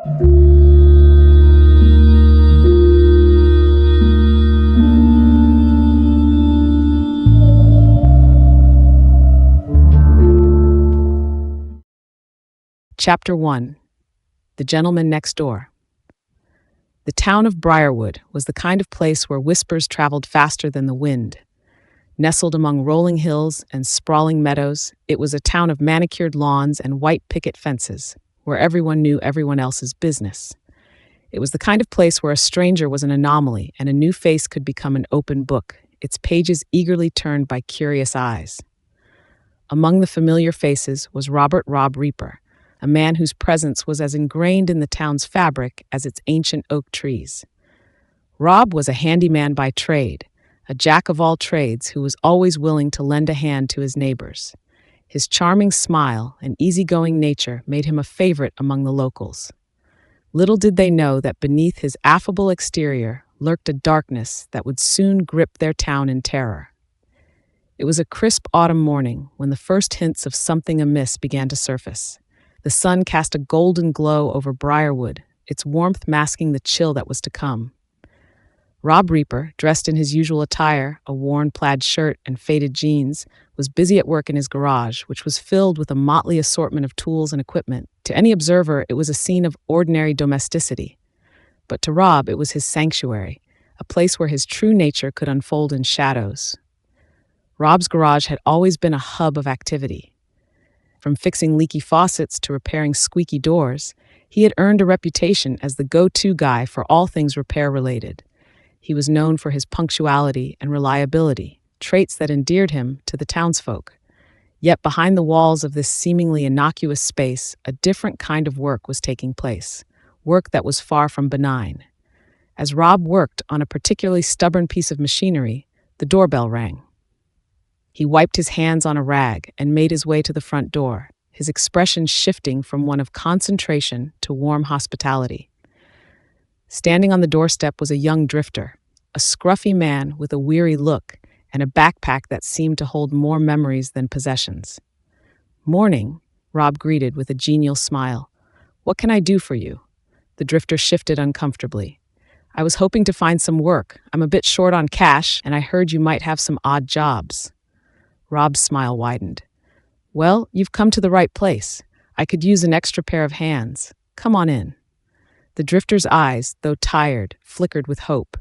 Chapter 1. The Gentleman Next Door. The town of Briarwood was the kind of place where whispers traveled faster than the wind. Nestled among rolling hills and sprawling meadows, it was a town of manicured lawns and white picket fences, where everyone knew everyone else's business. It was the kind of place where a stranger was an anomaly and a new face could become an open book, its pages eagerly turned by curious eyes. Among the familiar faces was Robert "Rob" Reaper, a man whose presence was as ingrained in the town's fabric as its ancient oak trees. Rob was a handyman by trade, a jack of all trades who was always willing to lend a hand to his neighbors. His charming smile and easygoing nature made him a favorite among the locals. Little did they know that beneath his affable exterior lurked a darkness that would soon grip their town in terror. It was a crisp autumn morning when the first hints of something amiss began to surface. The sun cast a golden glow over Briarwood, its warmth masking the chill that was to come. Rob Reaper, dressed in his usual attire, a worn plaid shirt and faded jeans, was busy at work in his garage, which was filled with a motley assortment of tools and equipment. To any observer, it was a scene of ordinary domesticity. But to Rob, it was his sanctuary, a place where his true nature could unfold in shadows. Rob's garage had always been a hub of activity. From fixing leaky faucets to repairing squeaky doors, he had earned a reputation as the go-to guy for all things repair-related. He was known for his punctuality and reliability, traits that endeared him to the townsfolk. Yet behind the walls of this seemingly innocuous space, a different kind of work was taking place, work that was far from benign. As Rob worked on a particularly stubborn piece of machinery, the doorbell rang. He wiped his hands on a rag and made his way to the front door, his expression shifting from one of concentration to warm hospitality. Standing on the doorstep was a young drifter, a scruffy man with a weary look and a backpack that seemed to hold more memories than possessions. "Morning," Rob greeted with a genial smile. "What can I do for you?" The drifter shifted uncomfortably. "I was hoping to find some work. I'm a bit short on cash, and I heard you might have some odd jobs." Rob's smile widened. "Well, you've come to the right place. I could use an extra pair of hands. Come on in." The drifter's eyes, though tired, flickered with hope.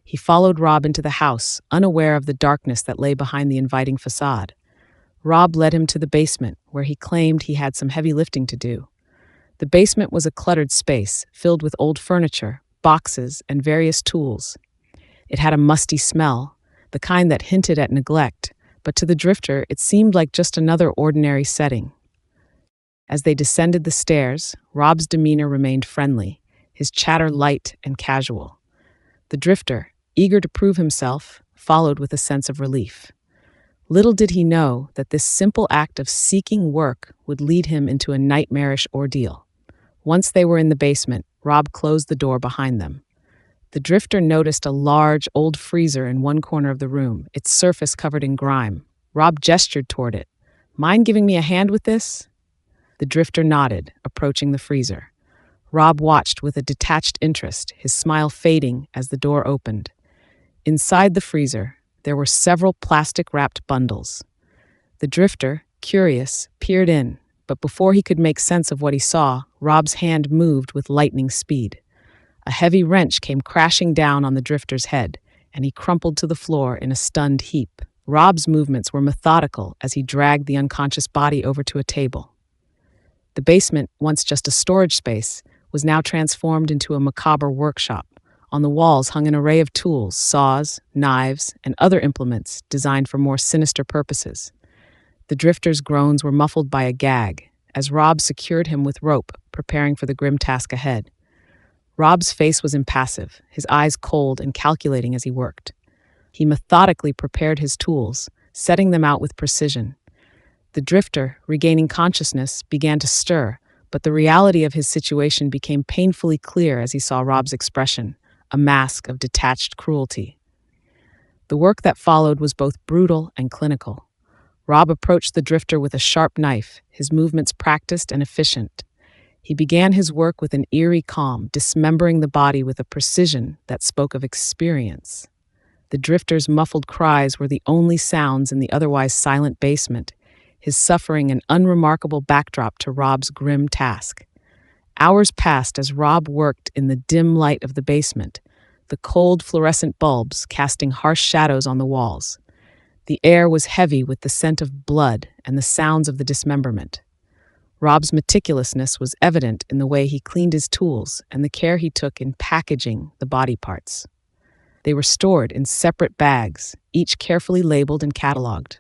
He followed Rob into the house, unaware of the darkness that lay behind the inviting facade. Rob led him to the basement, where he claimed he had some heavy lifting to do. The basement was a cluttered space, filled with old furniture, boxes, and various tools. It had a musty smell, the kind that hinted at neglect, but to the drifter it seemed like just another ordinary setting. As they descended the stairs, Rob's demeanor remained friendly, his chatter light and casual. The drifter, eager to prove himself, followed with a sense of relief. Little did he know that this simple act of seeking work would lead him into a nightmarish ordeal. Once they were in the basement, Rob closed the door behind them. The drifter noticed a large, old freezer in one corner of the room, its surface covered in grime. Rob gestured toward it. "Mind giving me a hand with this?" The drifter nodded, approaching the freezer. Rob watched with a detached interest, his smile fading as the door opened. Inside the freezer, there were several plastic-wrapped bundles. The drifter, curious, peered in, but before he could make sense of what he saw, Rob's hand moved with lightning speed. A heavy wrench came crashing down on the drifter's head, and he crumpled to the floor in a stunned heap. Rob's movements were methodical as he dragged the unconscious body over to a table. The basement, once just a storage space, was now transformed into a macabre workshop. On the walls hung an array of tools, saws, knives, and other implements designed for more sinister purposes. The drifter's groans were muffled by a gag, as Rob secured him with rope, preparing for the grim task ahead. Rob's face was impassive, his eyes cold and calculating as he worked. He methodically prepared his tools, setting them out with precision. The drifter, regaining consciousness, began to stir, but the reality of his situation became painfully clear as he saw Rob's expression, a mask of detached cruelty. The work that followed was both brutal and clinical. Rob approached the drifter with a sharp knife, his movements practiced and efficient. He began his work with an eerie calm, dismembering the body with a precision that spoke of experience. The drifter's muffled cries were the only sounds in the otherwise silent basement, his suffering an unremarkable backdrop to Rob's grim task. Hours passed as Rob worked in the dim light of the basement, the cold fluorescent bulbs casting harsh shadows on the walls. The air was heavy with the scent of blood and the sounds of the dismemberment. Rob's meticulousness was evident in the way he cleaned his tools and the care he took in packaging the body parts. They were stored in separate bags, each carefully labeled and cataloged.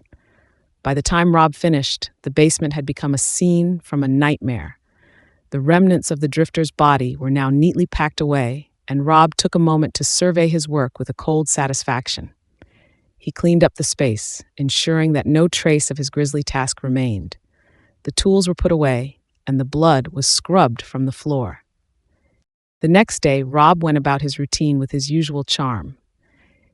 By the time Rob finished, the basement had become a scene from a nightmare. The remnants of the drifter's body were now neatly packed away, and Rob took a moment to survey his work with a cold satisfaction. He cleaned up the space, ensuring that no trace of his grisly task remained. The tools were put away, and the blood was scrubbed from the floor. The next day, Rob went about his routine with his usual charm.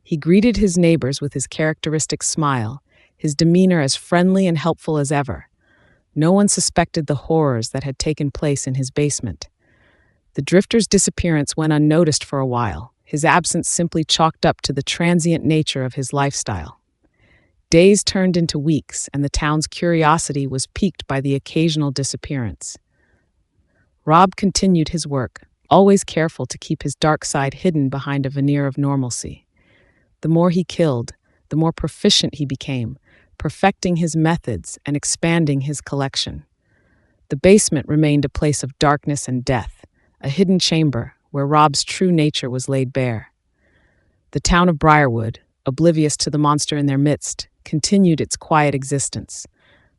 He greeted his neighbors with his characteristic smile, his demeanor as friendly and helpful as ever. No one suspected the horrors that had taken place in his basement. The drifter's disappearance went unnoticed for a while, his absence simply chalked up to the transient nature of his lifestyle. Days turned into weeks, and the town's curiosity was piqued by the occasional disappearance. Rob continued his work, always careful to keep his dark side hidden behind a veneer of normalcy. The more he killed, the more proficient he became, perfecting his methods and expanding his collection. The basement remained a place of darkness and death, a hidden chamber where Rob's true nature was laid bare. The town of Briarwood, oblivious to the monster in their midst, continued its quiet existence.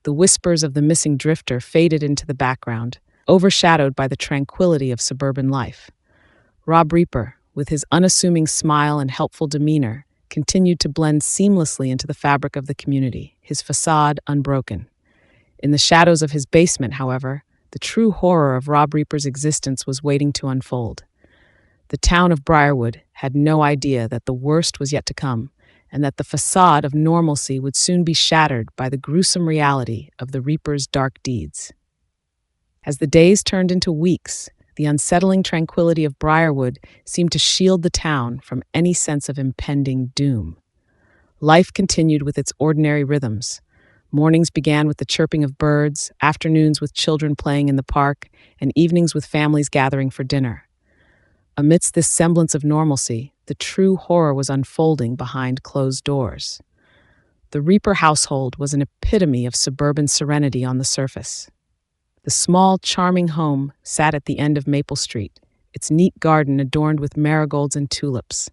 The whispers of the missing drifter faded into the background, overshadowed by the tranquility of suburban life. Rob Reaper, with his unassuming smile and helpful demeanor, continued to blend seamlessly into the fabric of the community, his facade unbroken. In the shadows of his basement, however, the true horror of Rob Reaper's existence was waiting to unfold. The town of Briarwood had no idea that the worst was yet to come, and that the facade of normalcy would soon be shattered by the gruesome reality of the Reaper's dark deeds. As the days turned into weeks, the unsettling tranquility of Briarwood seemed to shield the town from any sense of impending doom. Life continued with its ordinary rhythms. Mornings began with the chirping of birds, afternoons with children playing in the park, and evenings with families gathering for dinner. Amidst this semblance of normalcy, the true horror was unfolding behind closed doors. The Reaper household was an epitome of suburban serenity on the surface. The small, charming home sat at the end of Maple Street, its neat garden adorned with marigolds and tulips.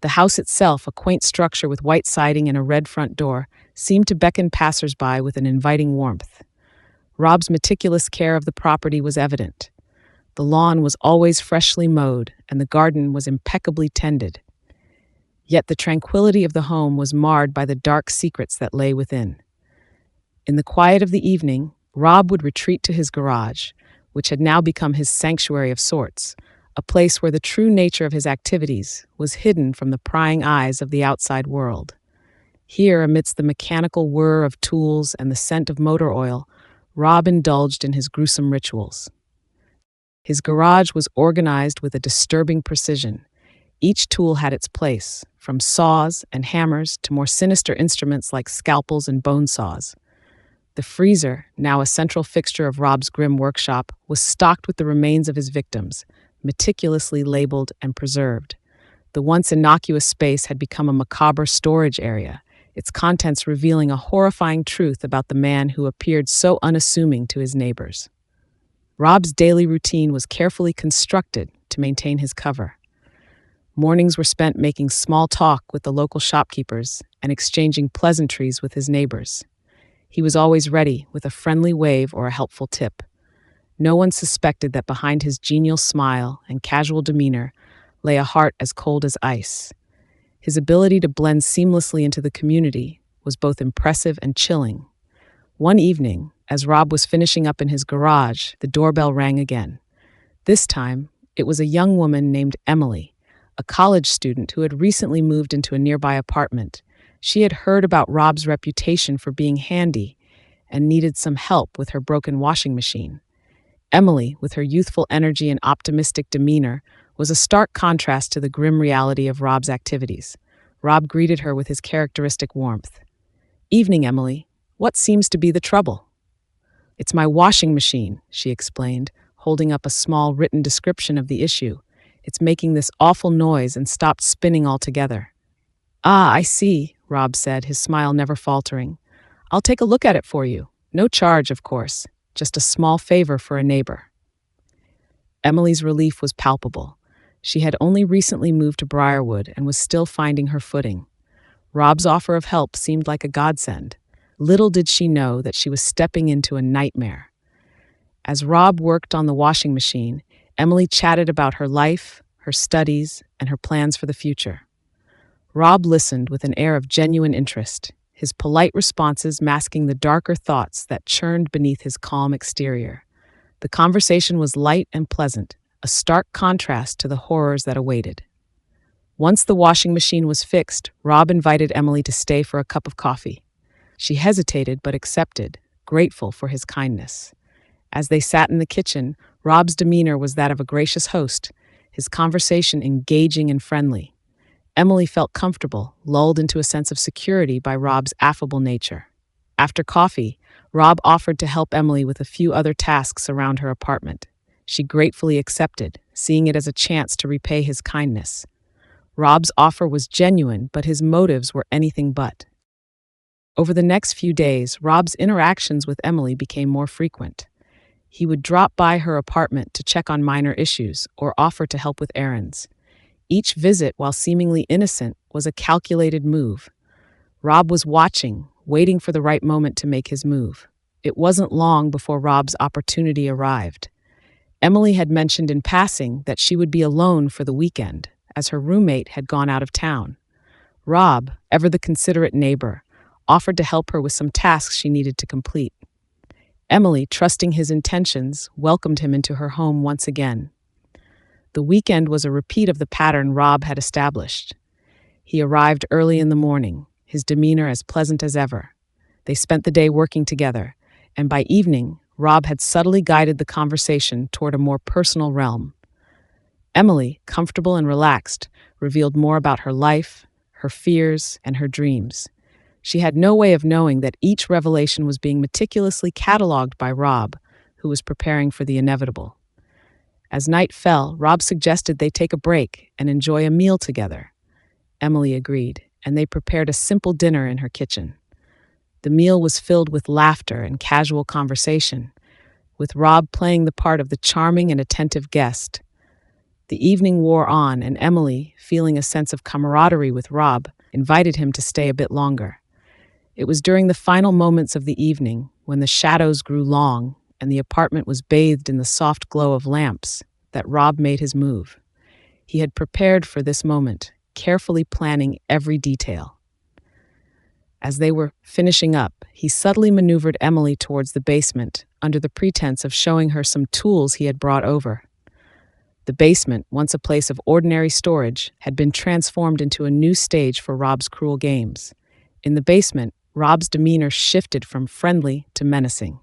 The house itself, a quaint structure with white siding and a red front door, seemed to beckon passers-by with an inviting warmth. Rob's meticulous care of the property was evident. The lawn was always freshly mowed, and the garden was impeccably tended. Yet the tranquility of the home was marred by the dark secrets that lay within. In the quiet of the evening, Rob would retreat to his garage, which had now become his sanctuary of sorts, a place where the true nature of his activities was hidden from the prying eyes of the outside world. Here, amidst the mechanical whir of tools and the scent of motor oil, Rob indulged in his gruesome rituals. His garage was organized with a disturbing precision. Each tool had its place, from saws and hammers to more sinister instruments like scalpels and bone saws. The freezer, now a central fixture of Rob's grim workshop, was stocked with the remains of his victims, meticulously labeled and preserved. The once innocuous space had become a macabre storage area, its contents revealing a horrifying truth about the man who appeared so unassuming to his neighbors. Rob's daily routine was carefully constructed to maintain his cover. Mornings were spent making small talk with the local shopkeepers and exchanging pleasantries with his neighbors. He was always ready with a friendly wave or a helpful tip. No one suspected that behind his genial smile and casual demeanor lay a heart as cold as ice. His ability to blend seamlessly into the community was both impressive and chilling. One evening, as Rob was finishing up in his garage, the doorbell rang again. This time, it was a young woman named Emily, a college student who had recently moved into a nearby apartment. She had heard about Rob's reputation for being handy and needed some help with her broken washing machine. Emily, with her youthful energy and optimistic demeanor, was a stark contrast to the grim reality of Rob's activities. Rob greeted her with his characteristic warmth. "Evening, Emily. What seems to be the trouble?" "It's my washing machine," she explained, holding up a small written description of the issue. "It's making this awful noise and stopped spinning altogether." "Ah, I see," Rob said, his smile never faltering. "I'll take a look at it for you. No charge, of course. Just a small favor for a neighbor." Emily's relief was palpable. She had only recently moved to Briarwood and was still finding her footing. Rob's offer of help seemed like a godsend. Little did she know that she was stepping into a nightmare. As Rob worked on the washing machine, Emily chatted about her life, her studies, and her plans for the future. Rob listened with an air of genuine interest, his polite responses masking the darker thoughts that churned beneath his calm exterior. The conversation was light and pleasant, a stark contrast to the horrors that awaited. Once the washing machine was fixed, Rob invited Emily to stay for a cup of coffee. She hesitated but accepted, grateful for his kindness. As they sat in the kitchen, Rob's demeanor was that of a gracious host, his conversation engaging and friendly. Emily felt comfortable, lulled into a sense of security by Rob's affable nature. After coffee, Rob offered to help Emily with a few other tasks around her apartment. She gratefully accepted, seeing it as a chance to repay his kindness. Rob's offer was genuine, but his motives were anything but. Over the next few days, Rob's interactions with Emily became more frequent. He would drop by her apartment to check on minor issues or offer to help with errands. Each visit, while seemingly innocent, was a calculated move. Rob was watching, waiting for the right moment to make his move. It wasn't long before Rob's opportunity arrived. Emily had mentioned in passing that she would be alone for the weekend, as her roommate had gone out of town. Rob, ever the considerate neighbor, offered to help her with some tasks she needed to complete. Emily, trusting his intentions, welcomed him into her home once again. The weekend was a repeat of the pattern Rob had established. He arrived early in the morning, his demeanor as pleasant as ever. They spent the day working together, and by evening, Rob had subtly guided the conversation toward a more personal realm. Emily, comfortable and relaxed, revealed more about her life, her fears, and her dreams. She had no way of knowing that each revelation was being meticulously catalogued by Rob, who was preparing for the inevitable. As night fell, Rob suggested they take a break and enjoy a meal together. Emily agreed, and they prepared a simple dinner in her kitchen. The meal was filled with laughter and casual conversation, with Rob playing the part of the charming and attentive guest. The evening wore on, and Emily, feeling a sense of camaraderie with Rob, invited him to stay a bit longer. It was during the final moments of the evening, when the shadows grew long and the apartment was bathed in the soft glow of lamps, that Rob made his move. He had prepared for this moment, carefully planning every detail. As they were finishing up, he subtly maneuvered Emily towards the basement, under the pretense of showing her some tools he had brought over. The basement, once a place of ordinary storage, had been transformed into a new stage for Rob's cruel games. In the basement, Rob's demeanor shifted from friendly to menacing.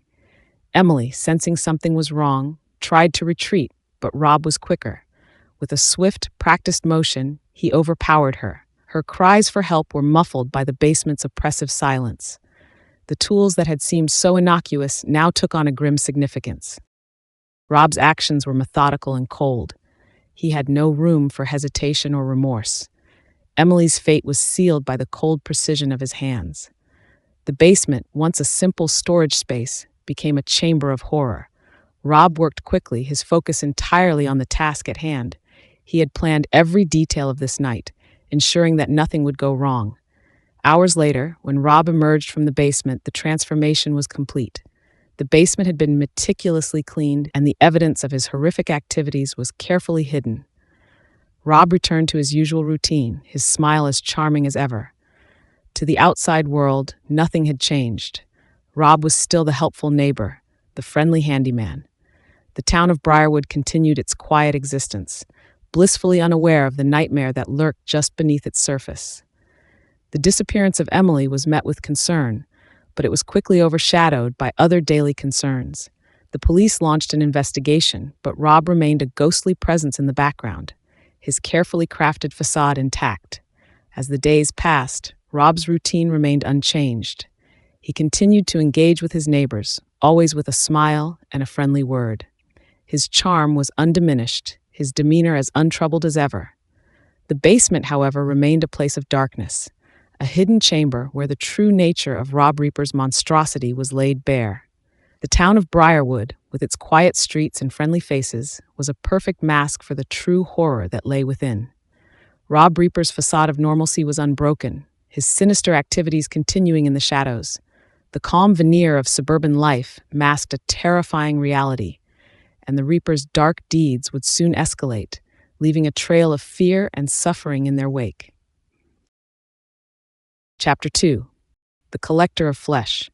Emily, sensing something was wrong, tried to retreat, but Rob was quicker. With a swift, practiced motion, he overpowered her. Her cries for help were muffled by the basement's oppressive silence. The tools that had seemed so innocuous now took on a grim significance. Rob's actions were methodical and cold. He had no room for hesitation or remorse. Emily's fate was sealed by the cold precision of his hands. The basement, once a simple storage space, became a chamber of horror. Rob worked quickly, his focus entirely on the task at hand. He had planned every detail of this night, ensuring that nothing would go wrong. Hours later, when Rob emerged from the basement, the transformation was complete. The basement had been meticulously cleaned, and the evidence of his horrific activities was carefully hidden. Rob returned to his usual routine, his smile as charming as ever. To the outside world, nothing had changed. Rob was still the helpful neighbor, the friendly handyman. The town of Briarwood continued its quiet existence, blissfully unaware of the nightmare that lurked just beneath its surface. The disappearance of Emily was met with concern, but it was quickly overshadowed by other daily concerns. The police launched an investigation, but Rob remained a ghostly presence in the background, his carefully crafted facade intact. As the days passed, Rob's routine remained unchanged. He continued to engage with his neighbors, always with a smile and a friendly word. His charm was undiminished, his demeanor as untroubled as ever. The basement, however, remained a place of darkness, a hidden chamber where the true nature of Rob Reaper's monstrosity was laid bare. The town of Briarwood, with its quiet streets and friendly faces, was a perfect mask for the true horror that lay within. Rob Reaper's facade of normalcy was unbroken, his sinister activities continuing in the shadows. The calm veneer of suburban life masked a terrifying reality, and the Reaper's dark deeds would soon escalate, leaving a trail of fear and suffering in their wake. Chapter 2. The Collector of Flesh.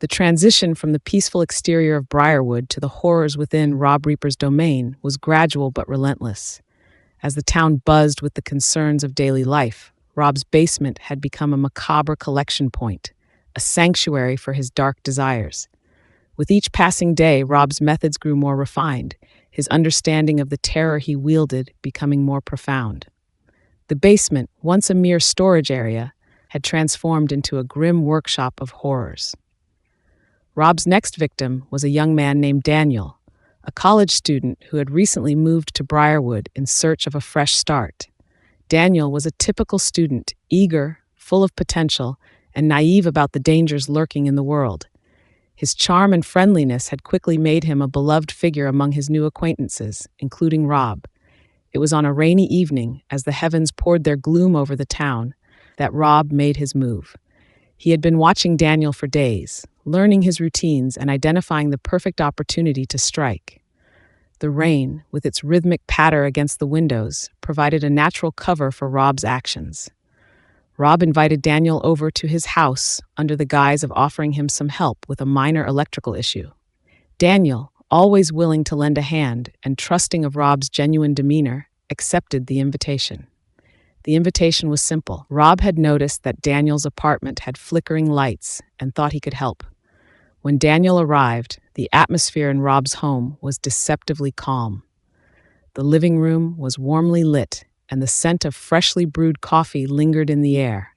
The transition from the peaceful exterior of Briarwood to the horrors within Rob Reaper's domain was gradual but relentless. As the town buzzed with the concerns of daily life, Rob's basement had become a macabre collection point, a sanctuary for his dark desires. With each passing day, Rob's methods grew more refined, his understanding of the terror he wielded becoming more profound. The basement, once a mere storage area, had transformed into a grim workshop of horrors. Rob's next victim was a young man named Daniel, a college student who had recently moved to Briarwood in search of a fresh start. Daniel was a typical student, eager, full of potential, and naive about the dangers lurking in the world. His charm and friendliness had quickly made him a beloved figure among his new acquaintances, including Rob. It was on a rainy evening, as the heavens poured their gloom over the town, that Rob made his move. He had been watching Daniel for days, learning his routines and identifying the perfect opportunity to strike. The rain, with its rhythmic patter against the windows, provided a natural cover for Rob's actions. Rob invited Daniel over to his house under the guise of offering him some help with a minor electrical issue. Daniel, always willing to lend a hand and trusting of Rob's genuine demeanor, accepted the invitation. The invitation was simple. Rob had noticed that Daniel's apartment had flickering lights and thought he could help. When Daniel arrived, the atmosphere in Rob's home was deceptively calm. The living room was warmly lit, and the scent of freshly brewed coffee lingered in the air.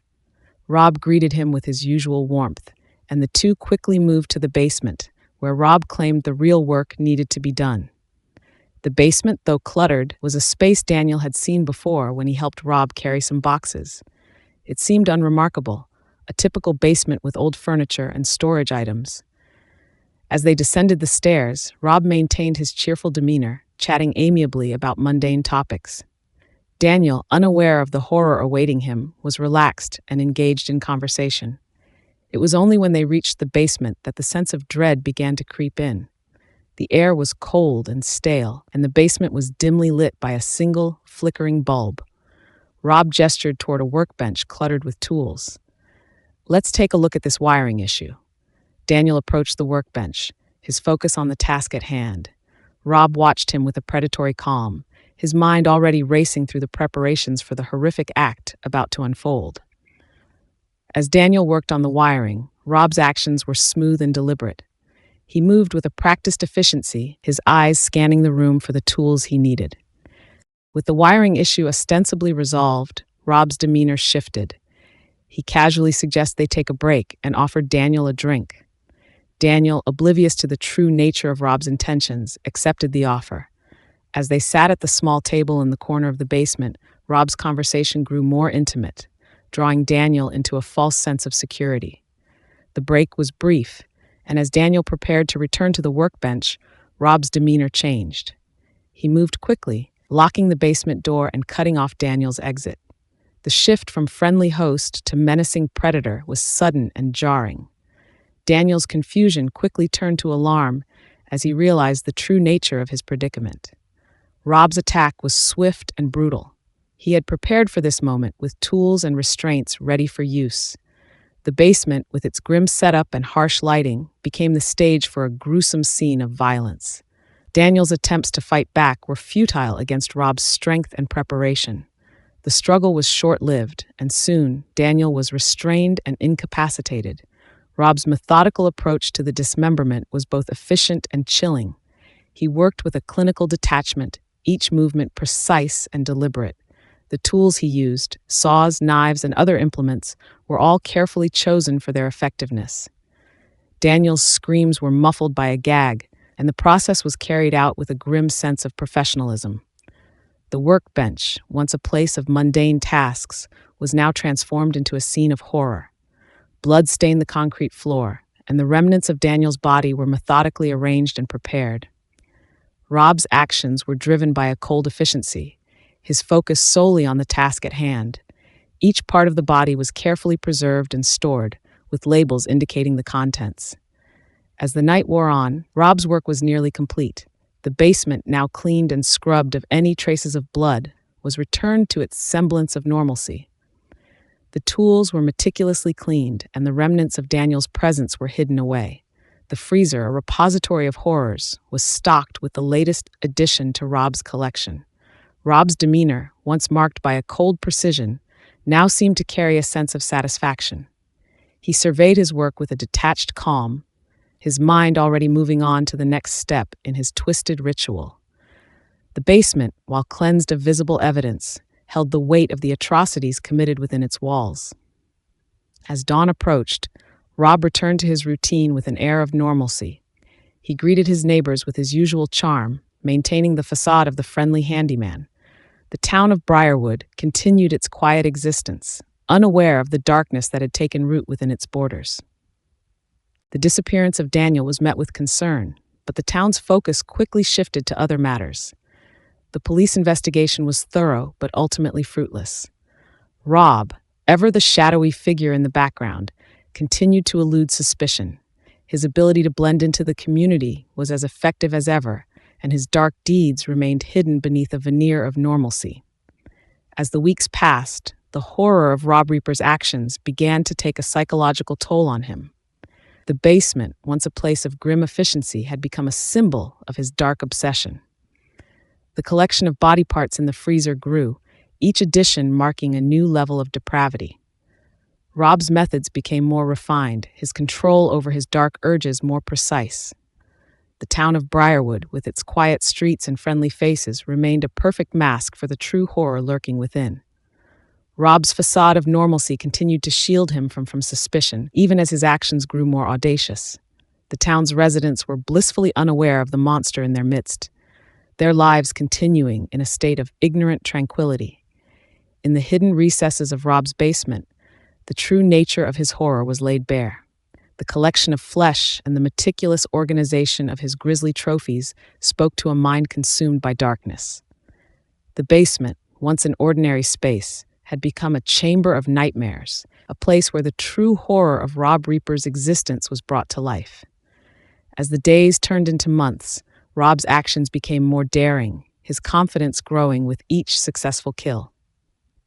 Rob greeted him with his usual warmth, and the two quickly moved to the basement, where Rob claimed the real work needed to be done. The basement, though cluttered, was a space Daniel had seen before when he helped Rob carry some boxes. It seemed unremarkable, a typical basement with old furniture and storage items. As they descended the stairs, Rob maintained his cheerful demeanor, chatting amiably about mundane topics. Daniel, unaware of the horror awaiting him, was relaxed and engaged in conversation. It was only when they reached the basement that the sense of dread began to creep in. The air was cold and stale, and the basement was dimly lit by a single, flickering bulb. Rob gestured toward a workbench cluttered with tools. "Let's take a look at this wiring issue." Daniel approached the workbench, his focus on the task at hand. Rob watched him with a predatory calm, his mind already racing through the preparations for the horrific act about to unfold. As Daniel worked on the wiring, Rob's actions were smooth and deliberate. He moved with a practiced efficiency, his eyes scanning the room for the tools he needed. With the wiring issue ostensibly resolved, Rob's demeanor shifted. He casually suggested they take a break and offered Daniel a drink. Daniel, oblivious to the true nature of Rob's intentions, accepted the offer. As they sat at the small table in the corner of the basement, Rob's conversation grew more intimate, drawing Daniel into a false sense of security. The break was brief, and as Daniel prepared to return to the workbench, Rob's demeanor changed. He moved quickly, locking the basement door and cutting off Daniel's exit. The shift from friendly host to menacing predator was sudden and jarring. Daniel's confusion quickly turned to alarm as he realized the true nature of his predicament. Rob's attack was swift and brutal. He had prepared for this moment with tools and restraints ready for use. The basement, with its grim setup and harsh lighting, became the stage for a gruesome scene of violence. Daniel's attempts to fight back were futile against Rob's strength and preparation. The struggle was short-lived, and soon Daniel was restrained and incapacitated. Rob's methodical approach to the dismemberment was both efficient and chilling. He worked with a clinical detachment, each movement precise and deliberate. The tools he used, saws, knives, and other implements, were all carefully chosen for their effectiveness. Daniel's screams were muffled by a gag, and the process was carried out with a grim sense of professionalism. The workbench, once a place of mundane tasks, was now transformed into a scene of horror. Blood stained the concrete floor, and the remnants of Daniel's body were methodically arranged and prepared. Rob's actions were driven by a cold efficiency, his focus solely on the task at hand. Each part of the body was carefully preserved and stored, with labels indicating the contents. As the night wore on, Rob's work was nearly complete. The basement, now cleaned and scrubbed of any traces of blood, was returned to its semblance of normalcy. The tools were meticulously cleaned, and the remnants of Daniel's presence were hidden away. The freezer, a repository of horrors, was stocked with the latest addition to Rob's collection. Rob's demeanor, once marked by a cold precision, now seemed to carry a sense of satisfaction. He surveyed his work with a detached calm, his mind already moving on to the next step in his twisted ritual. The basement, while cleansed of visible evidence, held the weight of the atrocities committed within its walls. As dawn approached, Rob returned to his routine with an air of normalcy. He greeted his neighbors with his usual charm, maintaining the facade of the friendly handyman. The town of Briarwood continued its quiet existence, unaware of the darkness that had taken root within its borders. The disappearance of Daniel was met with concern, but the town's focus quickly shifted to other matters. The police investigation was thorough, but ultimately fruitless. Rob, ever the shadowy figure in the background, continued to elude suspicion. His ability to blend into the community was as effective as ever, and his dark deeds remained hidden beneath a veneer of normalcy. As the weeks passed, the horror of Rob Reaper's actions began to take a psychological toll on him. The basement, once a place of grim efficiency, had become a symbol of his dark obsession. The collection of body parts in the freezer grew, each addition marking a new level of depravity. Rob's methods became more refined, his control over his dark urges more precise. The town of Briarwood, with its quiet streets and friendly faces, remained a perfect mask for the true horror lurking within. Rob's facade of normalcy continued to shield him from suspicion, even as his actions grew more audacious. The town's residents were blissfully unaware of the monster in their midst, their lives continuing in a state of ignorant tranquility. In the hidden recesses of Rob's basement, the true nature of his horror was laid bare. The collection of flesh and the meticulous organization of his grisly trophies spoke to a mind consumed by darkness. The basement, once an ordinary space, had become a chamber of nightmares, a place where the true horror of Rob Reaper's existence was brought to life. As the days turned into months, Rob's actions became more daring, his confidence growing with each successful kill.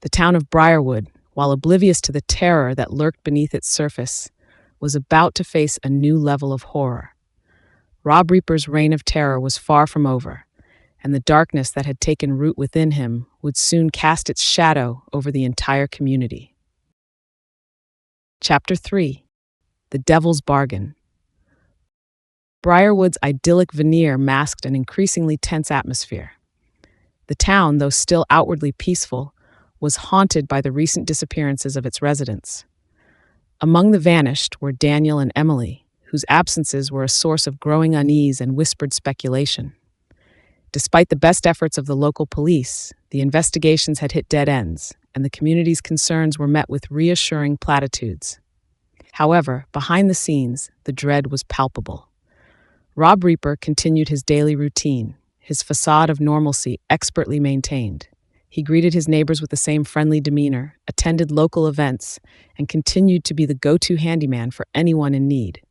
The town of Briarwood, while oblivious to the terror that lurked beneath its surface, was about to face a new level of horror. Rob Reaper's reign of terror was far from over, and the darkness that had taken root within him would soon cast its shadow over the entire community. Chapter 3. The Devil's Bargain. Briarwood's idyllic veneer masked an increasingly tense atmosphere. The town, though still outwardly peaceful, was haunted by the recent disappearances of its residents. Among the vanished were Daniel and Emily, whose absences were a source of growing unease and whispered speculation. Despite the best efforts of the local police, the investigations had hit dead ends, and the community's concerns were met with reassuring platitudes. However, behind the scenes, the dread was palpable. Rob Reaper continued his daily routine, his facade of normalcy expertly maintained. He greeted his neighbors with the same friendly demeanor, attended local events, and continued to be the go-to handyman for anyone in need.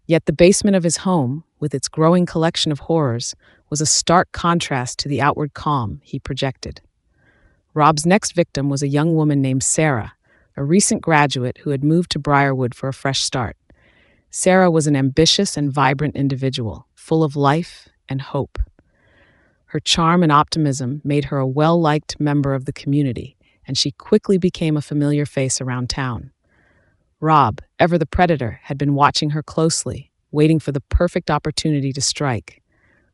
Yet the basement of his home, with its growing collection of horrors, was a stark contrast to the outward calm he projected. Rob's next victim was a young woman named Sarah, a recent graduate who had moved to Briarwood for a fresh start. Sarah was an ambitious and vibrant individual, full of life and hope. Her charm and optimism made her a well-liked member of the community, and she quickly became a familiar face around town. Rob, ever the predator, had been watching her closely, waiting for the perfect opportunity to strike.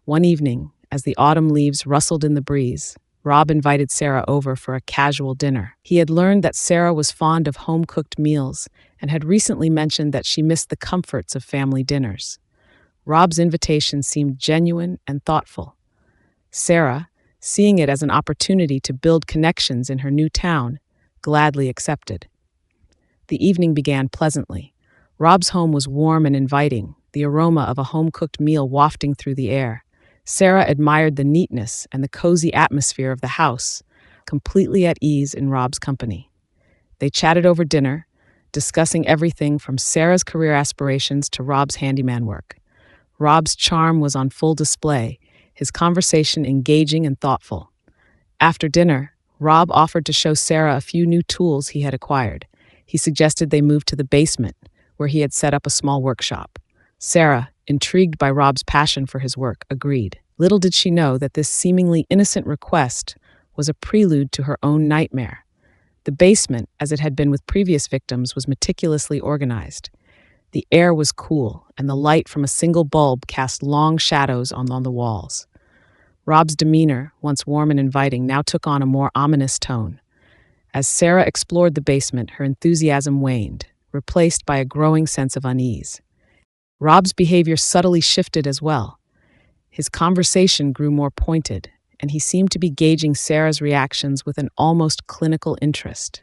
One evening, as the autumn leaves rustled in the breeze, Rob invited Sarah over for a casual dinner. He had learned that Sarah was fond of home-cooked meals and had recently mentioned that she missed the comforts of family dinners. Rob's invitation seemed genuine and thoughtful. Sarah, seeing it as an opportunity to build connections in her new town, gladly accepted. The evening began pleasantly. Rob's home was warm and inviting, the aroma of a home-cooked meal wafting through the air. Sarah admired the neatness and the cozy atmosphere of the house, completely at ease in Rob's company. They chatted over dinner, discussing everything from Sarah's career aspirations to Rob's handyman work. Rob's charm was on full display, his conversation engaging and thoughtful. After dinner, Rob offered to show Sarah a few new tools he had acquired. He suggested they move to the basement, where he had set up a small workshop. Sarah, intrigued by Rob's passion for his work, agreed. Little did she know that this seemingly innocent request was a prelude to her own nightmare. The basement, as it had been with previous victims, was meticulously organized. The air was cool, and the light from a single bulb cast long shadows on the walls. Rob's demeanor, once warm and inviting, now took on a more ominous tone. As Sarah explored the basement, her enthusiasm waned, replaced by a growing sense of unease. Rob's behavior subtly shifted as well. His conversation grew more pointed, and he seemed to be gauging Sarah's reactions with an almost clinical interest.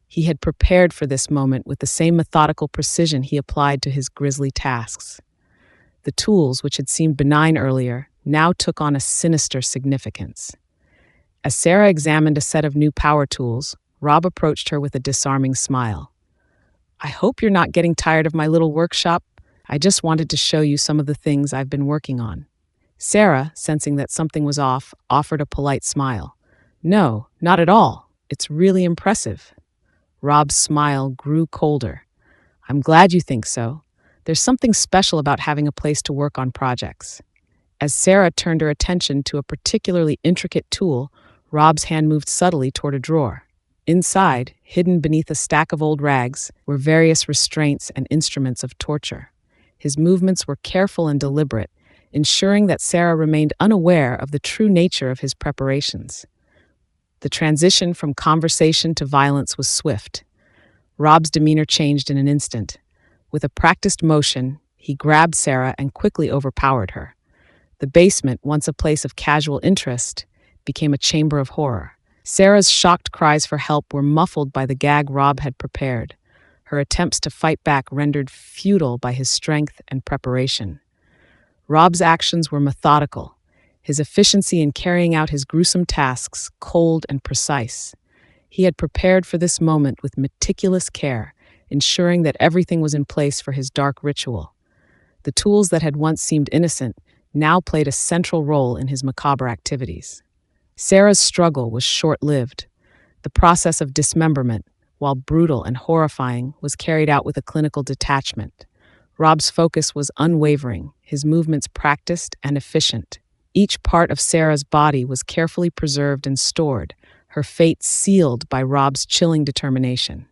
He had prepared for this moment with the same methodical precision he applied to his grisly tasks. The tools, which had seemed benign earlier, now took on a sinister significance. As Sarah examined a set of new power tools, Rob approached her with a disarming smile. "I hope you're not getting tired of my little workshop. I just wanted to show you some of the things I've been working on." Sarah, sensing that something was off, offered a polite smile. "No, not at all. It's really impressive." Rob's smile grew colder. "I'm glad you think so. There's something special about having a place to work on projects." As Sarah turned her attention to a particularly intricate tool, Rob's hand moved subtly toward a drawer. Inside, hidden beneath a stack of old rags, were various restraints and instruments of torture. His movements were careful and deliberate, ensuring that Sarah remained unaware of the true nature of his preparations. The transition from conversation to violence was swift. Rob's demeanor changed in an instant. With a practiced motion, he grabbed Sarah and quickly overpowered her. The basement, once a place of casual interest, became a chamber of horror. Sarah's shocked cries for help were muffled by the gag Rob had prepared, her attempts to fight back rendered futile by his strength and preparation. Rob's actions were methodical, his efficiency in carrying out his gruesome tasks cold and precise. He had prepared for this moment with meticulous care, ensuring that everything was in place for his dark ritual. The tools that had once seemed innocent now played a central role in his macabre activities. Sarah's struggle was short-lived. The process of dismemberment, while brutal and horrifying, was carried out with a clinical detachment. Rob's focus was unwavering, his movements practiced and efficient. Each part of Sarah's body was carefully preserved and stored, her fate sealed by Rob's chilling determination.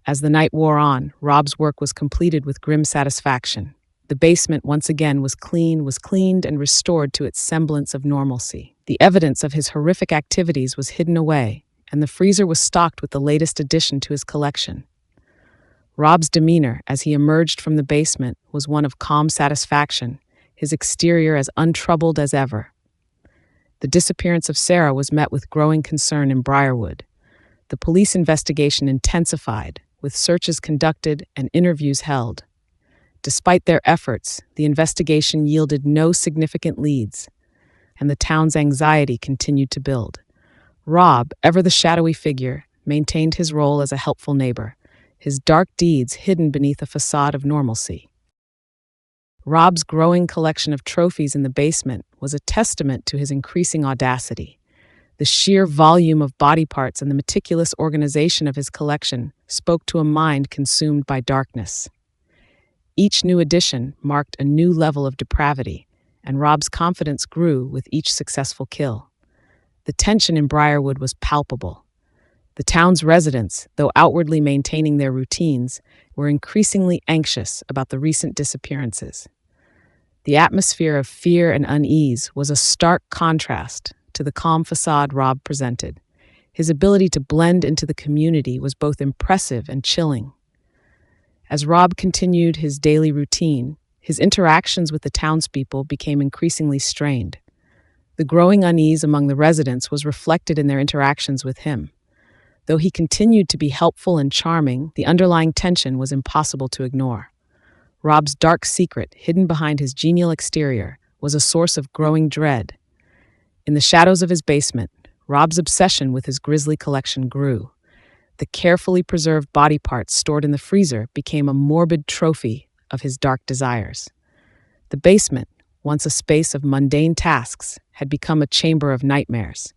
As the night wore on, Rob's work was completed with grim satisfaction. The basement once again was cleaned and restored to its semblance of normalcy. The evidence of his horrific activities was hidden away, and the freezer was stocked with the latest addition to his collection. Rob's demeanor, as he emerged from the basement, was one of calm satisfaction, his exterior as untroubled as ever. The disappearance of Sarah was met with growing concern in Briarwood. The police investigation intensified, with searches conducted and interviews held. Despite their efforts, the investigation yielded no significant leads, and the town's anxiety continued to build. Rob, ever the shadowy figure, maintained his role as a helpful neighbor, his dark deeds hidden beneath a facade of normalcy. Rob's growing collection of trophies in the basement was a testament to his increasing audacity. The sheer volume of body parts and the meticulous organization of his collection spoke to a mind consumed by darkness. Each new addition marked a new level of depravity, and Rob's confidence grew with each successful kill. The tension in Briarwood was palpable. The town's residents, though outwardly maintaining their routines, were increasingly anxious about the recent disappearances. The atmosphere of fear and unease was a stark contrast to the calm facade Rob presented. His ability to blend into the community was both impressive and chilling. As Rob continued his daily routine, his interactions with the townspeople became increasingly strained. The growing unease among the residents was reflected in their interactions with him. Though he continued to be helpful and charming, the underlying tension was impossible to ignore. Rob's dark secret, hidden behind his genial exterior, was a source of growing dread. In the shadows of his basement, Rob's obsession with his grisly collection grew. The carefully preserved body parts stored in the freezer became a morbid trophy of his dark desires. The basement, once a space of mundane tasks, had become a chamber of nightmares.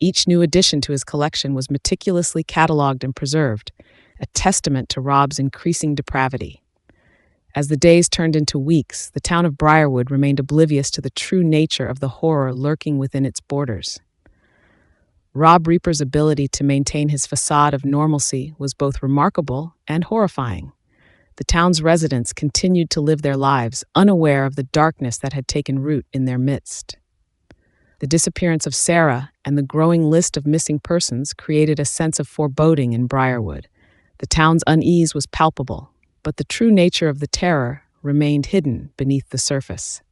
Each new addition to his collection was meticulously cataloged and preserved, a testament to Rob's increasing depravity. As the days turned into weeks, the town of Briarwood remained oblivious to the true nature of the horror lurking within its borders. Rob Reaper's ability to maintain his facade of normalcy was both remarkable and horrifying. The town's residents continued to live their lives, unaware of the darkness that had taken root in their midst. The disappearance of Sarah and the growing list of missing persons created a sense of foreboding in Briarwood. The town's unease was palpable, but the true nature of the terror remained hidden beneath the surface.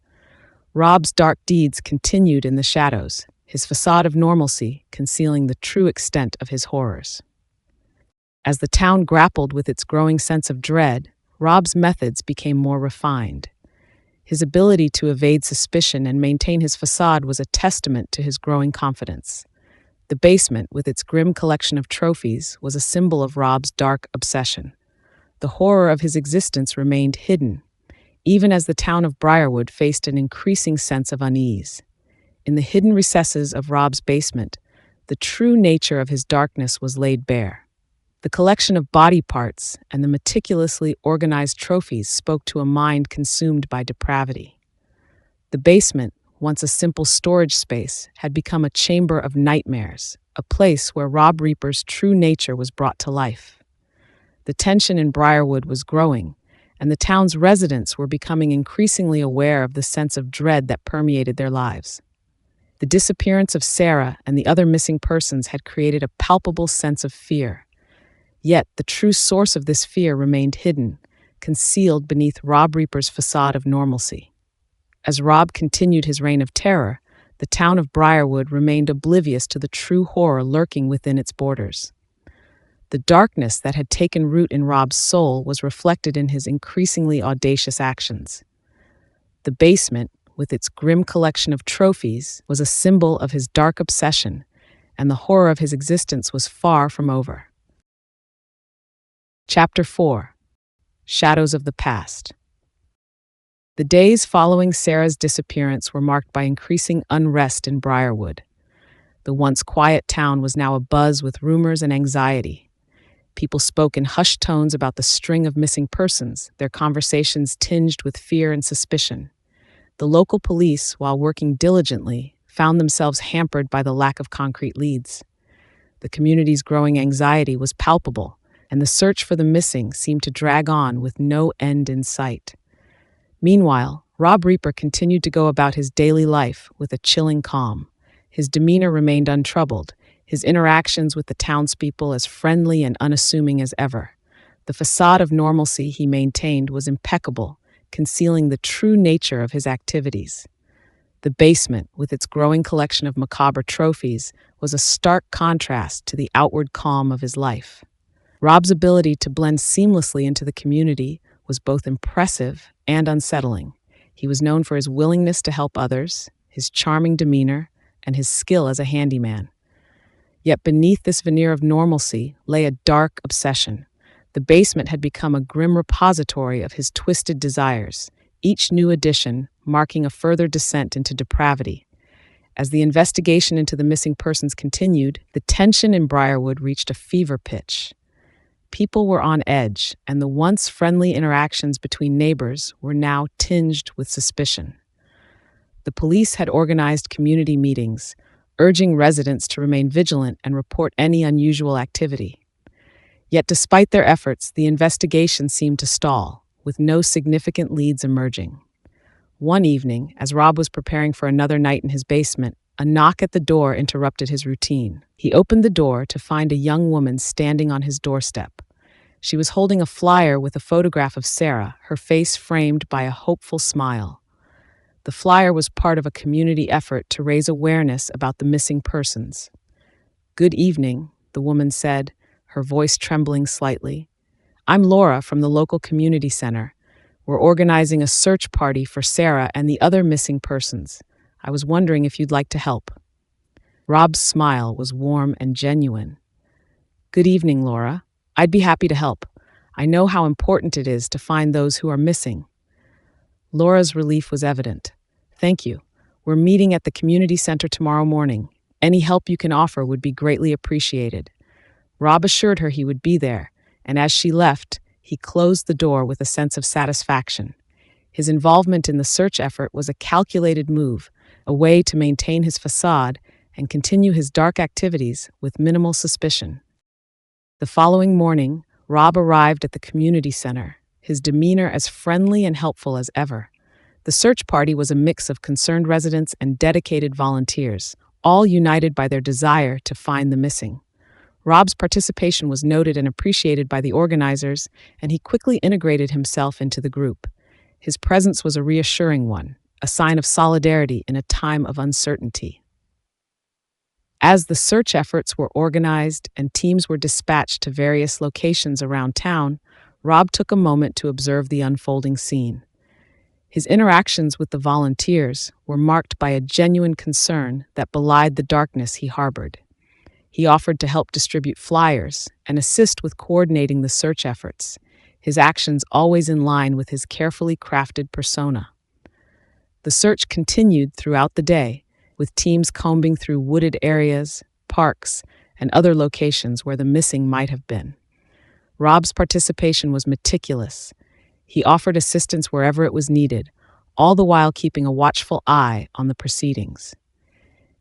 Rob's dark deeds continued in the shadows, his facade of normalcy concealing the true extent of his horrors. As the town grappled with its growing sense of dread, Rob's methods became more refined. His ability to evade suspicion and maintain his facade was a testament to his growing confidence. The basement, with its grim collection of trophies, was a symbol of Rob's dark obsession. The horror of his existence remained hidden, even as the town of Briarwood faced an increasing sense of unease. In the hidden recesses of Rob's basement, the true nature of his darkness was laid bare. The collection of body parts and the meticulously organized trophies spoke to a mind consumed by depravity. The basement, once a simple storage space, had become a chamber of nightmares, a place where Rob Reaper's true nature was brought to life. The tension in Briarwood was growing, and the town's residents were becoming increasingly aware of the sense of dread that permeated their lives. The disappearance of Sarah and the other missing persons had created a palpable sense of fear. Yet the true source of this fear remained hidden, concealed beneath Rob Reaper's facade of normalcy. As Rob continued his reign of terror, the town of Briarwood remained oblivious to the true horror lurking within its borders. The darkness that had taken root in Rob's soul was reflected in his increasingly audacious actions. The basement, with its grim collection of trophies, was a symbol of his dark obsession, and the horror of his existence was far from over. Chapter 4. Shadows of the Past. The days following Sarah's disappearance were marked by increasing unrest in Briarwood. The once quiet town was now abuzz with rumors and anxiety. People spoke in hushed tones about the string of missing persons, their conversations tinged with fear and suspicion. The local police, while working diligently, found themselves hampered by the lack of concrete leads. The community's growing anxiety was palpable, and the search for the missing seemed to drag on with no end in sight. Meanwhile, Rob Reaper continued to go about his daily life with a chilling calm. His demeanor remained untroubled, his interactions with the townspeople as friendly and unassuming as ever. The facade of normalcy he maintained was impeccable, concealing the true nature of his activities. The basement, with its growing collection of macabre trophies, was a stark contrast to the outward calm of his life. Rob's ability to blend seamlessly into the community was both impressive and unsettling. He was known for his willingness to help others, his charming demeanor, and his skill as a handyman. Yet beneath this veneer of normalcy lay a dark obsession. The basement had become a grim repository of his twisted desires, each new addition marking a further descent into depravity. As the investigation into the missing persons continued, the tension in Briarwood reached a fever pitch. People were on edge, and the once friendly interactions between neighbors were now tinged with suspicion. The police had organized community meetings, urging residents to remain vigilant and report any unusual activity. Yet despite their efforts, the investigation seemed to stall, with no significant leads emerging. One evening, as Rob was preparing for another night in his basement, a knock at the door interrupted his routine. He opened the door to find a young woman standing on his doorstep. She was holding a flyer with a photograph of Sarah, her face framed by a hopeful smile. The flyer was part of a community effort to raise awareness about the missing persons. "Good evening," the woman said, her voice trembling slightly. "I'm Laura from the local community center. We're organizing a search party for Sarah and the other missing persons. I was wondering if you'd like to help." Rob's smile was warm and genuine. "Good evening, Laura. I'd be happy to help. I know how important it is to find those who are missing." Laura's relief was evident. "Thank you. We're meeting at the community center tomorrow morning. Any help you can offer would be greatly appreciated." Rob assured her he would be there, and as she left, he closed the door with a sense of satisfaction. His involvement in the search effort was a calculated move, a way to maintain his facade and continue his dark activities with minimal suspicion. The following morning, Rob arrived at the community center, his demeanor as friendly and helpful as ever. The search party was a mix of concerned residents and dedicated volunteers, all united by their desire to find the missing. Rob's participation was noted and appreciated by the organizers, and he quickly integrated himself into the group. His presence was a reassuring one, a sign of solidarity in a time of uncertainty. As the search efforts were organized and teams were dispatched to various locations around town, Rob took a moment to observe the unfolding scene. His interactions with the volunteers were marked by a genuine concern that belied the darkness he harbored. He offered to help distribute flyers and assist with coordinating the search efforts, his actions always in line with his carefully crafted persona. The search continued throughout the day, with teams combing through wooded areas, parks, and other locations where the missing might have been. Rob's participation was meticulous. He offered assistance wherever it was needed, all the while keeping a watchful eye on the proceedings.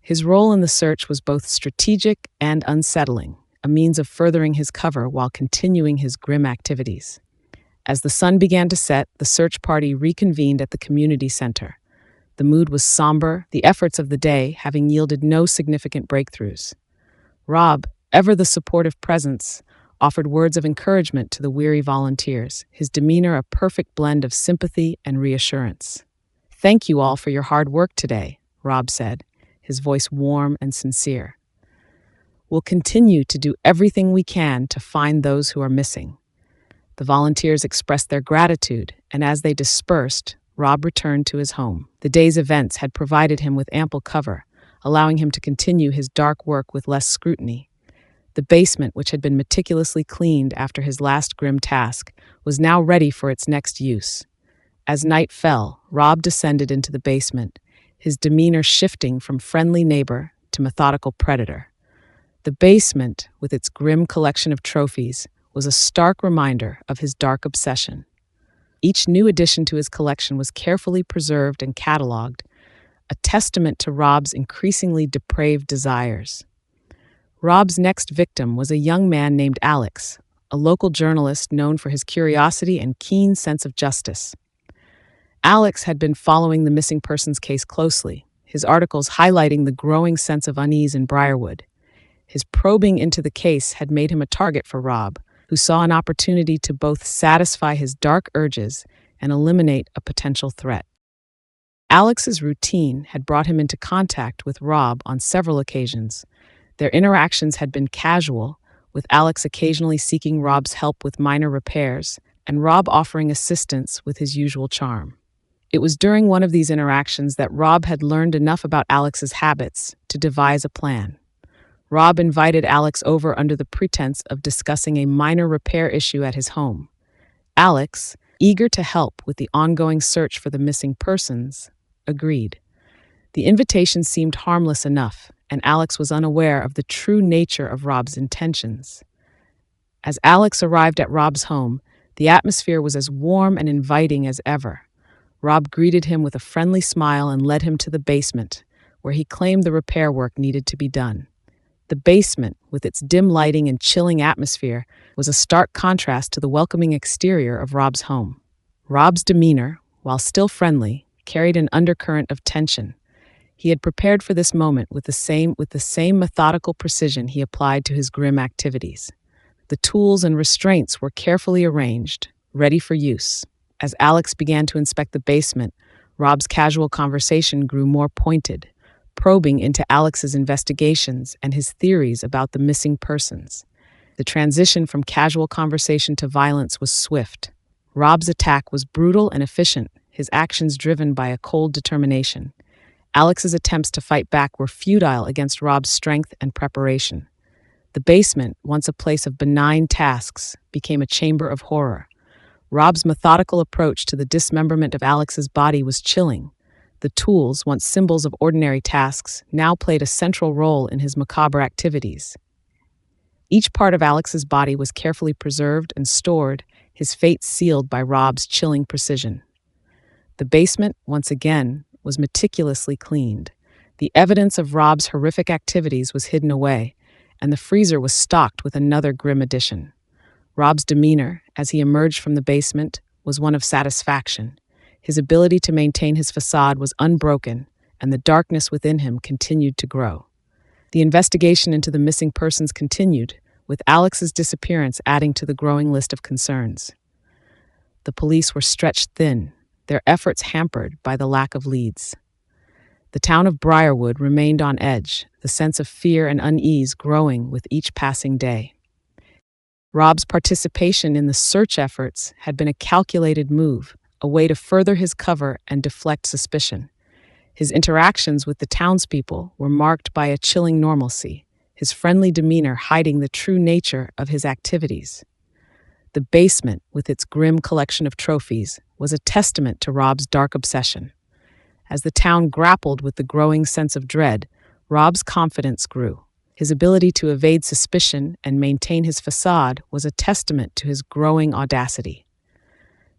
His role in the search was both strategic and unsettling, a means of furthering his cover while continuing his grim activities. As the sun began to set, the search party reconvened at the community center. The mood was somber, the efforts of the day having yielded no significant breakthroughs. Rob, ever the supportive presence, offered words of encouragement to the weary volunteers, his demeanor a perfect blend of sympathy and reassurance. "Thank you all for your hard work today," Rob said, his voice warm and sincere. "We'll continue to do everything we can to find those who are missing." The volunteers expressed their gratitude, and as they dispersed, Rob returned to his home. The day's events had provided him with ample cover, allowing him to continue his dark work with less scrutiny. The basement, which had been meticulously cleaned after his last grim task, was now ready for its next use. As night fell, Rob descended into the basement, his demeanor shifting from friendly neighbor to methodical predator. The basement, with its grim collection of trophies, was a stark reminder of his dark obsession. Each new addition to his collection was carefully preserved and cataloged, a testament to Rob's increasingly depraved desires. Rob's next victim was a young man named Alex, a local journalist known for his curiosity and keen sense of justice. Alex had been following the missing persons case closely, his articles highlighting the growing sense of unease in Briarwood. His probing into the case had made him a target for Rob, who saw an opportunity to both satisfy his dark urges and eliminate a potential threat. Alex's routine had brought him into contact with Rob on several occasions. Their interactions had been casual, with Alex occasionally seeking Rob's help with minor repairs, and Rob offering assistance with his usual charm. It was during one of these interactions that Rob had learned enough about Alex's habits to devise a plan. Rob invited Alex over under the pretense of discussing a minor repair issue at his home. Alex, eager to help with the ongoing search for the missing persons, agreed. The invitation seemed harmless enough, and Alex was unaware of the true nature of Rob's intentions. As Alex arrived at Rob's home, the atmosphere was as warm and inviting as ever. Rob greeted him with a friendly smile and led him to the basement, where he claimed the repair work needed to be done. The basement, with its dim lighting and chilling atmosphere, was a stark contrast to the welcoming exterior of Rob's home. Rob's demeanor, while still friendly, carried an undercurrent of tension. He had prepared for this moment with the same methodical precision he applied to his grim activities. The tools and restraints were carefully arranged, ready for use. As Alex began to inspect the basement, Rob's casual conversation grew more pointed, probing into Alex's investigations and his theories about the missing persons. The transition from casual conversation to violence was swift. Rob's attack was brutal and efficient, his actions driven by a cold determination. Alex's attempts to fight back were futile against Rob's strength and preparation. The basement, once a place of benign tasks, became a chamber of horror. Rob's methodical approach to the dismemberment of Alex's body was chilling. The tools, once symbols of ordinary tasks, now played a central role in his macabre activities. Each part of Alex's body was carefully preserved and stored, his fate sealed by Rob's chilling precision. The basement, once again, was meticulously cleaned. The evidence of Rob's horrific activities was hidden away, and the freezer was stocked with another grim addition. Rob's demeanor, as he emerged from the basement, was one of satisfaction. His ability to maintain his facade was unbroken, and the darkness within him continued to grow. The investigation into the missing persons continued, with Alex's disappearance adding to the growing list of concerns. The police were stretched thin, their efforts hampered by the lack of leads. The town of Briarwood remained on edge, the sense of fear and unease growing with each passing day. Rob's participation in the search efforts had been a calculated move, a way to further his cover and deflect suspicion. His interactions with the townspeople were marked by a chilling normalcy, his friendly demeanor hiding the true nature of his activities. The basement, with its grim collection of trophies, was a testament to Rob's dark obsession. As the town grappled with the growing sense of dread, Rob's confidence grew. His ability to evade suspicion and maintain his facade was a testament to his growing audacity.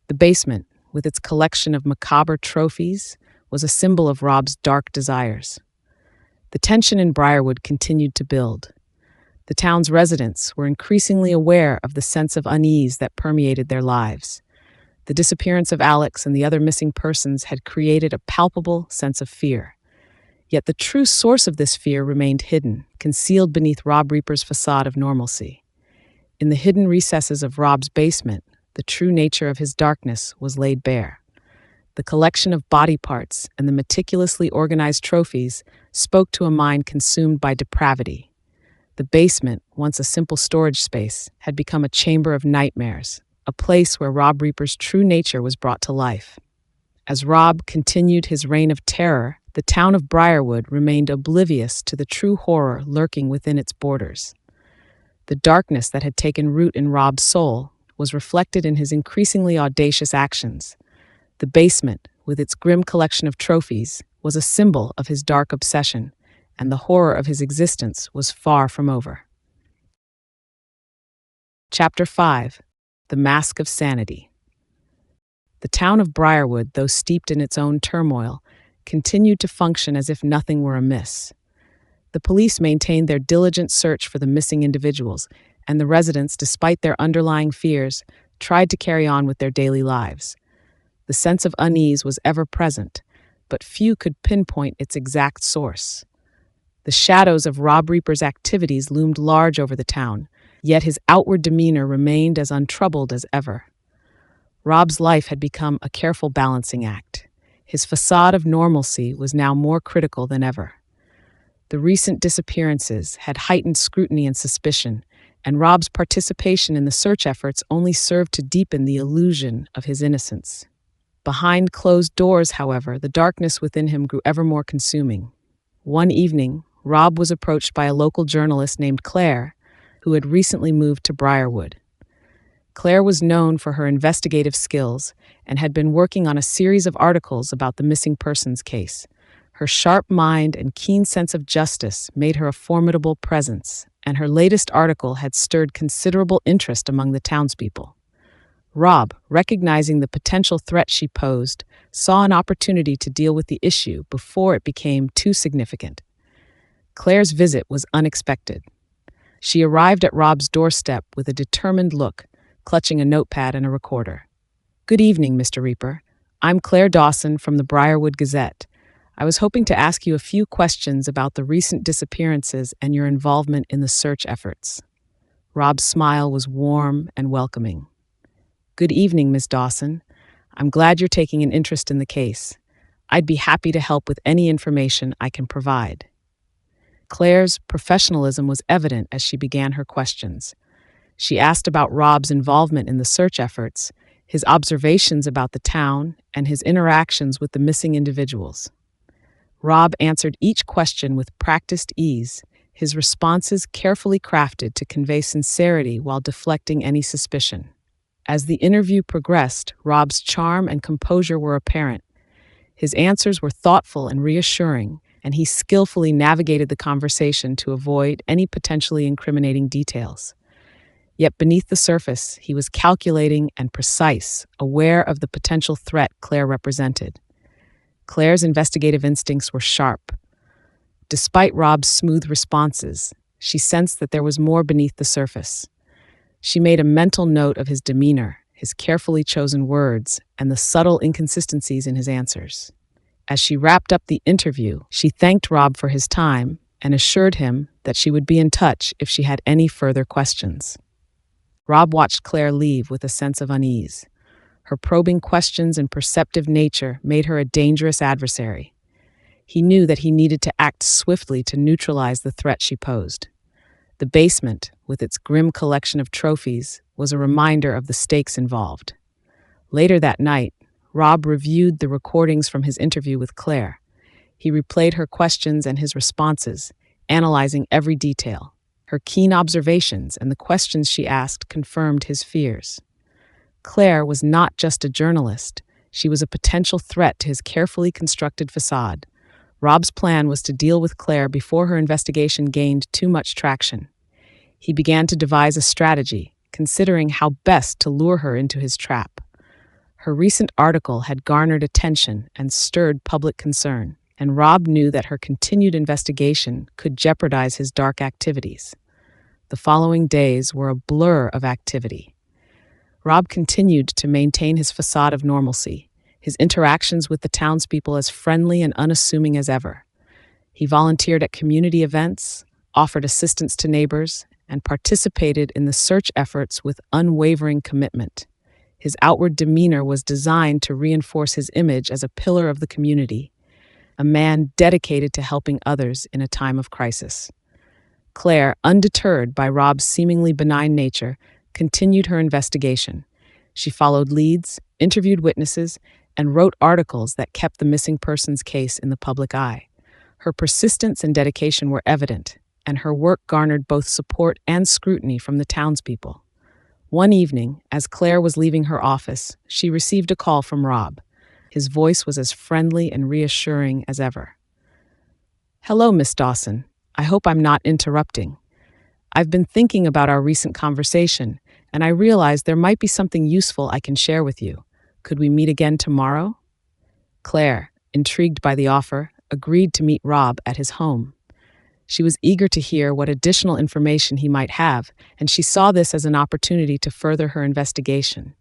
The basement, with its collection of macabre trophies, was a symbol of Rob's dark desires. The tension in Briarwood continued to build. The town's residents were increasingly aware of the sense of unease that permeated their lives. The disappearance of Alex and the other missing persons had created a palpable sense of fear. Yet the true source of this fear remained hidden, concealed beneath Rob Reaper's facade of normalcy. In the hidden recesses of Rob's basement, the true nature of his darkness was laid bare. The collection of body parts and the meticulously organized trophies spoke to a mind consumed by depravity. The basement, once a simple storage space, had become a chamber of nightmares, a place where Rob Reaper's true nature was brought to life. As Rob continued his reign of terror, the town of Briarwood remained oblivious to the true horror lurking within its borders. The darkness that had taken root in Rob's soul was reflected in his increasingly audacious actions. The basement, with its grim collection of trophies, was a symbol of his dark obsession, and the horror of his existence was far from over. Chapter 5. The Mask of Sanity. The town of Briarwood, though steeped in its own turmoil, continued to function as if nothing were amiss. The police maintained their diligent search for the missing individuals, and the residents, despite their underlying fears, tried to carry on with their daily lives. The sense of unease was ever present, but few could pinpoint its exact source. The shadows of Rob Reaper's activities loomed large over the town, yet his outward demeanor remained as untroubled as ever. Rob's life had become a careful balancing act. His facade of normalcy was now more critical than ever. The recent disappearances had heightened scrutiny and suspicion, and Rob's participation in the search efforts only served to deepen the illusion of his innocence. Behind closed doors, however, the darkness within him grew ever more consuming. One evening, Rob was approached by a local journalist named Claire, who had recently moved to Briarwood. Claire was known for her investigative skills and had been working on a series of articles about the missing persons case. Her sharp mind and keen sense of justice made her a formidable presence, and her latest article had stirred considerable interest among the townspeople. Rob, recognizing the potential threat she posed, saw an opportunity to deal with the issue before it became too significant. Claire's visit was unexpected. She arrived at Rob's doorstep with a determined look, clutching a notepad and a recorder. "Good evening, Mr. Reaper. I'm Claire Dawson from the Briarwood Gazette. I was hoping to ask you a few questions about the recent disappearances and your involvement in the search efforts." Rob's smile was warm and welcoming. "Good evening, Miss Dawson. I'm glad you're taking an interest in the case. I'd be happy to help with any information I can provide." Claire's professionalism was evident as she began her questions. She asked about Rob's involvement in the search efforts, his observations about the town, and his interactions with the missing individuals. Rob answered each question with practiced ease, his responses carefully crafted to convey sincerity while deflecting any suspicion. As the interview progressed, Rob's charm and composure were apparent. His answers were thoughtful and reassuring, and he skillfully navigated the conversation to avoid any potentially incriminating details. Yet beneath the surface, he was calculating and precise, aware of the potential threat Claire represented. Claire's investigative instincts were sharp. Despite Rob's smooth responses, she sensed that there was more beneath the surface. She made a mental note of his demeanor, his carefully chosen words, and the subtle inconsistencies in his answers. As she wrapped up the interview, she thanked Rob for his time and assured him that she would be in touch if she had any further questions. Rob watched Claire leave with a sense of unease. Her probing questions and perceptive nature made her a dangerous adversary. He knew that he needed to act swiftly to neutralize the threat she posed. The basement, with its grim collection of trophies, was a reminder of the stakes involved. Later that night, Rob reviewed the recordings from his interview with Claire. He replayed her questions and his responses, analyzing every detail. Her keen observations and the questions she asked confirmed his fears. Claire was not just a journalist, she was a potential threat to his carefully constructed facade. Rob's plan was to deal with Claire before her investigation gained too much traction. He began to devise a strategy, considering how best to lure her into his trap. Her recent article had garnered attention and stirred public concern, and Rob knew that her continued investigation could jeopardize his dark activities. The following days were a blur of activity. Rob continued to maintain his facade of normalcy, his interactions with the townspeople as friendly and unassuming as ever. He volunteered at community events, offered assistance to neighbors, and participated in the search efforts with unwavering commitment. His outward demeanor was designed to reinforce his image as a pillar of the community, a man dedicated to helping others in a time of crisis. Claire, undeterred by Rob's seemingly benign nature, continued her investigation. She followed leads, interviewed witnesses, and wrote articles that kept the missing persons case in the public eye. Her persistence and dedication were evident, and her work garnered both support and scrutiny from the townspeople. One evening, as Claire was leaving her office, she received a call from Rob. His voice was as friendly and reassuring as ever. "Hello, Miss Dawson. I hope I'm not interrupting. I've been thinking about our recent conversation, and I realized there might be something useful I can share with you. Could we meet again tomorrow?" Claire, intrigued by the offer, agreed to meet Rob at his home. She was eager to hear what additional information he might have, and she saw this as an opportunity to further her investigation.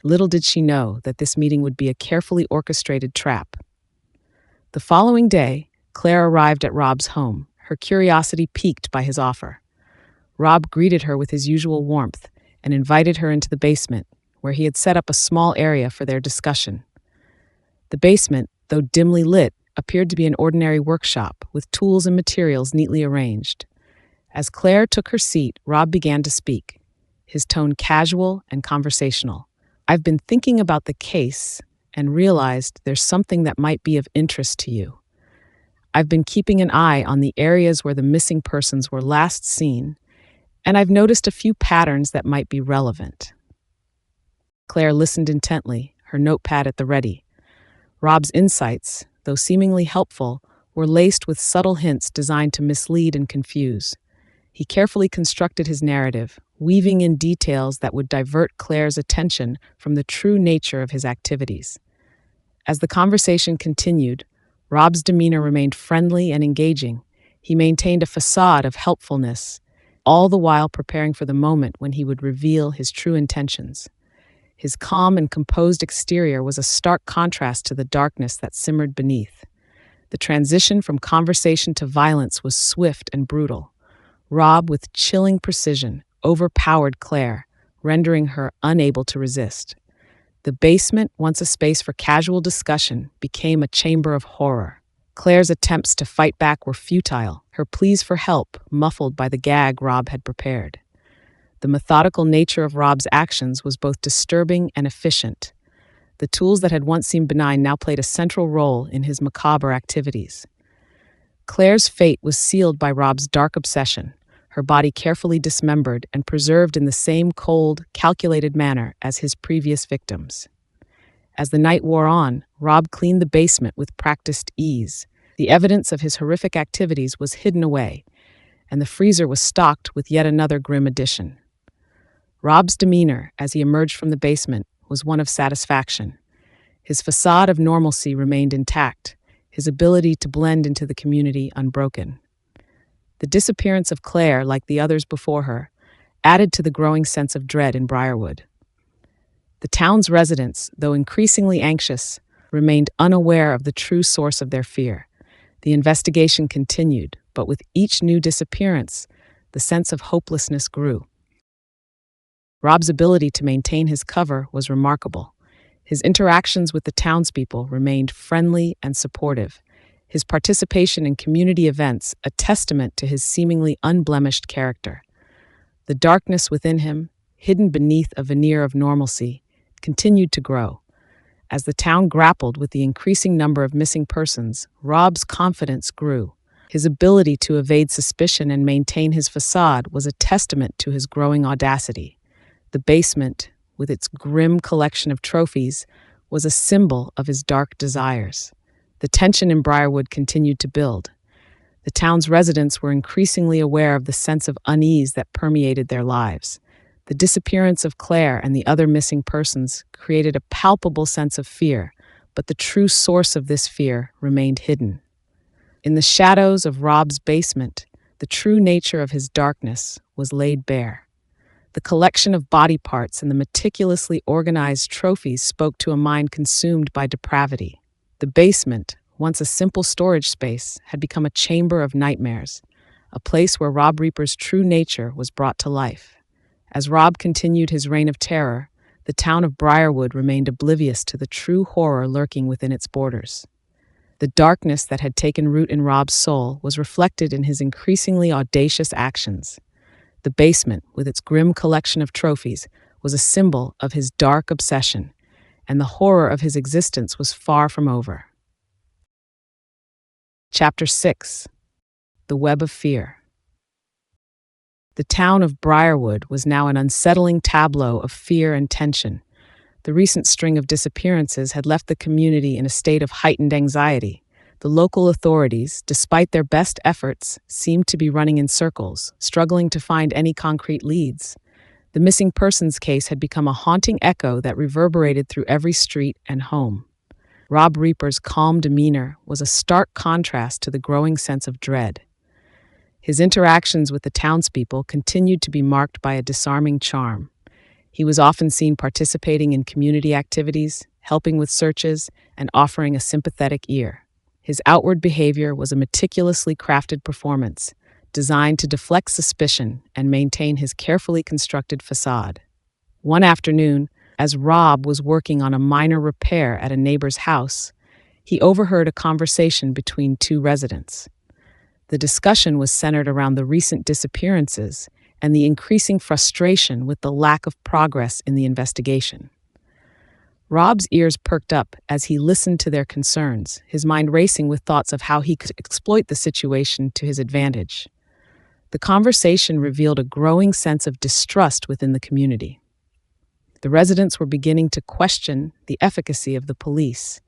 Little did she know that this meeting would be a carefully orchestrated trap. The following day, Claire arrived at Rob's home, her curiosity piqued by his offer. Rob greeted her with his usual warmth and invited her into the basement, where he had set up a small area for their discussion. The basement, though dimly lit, appeared to be an ordinary workshop, with tools and materials neatly arranged. As Claire took her seat, Rob began to speak, his tone casual and conversational. "I've been thinking about the case and realized there's something that might be of interest to you. I've been keeping an eye on the areas where the missing persons were last seen, and I've noticed a few patterns that might be relevant." Claire listened intently, her notepad at the ready. Rob's insights, though seemingly helpful, were laced with subtle hints designed to mislead and confuse. He carefully constructed his narrative, weaving in details that would divert Claire's attention from the true nature of his activities. As the conversation continued, Rob's demeanor remained friendly and engaging. He maintained a facade of helpfulness, all the while preparing for the moment when he would reveal his true intentions. His calm and composed exterior was a stark contrast to the darkness that simmered beneath. The transition from conversation to violence was swift and brutal. Rob, with chilling precision, overpowered Claire, rendering her unable to resist. The basement, once a space for casual discussion, became a chamber of horror. Claire's attempts to fight back were futile, her pleas for help muffled by the gag Rob had prepared. The methodical nature of Rob's actions was both disturbing and efficient. The tools that had once seemed benign now played a central role in his macabre activities. Claire's fate was sealed by Rob's dark obsession, her body carefully dismembered and preserved in the same cold, calculated manner as his previous victims. As the night wore on, Rob cleaned the basement with practiced ease. The evidence of his horrific activities was hidden away, and the freezer was stocked with yet another grim addition. Rob's demeanor, as he emerged from the basement, was one of satisfaction. His facade of normalcy remained intact, his ability to blend into the community unbroken. The disappearance of Claire, like the others before her, added to the growing sense of dread in Briarwood. The town's residents, though increasingly anxious, remained unaware of the true source of their fear. The investigation continued, but with each new disappearance, the sense of hopelessness grew. Rob's ability to maintain his cover was remarkable. His interactions with the townspeople remained friendly and supportive, his participation in community events a testament to his seemingly unblemished character. The darkness within him, hidden beneath a veneer of normalcy, continued to grow. As the town grappled with the increasing number of missing persons, Rob's confidence grew. His ability to evade suspicion and maintain his facade was a testament to his growing audacity. The basement, with its grim collection of trophies, was a symbol of his dark desires. The tension in Briarwood continued to build. The town's residents were increasingly aware of the sense of unease that permeated their lives. The disappearance of Claire and the other missing persons created a palpable sense of fear, but the true source of this fear remained hidden. In the shadows of Rob's basement, the true nature of his darkness was laid bare. The collection of body parts and the meticulously organized trophies spoke to a mind consumed by depravity. The basement, once a simple storage space, had become a chamber of nightmares, a place where Rob Reaper's true nature was brought to life. As Rob continued his reign of terror, the town of Briarwood remained oblivious to the true horror lurking within its borders. The darkness that had taken root in Rob's soul was reflected in his increasingly audacious actions. The basement, with its grim collection of trophies, was a symbol of his dark obsession, and the horror of his existence was far from over. Chapter 6. The Web of Fear. The town of Briarwood was now an unsettling tableau of fear and tension. The recent string of disappearances had left the community in a state of heightened anxiety. The local authorities, despite their best efforts, seemed to be running in circles, struggling to find any concrete leads. The missing persons case had become a haunting echo that reverberated through every street and home. Rob Reaper's calm demeanor was a stark contrast to the growing sense of dread. His interactions with the townspeople continued to be marked by a disarming charm. He was often seen participating in community activities, helping with searches, and offering a sympathetic ear. His outward behavior was a meticulously crafted performance, designed to deflect suspicion and maintain his carefully constructed facade. One afternoon, as Rob was working on a minor repair at a neighbor's house, he overheard a conversation between two residents. The discussion was centered around the recent disappearances and the increasing frustration with the lack of progress in the investigation. Rob's ears perked up as he listened to their concerns, his mind racing with thoughts of how he could exploit the situation to his advantage. The conversation revealed a growing sense of distrust within the community. The residents were beginning to question the efficacy of the police,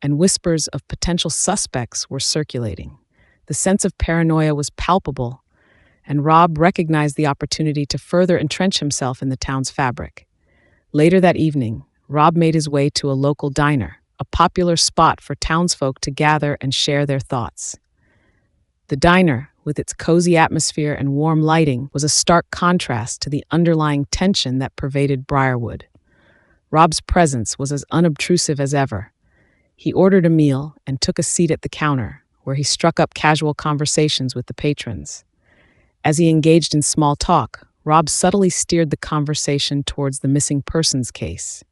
and whispers of potential suspects were circulating. The sense of paranoia was palpable, and Rob recognized the opportunity to further entrench himself in the town's fabric. Later that evening, Rob made his way to a local diner, a popular spot for townsfolk to gather and share their thoughts. The diner, with its cozy atmosphere and warm lighting, was a stark contrast to the underlying tension that pervaded Briarwood. Rob's presence was as unobtrusive as ever. He ordered a meal and took a seat at the counter, where he struck up casual conversations with the patrons. As he engaged in small talk, Rob subtly steered the conversation towards the missing persons case.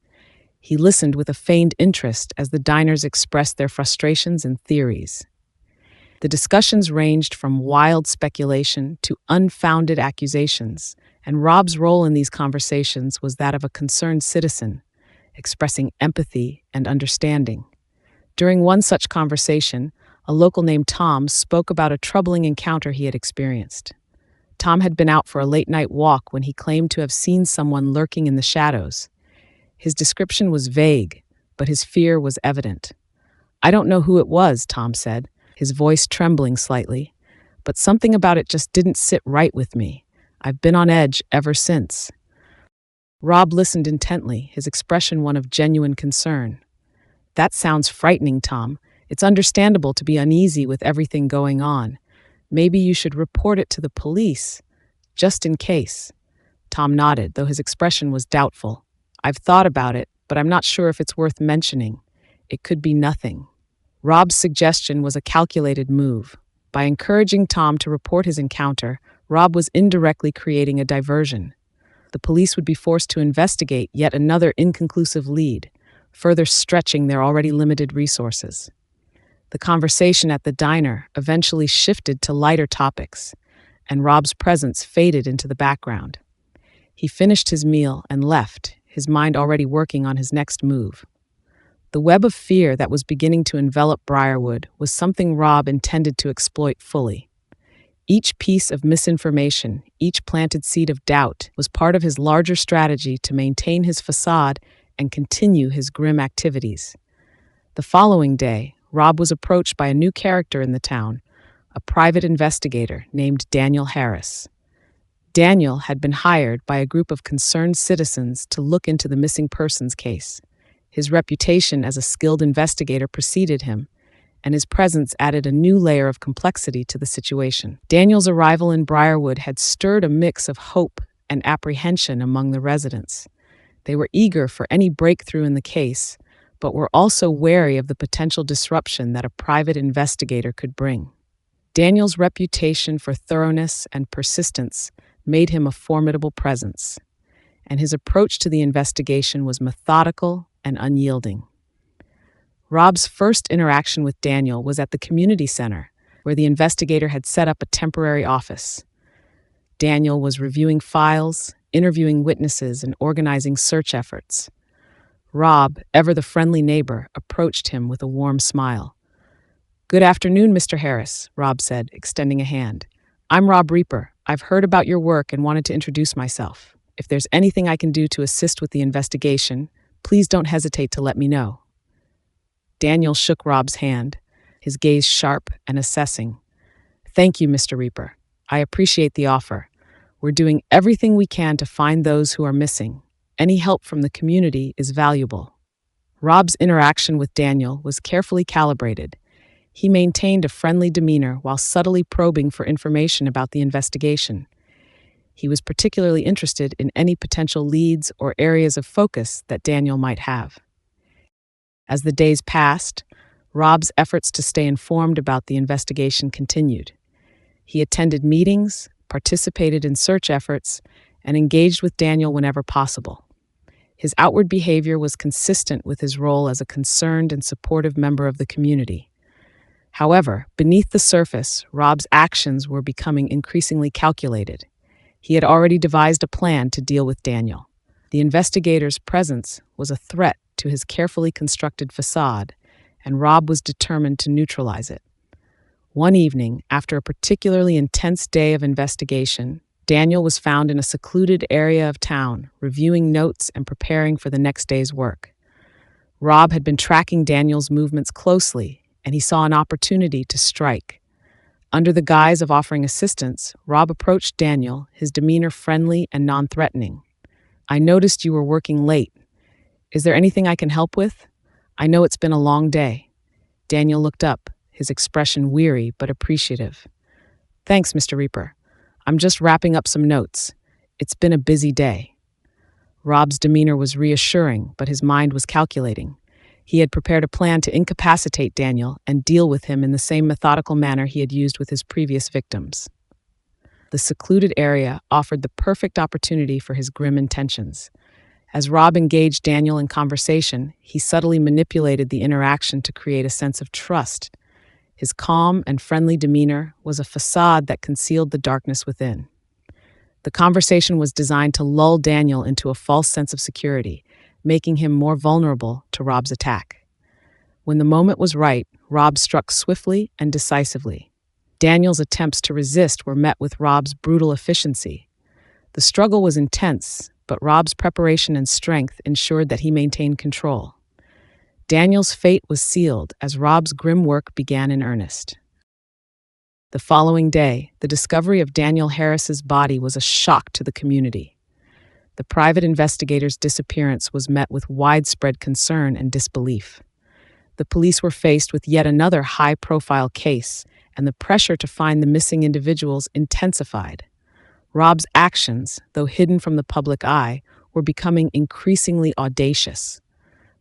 He listened with a feigned interest as the diners expressed their frustrations and theories. The discussions ranged from wild speculation to unfounded accusations, and Rob's role in these conversations was that of a concerned citizen, expressing empathy and understanding. During one such conversation, a local named Tom spoke about a troubling encounter he had experienced. Tom had been out for a late-night walk when he claimed to have seen someone lurking in the shadows. His description was vague, but his fear was evident. "I don't know who it was," Tom said, his voice trembling slightly, "but something about it just didn't sit right with me. I've been on edge ever since." Rob listened intently, his expression one of genuine concern. "That sounds frightening, Tom. It's understandable to be uneasy with everything going on. Maybe you should report it to the police, just in case." Tom nodded, though his expression was doubtful. "I've thought about it, but I'm not sure if it's worth mentioning. It could be nothing." Rob's suggestion was a calculated move. By encouraging Tom to report his encounter, Rob was indirectly creating a diversion. The police would be forced to investigate yet another inconclusive lead, further stretching their already limited resources. The conversation at the diner eventually shifted to lighter topics, and Rob's presence faded into the background. He finished his meal and left, his mind already working on his next move. The web of fear that was beginning to envelop Briarwood was something Rob intended to exploit fully. Each piece of misinformation, each planted seed of doubt, was part of his larger strategy to maintain his facade and continue his grim activities. The following day, Rob was approached by a new character in the town, a private investigator named Daniel Harris. Daniel had been hired by a group of concerned citizens to look into the missing persons case. His reputation as a skilled investigator preceded him, and his presence added a new layer of complexity to the situation. Daniel's arrival in Briarwood had stirred a mix of hope and apprehension among the residents. They were eager for any breakthrough in the case, but were also wary of the potential disruption that a private investigator could bring. Daniel's reputation for thoroughness and persistence made him a formidable presence, and his approach to the investigation was methodical and unyielding. Rob's first interaction with Daniel was at the community center, where the investigator had set up a temporary office. Daniel was reviewing files, interviewing witnesses, and organizing search efforts. Rob, ever the friendly neighbor, approached him with a warm smile. "Good afternoon, Mr. Harris," Rob said, extending a hand. "I'm Rob Reaper. I've heard about your work and wanted to introduce myself. If there's anything I can do to assist with the investigation, please don't hesitate to let me know." Daniel shook Rob's hand, his gaze sharp and assessing. "Thank you, Mr. Reaper. I appreciate the offer. We're doing everything we can to find those who are missing. Any help from the community is valuable." Rob's interaction with Daniel was carefully calibrated. He maintained a friendly demeanor while subtly probing for information about the investigation. He was particularly interested in any potential leads or areas of focus that Daniel might have. As the days passed, Rob's efforts to stay informed about the investigation continued. He attended meetings, participated in search efforts, and engaged with Daniel whenever possible. His outward behavior was consistent with his role as a concerned and supportive member of the community. However, beneath the surface, Rob's actions were becoming increasingly calculated. He had already devised a plan to deal with Daniel. The investigator's presence was a threat to his carefully constructed facade, and Rob was determined to neutralize it. One evening, after a particularly intense day of investigation, Daniel was found in a secluded area of town, reviewing notes and preparing for the next day's work. Rob had been tracking Daniel's movements closely, and he saw an opportunity to strike. Under the guise of offering assistance, Rob approached Daniel, his demeanor friendly and non-threatening. "I noticed you were working late. Is there anything I can help with? I know it's been a long day." Daniel looked up, his expression weary but appreciative. "Thanks, Mr. Reaper. I'm just wrapping up some notes. It's been a busy day." Rob's demeanor was reassuring, but his mind was calculating. He had prepared a plan to incapacitate Daniel and deal with him in the same methodical manner he had used with his previous victims. The secluded area offered the perfect opportunity for his grim intentions. As Rob engaged Daniel in conversation, he subtly manipulated the interaction to create a sense of trust. His calm and friendly demeanor was a facade that concealed the darkness within. The conversation was designed to lull Daniel into a false sense of security, making him more vulnerable to Rob's attack. When the moment was right, Rob struck swiftly and decisively. Daniel's attempts to resist were met with Rob's brutal efficiency. The struggle was intense, but Rob's preparation and strength ensured that he maintained control. Daniel's fate was sealed as Rob's grim work began in earnest. The following day, the discovery of Daniel Harris's body was a shock to the community. The private investigator's disappearance was met with widespread concern and disbelief. The police were faced with yet another high-profile case, and the pressure to find the missing individuals intensified. Rob's actions, though hidden from the public eye, were becoming increasingly audacious.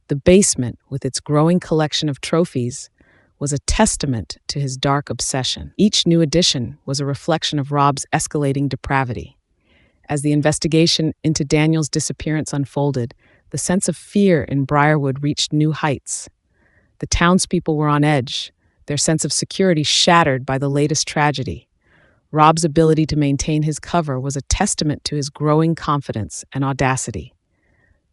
The basement, with its growing collection of trophies, was a testament to his dark obsession. Each new addition was a reflection of Rob's escalating depravity. As the investigation into Daniel's disappearance unfolded, the sense of fear in Briarwood reached new heights. The townspeople were on edge, their sense of security shattered by the latest tragedy. Rob's ability to maintain his cover was a testament to his growing confidence and audacity.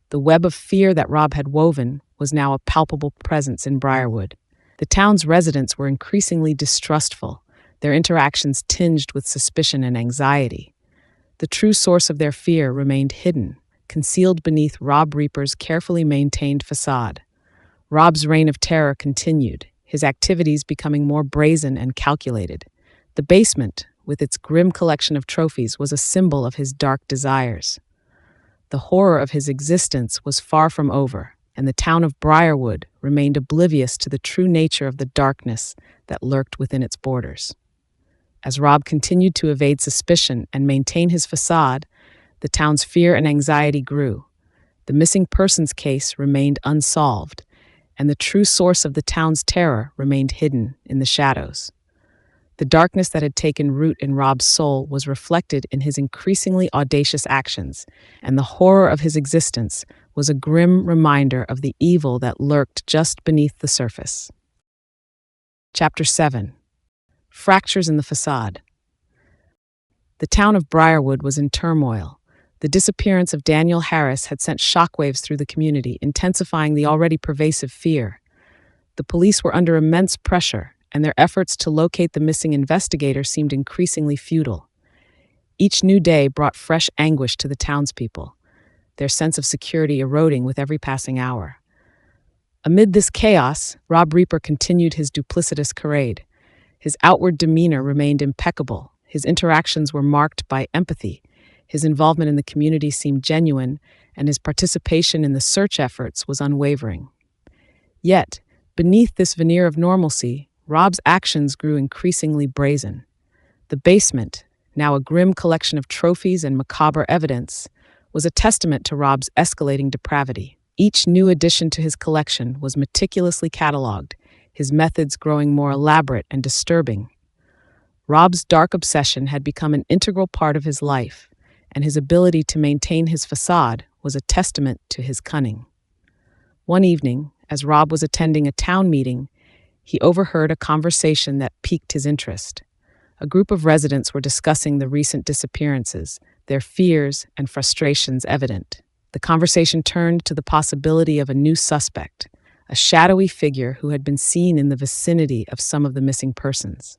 The web of fear that Rob had woven was now a palpable presence in Briarwood. The town's residents were increasingly distrustful, their interactions tinged with suspicion and anxiety. The true source of their fear remained hidden, concealed beneath Rob Reaper's carefully maintained facade. Rob's reign of terror continued, his activities becoming more brazen and calculated. The basement, with its grim collection of trophies, was a symbol of his dark desires. The horror of his existence was far from over, and the town of Briarwood remained oblivious to the true nature of the darkness that lurked within its borders. As Rob continued to evade suspicion and maintain his facade, the town's fear and anxiety grew. The missing persons case remained unsolved, and the true source of the town's terror remained hidden in the shadows. The darkness that had taken root in Rob's soul was reflected in his increasingly audacious actions, and the horror of his existence was a grim reminder of the evil that lurked just beneath the surface. Chapter 7. Fractures in the Facade. The town of Briarwood was in turmoil. The disappearance of Daniel Harris had sent shockwaves through the community, intensifying the already pervasive fear. The police were under immense pressure, and their efforts to locate the missing investigator seemed increasingly futile. Each new day brought fresh anguish to the townspeople, their sense of security eroding with every passing hour. Amid this chaos, Rob Reaper continued his duplicitous charade. His outward demeanor remained impeccable. His interactions were marked by empathy. His involvement in the community seemed genuine, and his participation in the search efforts was unwavering. Yet, beneath this veneer of normalcy, Rob's actions grew increasingly brazen. The basement, now a grim collection of trophies and macabre evidence, was a testament to Rob's escalating depravity. Each new addition to his collection was meticulously catalogued, his methods growing more elaborate and disturbing. Rob's dark obsession had become an integral part of his life, and his ability to maintain his facade was a testament to his cunning. One evening, as Rob was attending a town meeting, he overheard a conversation that piqued his interest. A group of residents were discussing the recent disappearances, their fears and frustrations evident. The conversation turned to the possibility of a new suspect, a shadowy figure who had been seen in the vicinity of some of the missing persons.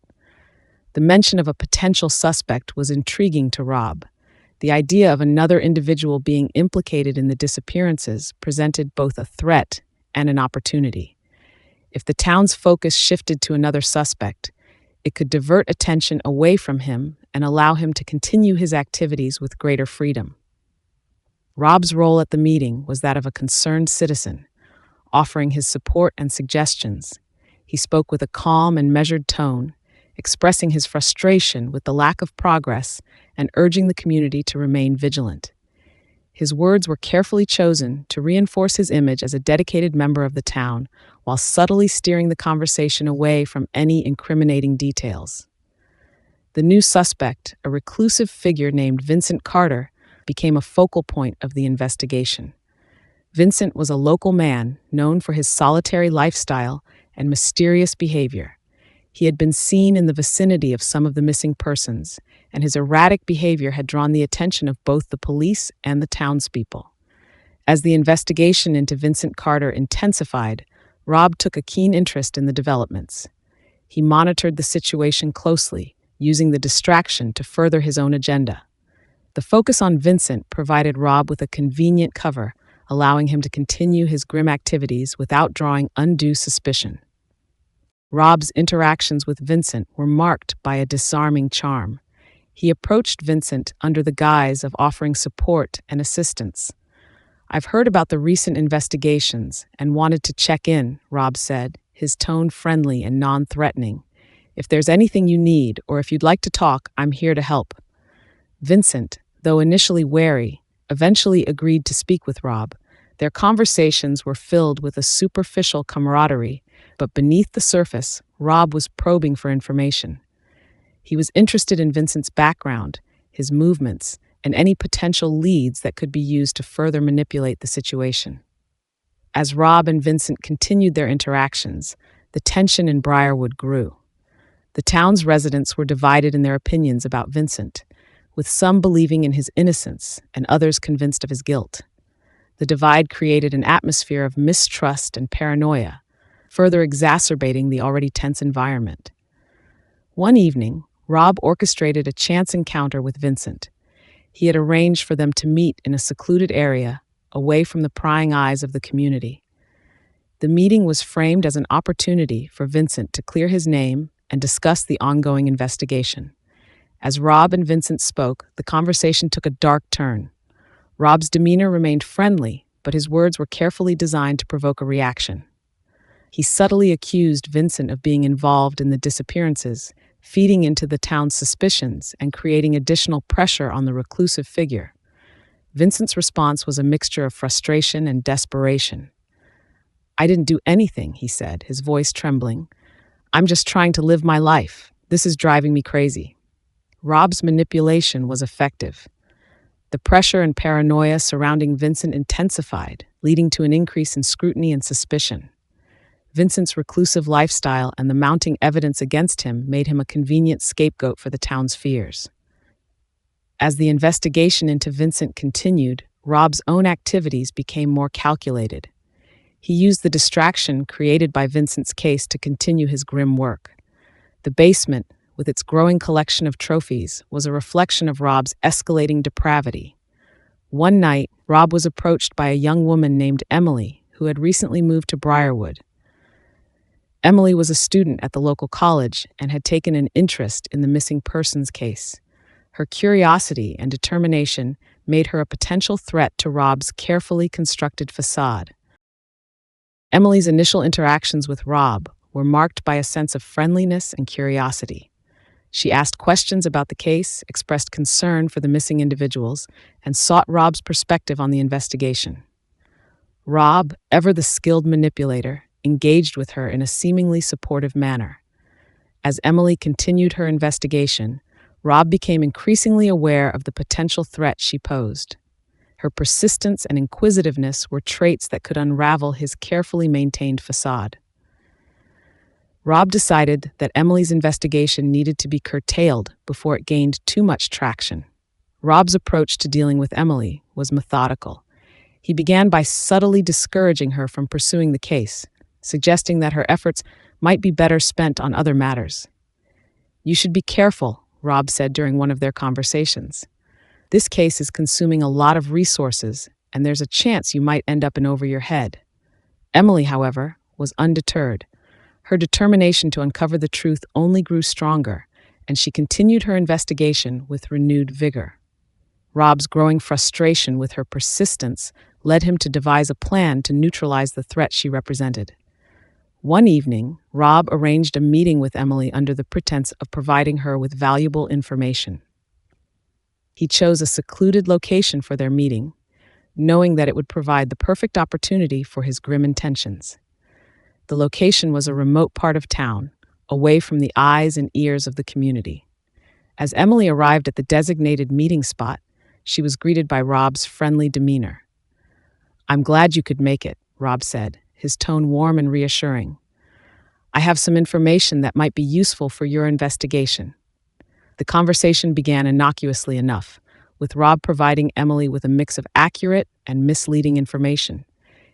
The mention of a potential suspect was intriguing to Rob. The idea of another individual being implicated in the disappearances presented both a threat and an opportunity. If the town's focus shifted to another suspect, It could divert attention away from him and allow him to continue his activities with greater freedom. Rob's role at the meeting was that of a concerned citizen, offering his support and suggestions. He spoke with a calm and measured tone, expressing his frustration with the lack of progress and urging the community to remain vigilant. His words were carefully chosen to reinforce his image as a dedicated member of the town, while subtly steering the conversation away from any incriminating details. The new suspect, a reclusive figure named Vincent Carter, became a focal point of the investigation. Vincent was a local man known for his solitary lifestyle and mysterious behavior. He had been seen in the vicinity of some of the missing persons, and his erratic behavior had drawn the attention of both the police and the townspeople. As the investigation into Vincent Carter intensified, Rob took a keen interest in the developments. He monitored the situation closely, using the distraction to further his own agenda. The focus on Vincent provided Rob with a convenient cover, allowing him to continue his grim activities without drawing undue suspicion. Rob's interactions with Vincent were marked by a disarming charm. He approached Vincent under the guise of offering support and assistance. "I've heard about the recent investigations and wanted to check in," Rob said, his tone friendly and non-threatening. "If there's anything you need or if you'd like to talk, I'm here to help." Vincent, though initially wary, eventually agreed to speak with Rob. Their conversations were filled with a superficial camaraderie, but beneath the surface, Rob was probing for information. He was interested in Vincent's background, his movements, and any potential leads that could be used to further manipulate the situation. As Rob and Vincent continued their interactions, the tension in Briarwood grew. The town's residents were divided in their opinions about Vincent, with some believing in his innocence and others convinced of his guilt. The divide created an atmosphere of mistrust and paranoia, further exacerbating the already tense environment. One evening, Rob orchestrated a chance encounter with Vincent. He had arranged for them to meet in a secluded area, away from the prying eyes of the community. The meeting was framed as an opportunity for Vincent to clear his name and discuss the ongoing investigation. As Rob and Vincent spoke, the conversation took a dark turn. Rob's demeanor remained friendly, but his words were carefully designed to provoke a reaction. He subtly accused Vincent of being involved in the disappearances, feeding into the town's suspicions and creating additional pressure on the reclusive figure. Vincent's response was a mixture of frustration and desperation. "I didn't do anything," he said, his voice trembling. "I'm just trying to live my life. This is driving me crazy." Rob's manipulation was effective. The pressure and paranoia surrounding Vincent intensified, leading to an increase in scrutiny and suspicion. Vincent's reclusive lifestyle and the mounting evidence against him made him a convenient scapegoat for the town's fears. As the investigation into Vincent continued, Rob's own activities became more calculated. He used the distraction created by Vincent's case to continue his grim work. The basement, with its growing collection of trophies, was a reflection of Rob's escalating depravity. One night, Rob was approached by a young woman named Emily, who had recently moved to Briarwood. Emily was a student at the local college and had taken an interest in the missing persons case. Her curiosity and determination made her a potential threat to Rob's carefully constructed facade. Emily's initial interactions with Rob were marked by a sense of friendliness and curiosity. She asked questions about the case, expressed concern for the missing individuals, and sought Rob's perspective on the investigation. Rob, ever the skilled manipulator, engaged with her in a seemingly supportive manner. As Emily continued her investigation, Rob became increasingly aware of the potential threat she posed. Her persistence and inquisitiveness were traits that could unravel his carefully maintained facade. Rob decided that Emily's investigation needed to be curtailed before it gained too much traction. Rob's approach to dealing with Emily was methodical. He began by subtly discouraging her from pursuing the case, suggesting that her efforts might be better spent on other matters. "You should be careful," Rob said during one of their conversations. "This case is consuming a lot of resources, and there's a chance you might end up in over your head." Emily, however, was undeterred. Her determination to uncover the truth only grew stronger, and she continued her investigation with renewed vigor. Rob's growing frustration with her persistence led him to devise a plan to neutralize the threat she represented. One evening, Rob arranged a meeting with Emily under the pretense of providing her with valuable information. He chose a secluded location for their meeting, knowing that it would provide the perfect opportunity for his grim intentions. The location was a remote part of town, away from the eyes and ears of the community. As Emily arrived at the designated meeting spot, she was greeted by Rob's friendly demeanor. "I'm glad you could make it," Rob said, his tone warm and reassuring. "I have some information that might be useful for your investigation." The conversation began innocuously enough, with Rob providing Emily with a mix of accurate and misleading information.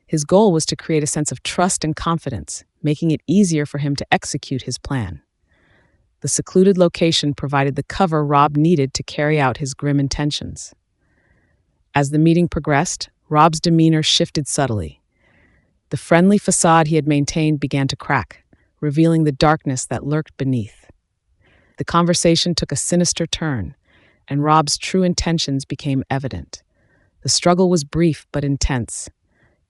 His goal was to create a sense of trust and confidence, making it easier for him to execute his plan. The secluded location provided the cover Rob needed to carry out his grim intentions. As the meeting progressed, Rob's demeanor shifted subtly. The friendly facade he had maintained began to crack, revealing the darkness that lurked beneath. The conversation took a sinister turn, and Rob's true intentions became evident. The struggle was brief but intense.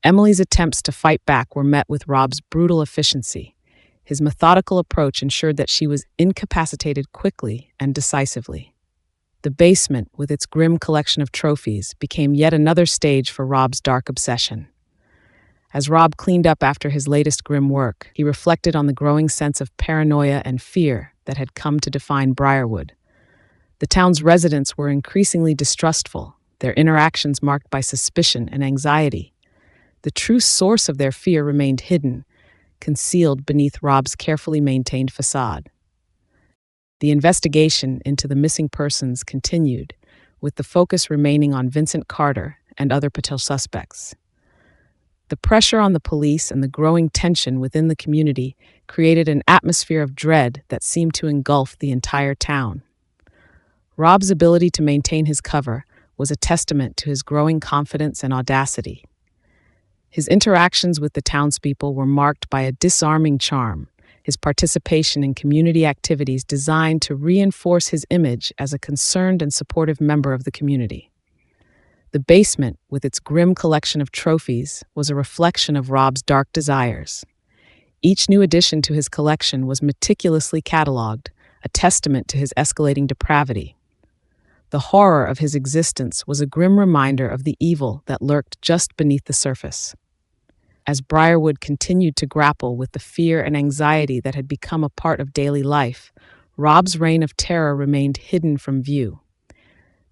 Emily's attempts to fight back were met with Rob's brutal efficiency. His methodical approach ensured that she was incapacitated quickly and decisively. The basement, with its grim collection of trophies, became yet another stage for Rob's dark obsession. As Rob cleaned up after his latest grim work, he reflected on the growing sense of paranoia and fear that had come to define Briarwood. The town's residents were increasingly distrustful, their interactions marked by suspicion and anxiety. The true source of their fear remained hidden, concealed beneath Rob's carefully maintained facade. The investigation into the missing persons continued, with the focus remaining on Vincent Carter and other potential suspects. The pressure on the police and the growing tension within the community created an atmosphere of dread that seemed to engulf the entire town. Rob's ability to maintain his cover was a testament to his growing confidence and audacity. His interactions with the townspeople were marked by a disarming charm, his participation in community activities designed to reinforce his image as a concerned and supportive member of the community. The basement, with its grim collection of trophies, was a reflection of Rob's dark desires. Each new addition to his collection was meticulously catalogued, a testament to his escalating depravity. The horror of his existence was a grim reminder of the evil that lurked just beneath the surface. As Briarwood continued to grapple with the fear and anxiety that had become a part of daily life, Rob's reign of terror remained hidden from view.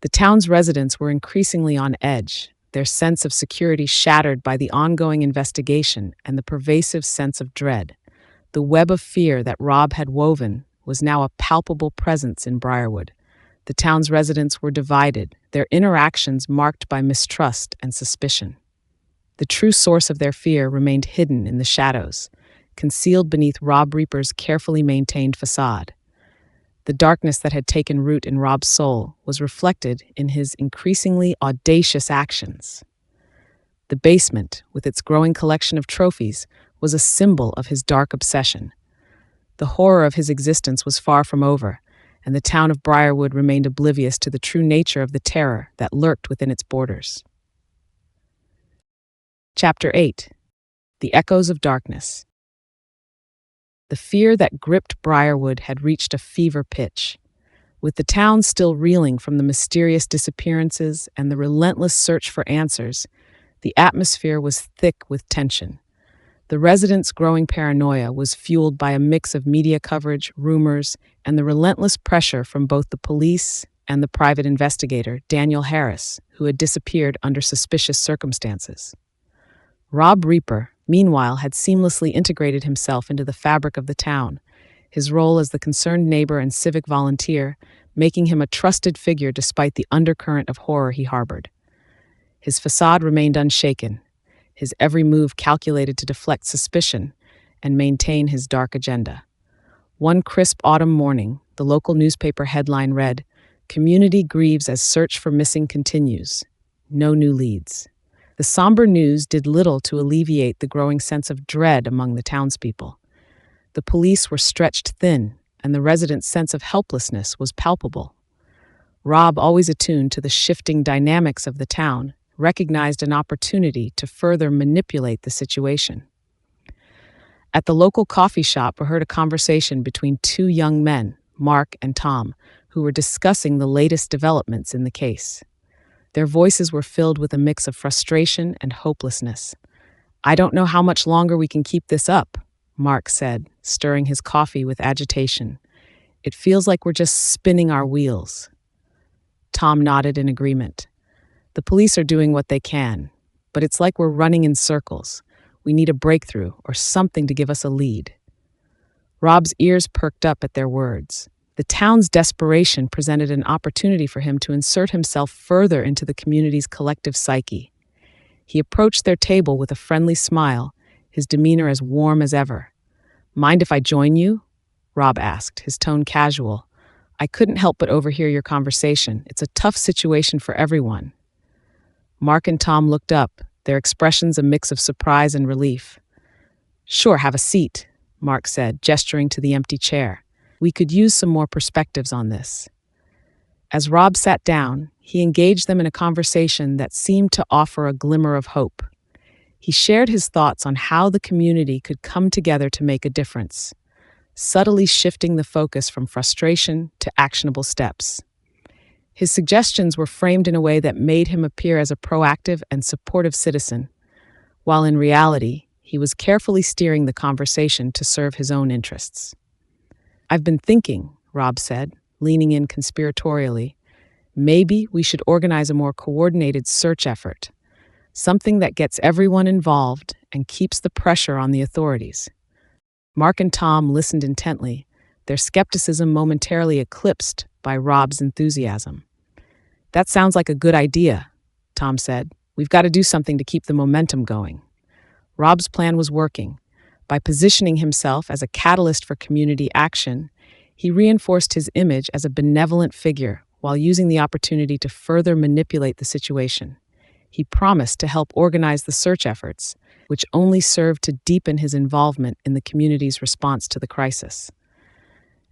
The town's residents were increasingly on edge, their sense of security shattered by the ongoing investigation and the pervasive sense of dread. The web of fear that Rob had woven was now a palpable presence in Briarwood. The town's residents were divided, their interactions marked by mistrust and suspicion. The true source of their fear remained hidden in the shadows, concealed beneath Rob Reaper's carefully maintained facade. The darkness that had taken root in Rob's soul was reflected in his increasingly audacious actions. The basement, with its growing collection of trophies, was a symbol of his dark obsession. The horror of his existence was far from over, and the town of Briarwood remained oblivious to the true nature of the terror that lurked within its borders. Chapter 8. The Echoes of Darkness. The fear that gripped Briarwood had reached a fever pitch. With the town still reeling from the mysterious disappearances and the relentless search for answers, the atmosphere was thick with tension. The residents' growing paranoia was fueled by a mix of media coverage, rumors, and the relentless pressure from both the police and the private investigator, Daniel Harris, who had disappeared under suspicious circumstances. Rob Reaper, meanwhile, had seamlessly integrated himself into the fabric of the town, his role as the concerned neighbor and civic volunteer, making him a trusted figure despite the undercurrent of horror he harbored. His facade remained unshaken, his every move calculated to deflect suspicion and maintain his dark agenda. One crisp autumn morning, the local newspaper headline read, "Community grieves as search for missing continues. No new leads." The somber news did little to alleviate the growing sense of dread among the townspeople. The police were stretched thin, and the residents' sense of helplessness was palpable. Rob, always attuned to the shifting dynamics of the town, recognized an opportunity to further manipulate the situation. At the local coffee shop, we heard a conversation between two young men, Mark and Tom, who were discussing the latest developments in the case. Their voices were filled with a mix of frustration and hopelessness. "I don't know how much longer we can keep this up," Mark said, stirring his coffee with agitation. "It feels like we're just spinning our wheels." Tom nodded in agreement. "The police are doing what they can, but it's like we're running in circles. We need a breakthrough or something to give us a lead." Rob's ears perked up at their words. The town's desperation presented an opportunity for him to insert himself further into the community's collective psyche. He approached their table with a friendly smile, his demeanor as warm as ever. "Mind if I join you?" Rob asked, his tone casual. "I couldn't help but overhear your conversation. It's a tough situation for everyone." Mark and Tom looked up, their expressions a mix of surprise and relief. "Sure, have a seat," Mark said, gesturing to the empty chair. "We could use some more perspectives on this." As Rob sat down, he engaged them in a conversation that seemed to offer a glimmer of hope. He shared his thoughts on how the community could come together to make a difference, subtly shifting the focus from frustration to actionable steps. His suggestions were framed in a way that made him appear as a proactive and supportive citizen, while in reality, he was carefully steering the conversation to serve his own interests. "I've been thinking," Rob said, leaning in conspiratorially, "maybe we should organize a more coordinated search effort, something that gets everyone involved and keeps the pressure on the authorities." Mark and Tom listened intently, their skepticism momentarily eclipsed by Rob's enthusiasm. "That sounds like a good idea," Tom said. "We've got to do something to keep the momentum going." Rob's plan was working. By positioning himself as a catalyst for community action, he reinforced his image as a benevolent figure while using the opportunity to further manipulate the situation. He promised to help organize the search efforts, which only served to deepen his involvement in the community's response to the crisis.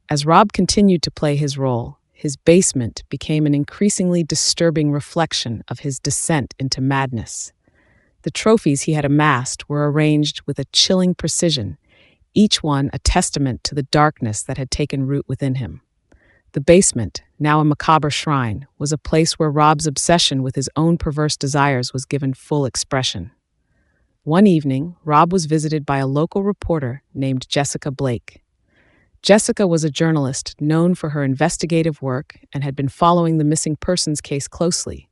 As Rob continued to play his role, his basement became an increasingly disturbing reflection of his descent into madness. The trophies he had amassed were arranged with a chilling precision, each one a testament to the darkness that had taken root within him. The basement, now a macabre shrine, was a place where Rob's obsession with his own perverse desires was given full expression. One evening, Rob was visited by a local reporter named Jessica Blake. Jessica was a journalist known for her investigative work and had been following the missing persons case closely.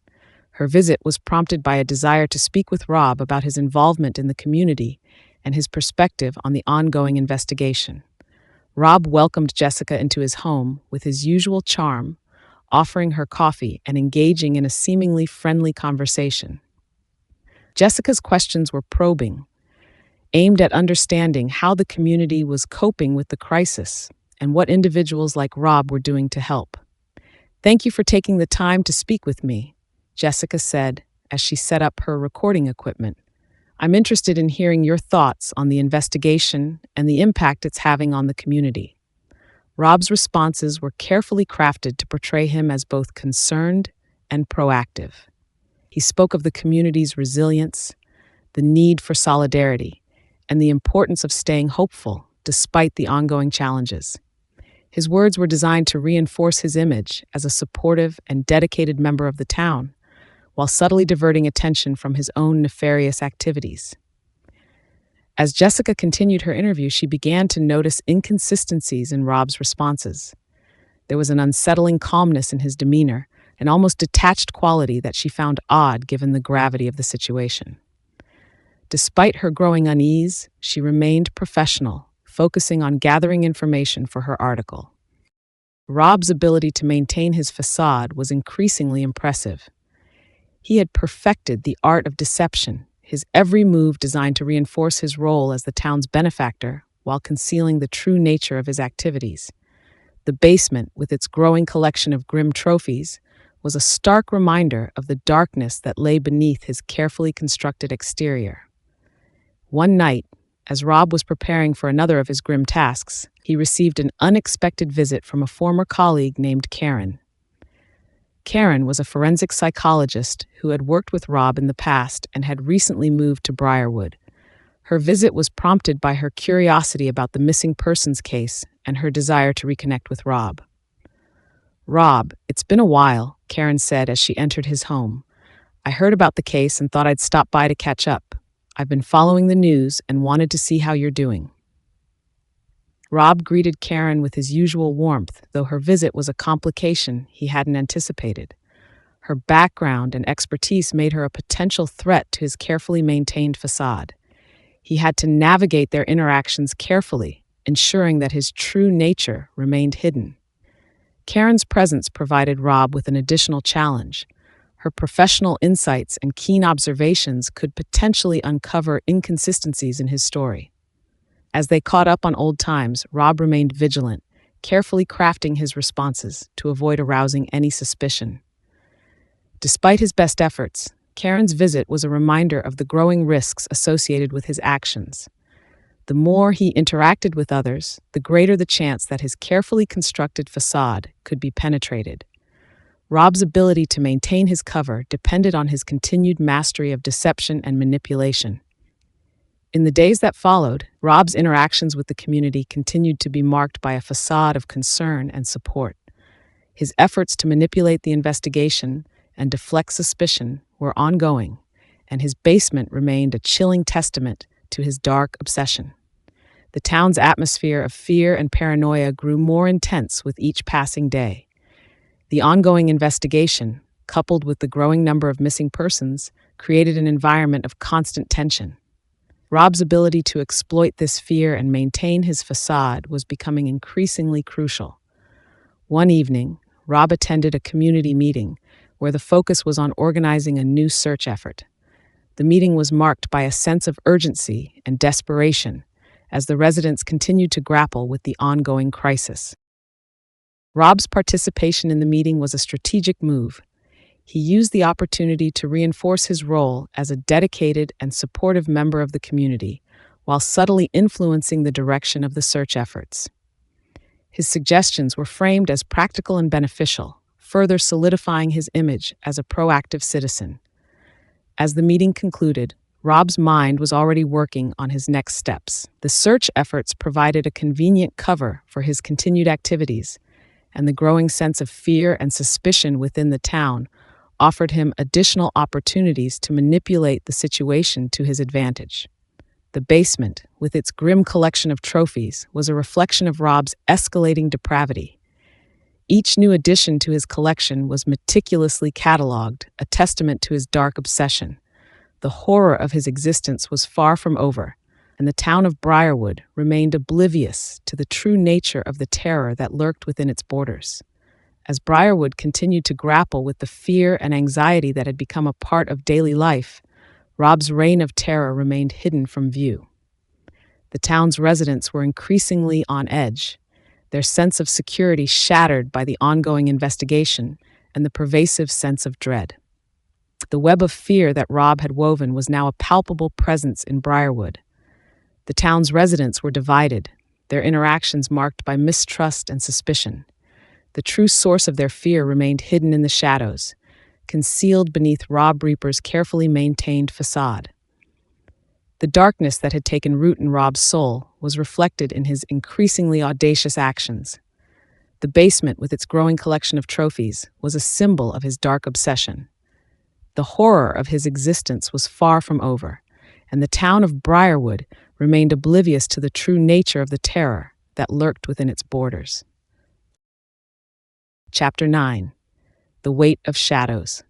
Her visit was prompted by a desire to speak with Rob about his involvement in the community and his perspective on the ongoing investigation. Rob welcomed Jessica into his home with his usual charm, offering her coffee and engaging in a seemingly friendly conversation. Jessica's questions were probing, aimed at understanding how the community was coping with the crisis and what individuals like Rob were doing to help. "Thank you for taking the time to speak with me," Jessica said as she set up her recording equipment. "I'm interested in hearing your thoughts on the investigation and the impact it's having on the community." Rob's responses were carefully crafted to portray him as both concerned and proactive. He spoke of the community's resilience, the need for solidarity, and the importance of staying hopeful despite the ongoing challenges. His words were designed to reinforce his image as a supportive and dedicated member of the town, while subtly diverting attention from his own nefarious activities. As Jessica continued her interview, she began to notice inconsistencies in Rob's responses. There was an unsettling calmness in his demeanor, an almost detached quality that she found odd given the gravity of the situation. Despite her growing unease, she remained professional, focusing on gathering information for her article. Rob's ability to maintain his facade was increasingly impressive. He had perfected the art of deception, his every move designed to reinforce his role as the town's benefactor while concealing the true nature of his activities. The basement, with its growing collection of grim trophies, was a stark reminder of the darkness that lay beneath his carefully constructed exterior. One night, as Rob was preparing for another of his grim tasks, he received an unexpected visit from a former colleague named Karen. Karen was a forensic psychologist who had worked with Rob in the past and had recently moved to Briarwood. Her visit was prompted by her curiosity about the missing persons case and her desire to reconnect with Rob. "Rob, it's been a while," Karen said as she entered his home. "I heard about the case and thought I'd stop by to catch up. I've been following the news and wanted to see how you're doing." Rob greeted Karen with his usual warmth, though her visit was a complication he hadn't anticipated. Her background and expertise made her a potential threat to his carefully maintained facade. He had to navigate their interactions carefully, ensuring that his true nature remained hidden. Karen's presence provided Rob with an additional challenge. Her professional insights and keen observations could potentially uncover inconsistencies in his story. As they caught up on old times, Rob remained vigilant, carefully crafting his responses to avoid arousing any suspicion. Despite his best efforts, Karen's visit was a reminder of the growing risks associated with his actions. The more he interacted with others, the greater the chance that his carefully constructed facade could be penetrated. Rob's ability to maintain his cover depended on his continued mastery of deception and manipulation. In the days that followed, Rob's interactions with the community continued to be marked by a facade of concern and support. His efforts to manipulate the investigation and deflect suspicion were ongoing, and his basement remained a chilling testament to his dark obsession. The town's atmosphere of fear and paranoia grew more intense with each passing day. The ongoing investigation, coupled with the growing number of missing persons, created an environment of constant tension. Rob's ability to exploit this fear and maintain his facade was becoming increasingly crucial. One evening, Rob attended a community meeting where the focus was on organizing a new search effort. The meeting was marked by a sense of urgency and desperation as the residents continued to grapple with the ongoing crisis. Rob's participation in the meeting was a strategic move. He used the opportunity to reinforce his role as a dedicated and supportive member of the community, while subtly influencing the direction of the search efforts. His suggestions were framed as practical and beneficial, further solidifying his image as a proactive citizen. As the meeting concluded, Rob's mind was already working on his next steps. The search efforts provided a convenient cover for his continued activities, and the growing sense of fear and suspicion within the town offered him additional opportunities to manipulate the situation to his advantage. The basement, with its grim collection of trophies, was a reflection of Rob's escalating depravity. Each new addition to his collection was meticulously catalogued, a testament to his dark obsession. The horror of his existence was far from over, and the town of Briarwood remained oblivious to the true nature of the terror that lurked within its borders. As Briarwood continued to grapple with the fear and anxiety that had become a part of daily life, Rob's reign of terror remained hidden from view. The town's residents were increasingly on edge, their sense of security shattered by the ongoing investigation and the pervasive sense of dread. The web of fear that Rob had woven was now a palpable presence in Briarwood. The town's residents were divided, their interactions marked by mistrust and suspicion. The true source of their fear remained hidden in the shadows, concealed beneath Rob Reaper's carefully maintained facade. The darkness that had taken root in Rob's soul was reflected in his increasingly audacious actions. The basement, with its growing collection of trophies, was a symbol of his dark obsession. The horror of his existence was far from over, and the town of Briarwood remained oblivious to the true nature of the terror that lurked within its borders. Chapter 9. The Weight of Shadows.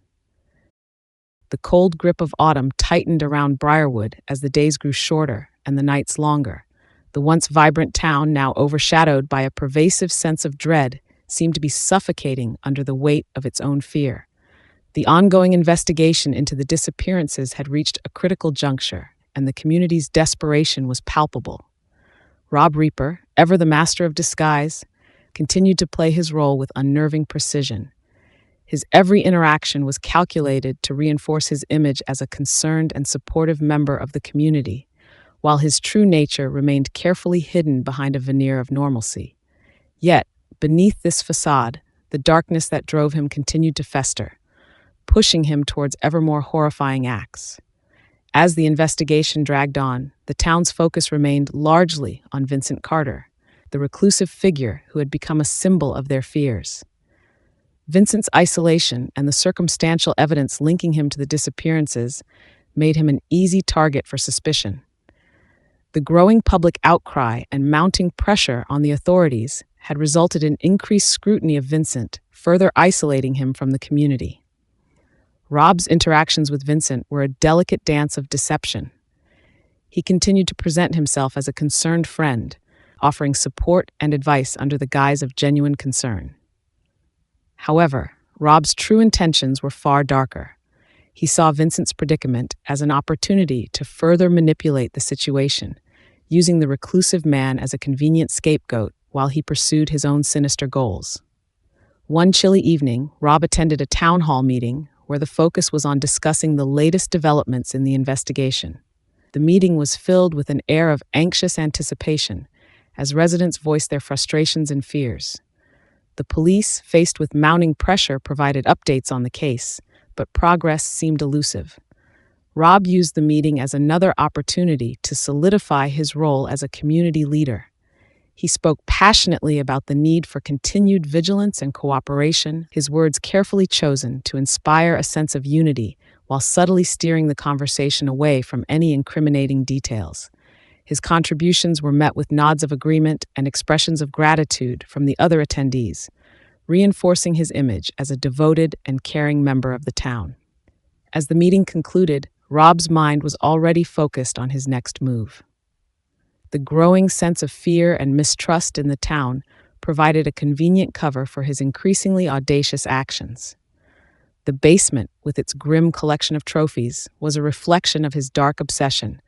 The cold grip of autumn tightened around Briarwood as the days grew shorter and the nights longer. The once vibrant town, now overshadowed by a pervasive sense of dread, seemed to be suffocating under the weight of its own fear. The ongoing investigation into the disappearances had reached a critical juncture, and the community's desperation was palpable. Rob Reaper, ever the master of disguise, continued to play his role with unnerving precision. His every interaction was calculated to reinforce his image as a concerned and supportive member of the community, while his true nature remained carefully hidden behind a veneer of normalcy. Yet, beneath this facade, the darkness that drove him continued to fester, pushing him towards ever more horrifying acts. As the investigation dragged on, the town's focus remained largely on Vincent Carter, the reclusive figure who had become a symbol of their fears. Vincent's isolation and the circumstantial evidence linking him to the disappearances made him an easy target for suspicion. The growing public outcry and mounting pressure on the authorities had resulted in increased scrutiny of Vincent, further isolating him from the community. Rob's interactions with Vincent were a delicate dance of deception. He continued to present himself as a concerned friend, offering support and advice under the guise of genuine concern. However, Rob's true intentions were far darker. He saw Vincent's predicament as an opportunity to further manipulate the situation, using the reclusive man as a convenient scapegoat while he pursued his own sinister goals. One chilly evening, Rob attended a town hall meeting where the focus was on discussing the latest developments in the investigation. The meeting was filled with an air of anxious anticipation as residents voiced their frustrations and fears. The police, faced with mounting pressure, provided updates on the case, but progress seemed elusive. Rob used the meeting as another opportunity to solidify his role as a community leader. He spoke passionately about the need for continued vigilance and cooperation, his words carefully chosen to inspire a sense of unity while subtly steering the conversation away from any incriminating details. His contributions were met with nods of agreement and expressions of gratitude from the other attendees, reinforcing his image as a devoted and caring member of the town. As the meeting concluded, Rob's mind was already focused on his next move. The growing sense of fear and mistrust in the town provided a convenient cover for his increasingly audacious actions. The basement, with its grim collection of trophies, was a reflection of his dark obsession,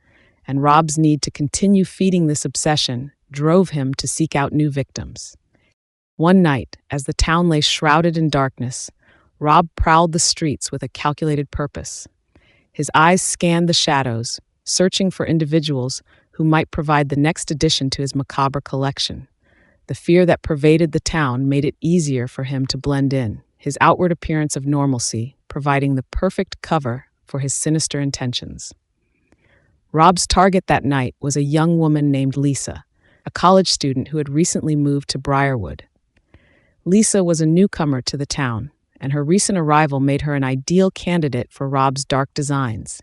and Rob's need to continue feeding this obsession drove him to seek out new victims. One night, as the town lay shrouded in darkness, Rob prowled the streets with a calculated purpose. His eyes scanned the shadows, searching for individuals who might provide the next addition to his macabre collection. The fear that pervaded the town made it easier for him to blend in, his outward appearance of normalcy providing the perfect cover for his sinister intentions. Rob's target that night was a young woman named Lisa, a college student who had recently moved to Briarwood. Lisa was a newcomer to the town, and her recent arrival made her an ideal candidate for Rob's dark designs.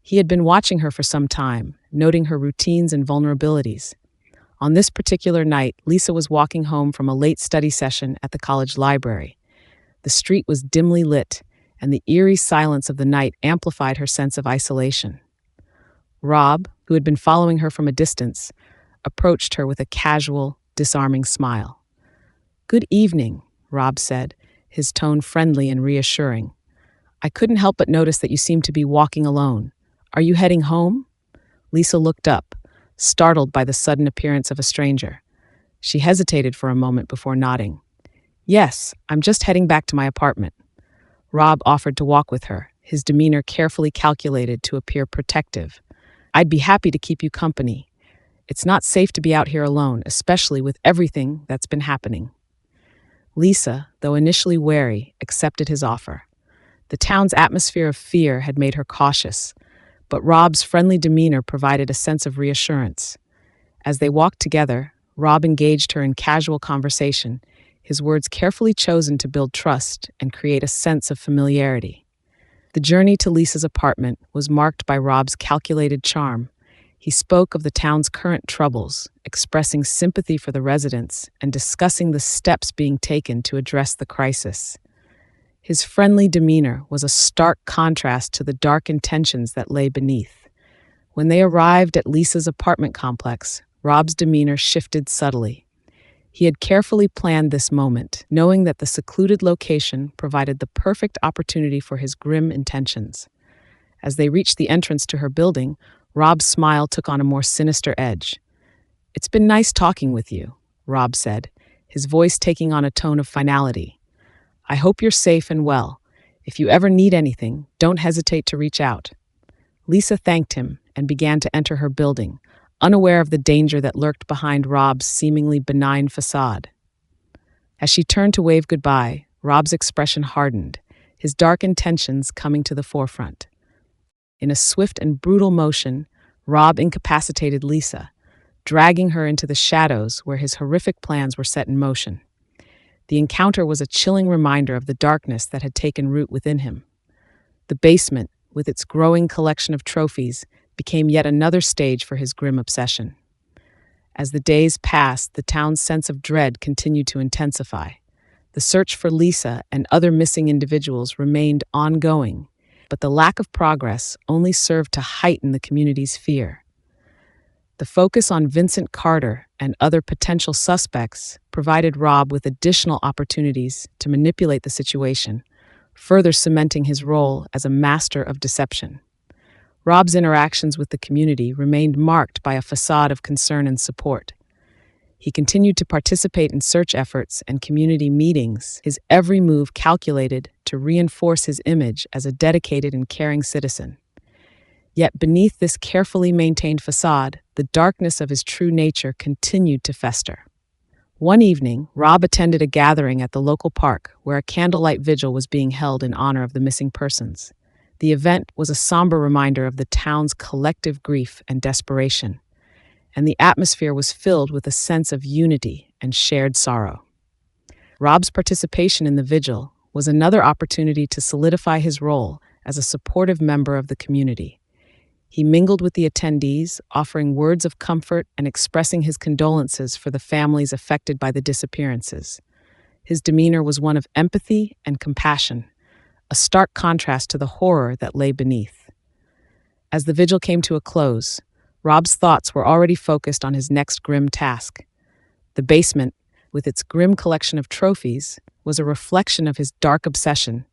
He had been watching her for some time, noting her routines and vulnerabilities. On this particular night, Lisa was walking home from a late study session at the college library. The street was dimly lit, and the eerie silence of the night amplified her sense of isolation. Rob, who had been following her from a distance, approached her with a casual, disarming smile. "Good evening," Rob said, his tone friendly and reassuring. "I couldn't help but notice that you seem to be walking alone. Are you heading home?" Lisa looked up, startled by the sudden appearance of a stranger. She hesitated for a moment before nodding. "Yes, I'm just heading back to my apartment." Rob offered to walk with her, his demeanor carefully calculated to appear protective. "I'd be happy to keep you company. It's not safe to be out here alone, especially with everything that's been happening." Lisa, though initially wary, accepted his offer. The town's atmosphere of fear had made her cautious, but Rob's friendly demeanor provided a sense of reassurance. As they walked together, Rob engaged her in casual conversation, his words carefully chosen to build trust and create a sense of familiarity. The journey to Lisa's apartment was marked by Rob's calculated charm. He spoke of the town's current troubles, expressing sympathy for the residents and discussing the steps being taken to address the crisis. His friendly demeanor was a stark contrast to the dark intentions that lay beneath. When they arrived at Lisa's apartment complex, Rob's demeanor shifted subtly. He had carefully planned this moment, knowing that the secluded location provided the perfect opportunity for his grim intentions. As they reached the entrance to her building, Rob's smile took on a more sinister edge. "It's been nice talking with you," Rob said, his voice taking on a tone of finality. "I hope you're safe and well. If you ever need anything, don't hesitate to reach out." Lisa thanked him, and began to enter her building, unaware of the danger that lurked behind Rob's seemingly benign facade. As she turned to wave goodbye, Rob's expression hardened, his dark intentions coming to the forefront. In a swift and brutal motion, Rob incapacitated Lisa, dragging her into the shadows where his horrific plans were set in motion. The encounter was a chilling reminder of the darkness that had taken root within him. The basement, with its growing collection of trophies, became yet another stage for his grim obsession. As the days passed, the town's sense of dread continued to intensify. The search for Lisa and other missing individuals remained ongoing, but the lack of progress only served to heighten the community's fear. The focus on Vincent Carter and other potential suspects provided Rob with additional opportunities to manipulate the situation, further cementing his role as a master of deception. Rob's interactions with the community remained marked by a facade of concern and support. He continued to participate in search efforts and community meetings, his every move calculated to reinforce his image as a dedicated and caring citizen. Yet beneath this carefully maintained facade, the darkness of his true nature continued to fester. One evening, Rob attended a gathering at the local park where a candlelight vigil was being held in honor of the missing persons. The event was a somber reminder of the town's collective grief and desperation, and the atmosphere was filled with a sense of unity and shared sorrow. Rob's participation in the vigil was another opportunity to solidify his role as a supportive member of the community. He mingled with the attendees, offering words of comfort and expressing his condolences for the families affected by the disappearances. His demeanor was one of empathy and compassion, a stark contrast to the horror that lay beneath. As the vigil came to a close, Rob's thoughts were already focused on his next grim task. The basement, with its grim collection of trophies, was a reflection of his dark obsession,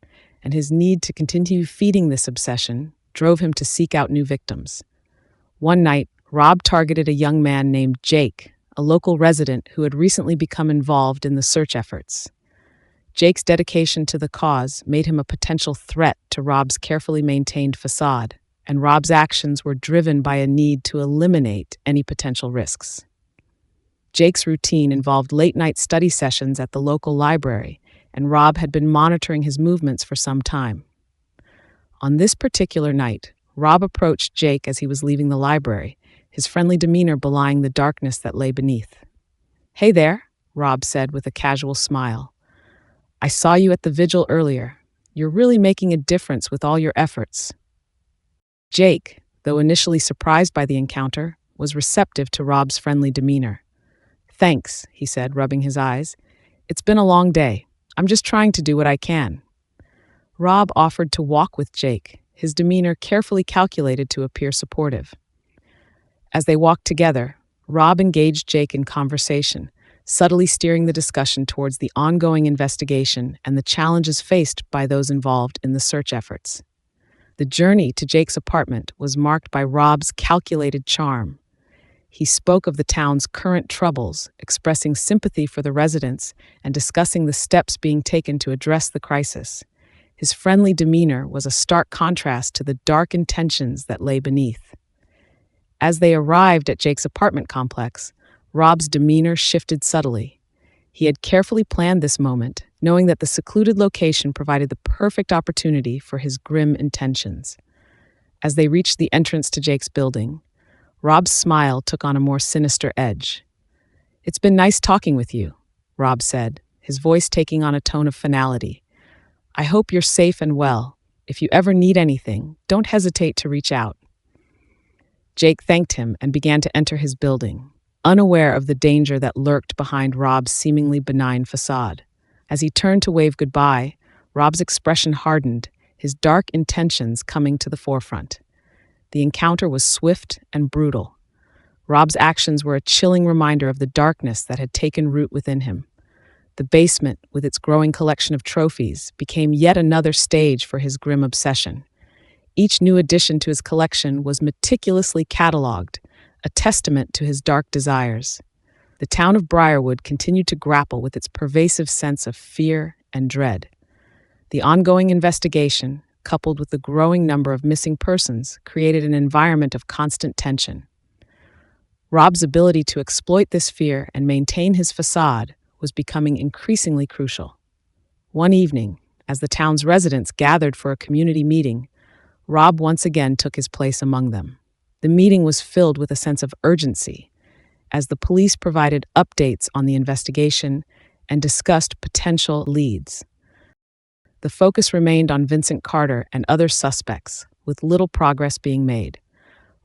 and his need to continue feeding this obsession drove him to seek out new victims. One night, Rob targeted a young man named Jake, a local resident who had recently become involved in the search efforts. Jake's dedication to the cause made him a potential threat to Rob's carefully maintained facade, and Rob's actions were driven by a need to eliminate any potential risks. Jake's routine involved late-night study sessions at the local library, and Rob had been monitoring his movements for some time. On this particular night, Rob approached Jake as he was leaving the library, his friendly demeanor belying the darkness that lay beneath. "Hey there," Rob said with a casual smile. "I saw you at the vigil earlier. You're really making a difference with all your efforts." Jake, though initially surprised by the encounter, was receptive to Rob's friendly demeanor. "Thanks," he said, rubbing his eyes. "It's been a long day. I'm just trying to do what I can." Rob offered to walk with Jake, his demeanor carefully calculated to appear supportive. As they walked together, Rob engaged Jake in conversation, subtly steering the discussion towards the ongoing investigation and the challenges faced by those involved in the search efforts. The journey to Jake's apartment was marked by Rob's calculated charm. He spoke of the town's current troubles, expressing sympathy for the residents and discussing the steps being taken to address the crisis. His friendly demeanor was a stark contrast to the dark intentions that lay beneath. As they arrived at Jake's apartment complex, Rob's demeanor shifted subtly. He had carefully planned this moment, knowing that the secluded location provided the perfect opportunity for his grim intentions. As they reached the entrance to Jake's building, Rob's smile took on a more sinister edge. "It's been nice talking with you," Rob said, his voice taking on a tone of finality. "I hope you're safe and well. If you ever need anything, don't hesitate to reach out." Jake thanked him and began to enter his building, unaware of the danger that lurked behind Rob's seemingly benign facade. As he turned to wave goodbye, Rob's expression hardened, his dark intentions coming to the forefront. The encounter was swift and brutal. Rob's actions were a chilling reminder of the darkness that had taken root within him. The basement, with its growing collection of trophies, became yet another stage for his grim obsession. Each new addition to his collection was meticulously catalogued, a testament to his dark desires. The town of Briarwood continued to grapple with its pervasive sense of fear and dread. The ongoing investigation, coupled with the growing number of missing persons, created an environment of constant tension. Rob's ability to exploit this fear and maintain his facade was becoming increasingly crucial. One evening, as the town's residents gathered for a community meeting, Rob once again took his place among them. The meeting was filled with a sense of urgency, as the police provided updates on the investigation and discussed potential leads. The focus remained on Vincent Carter and other suspects, with little progress being made.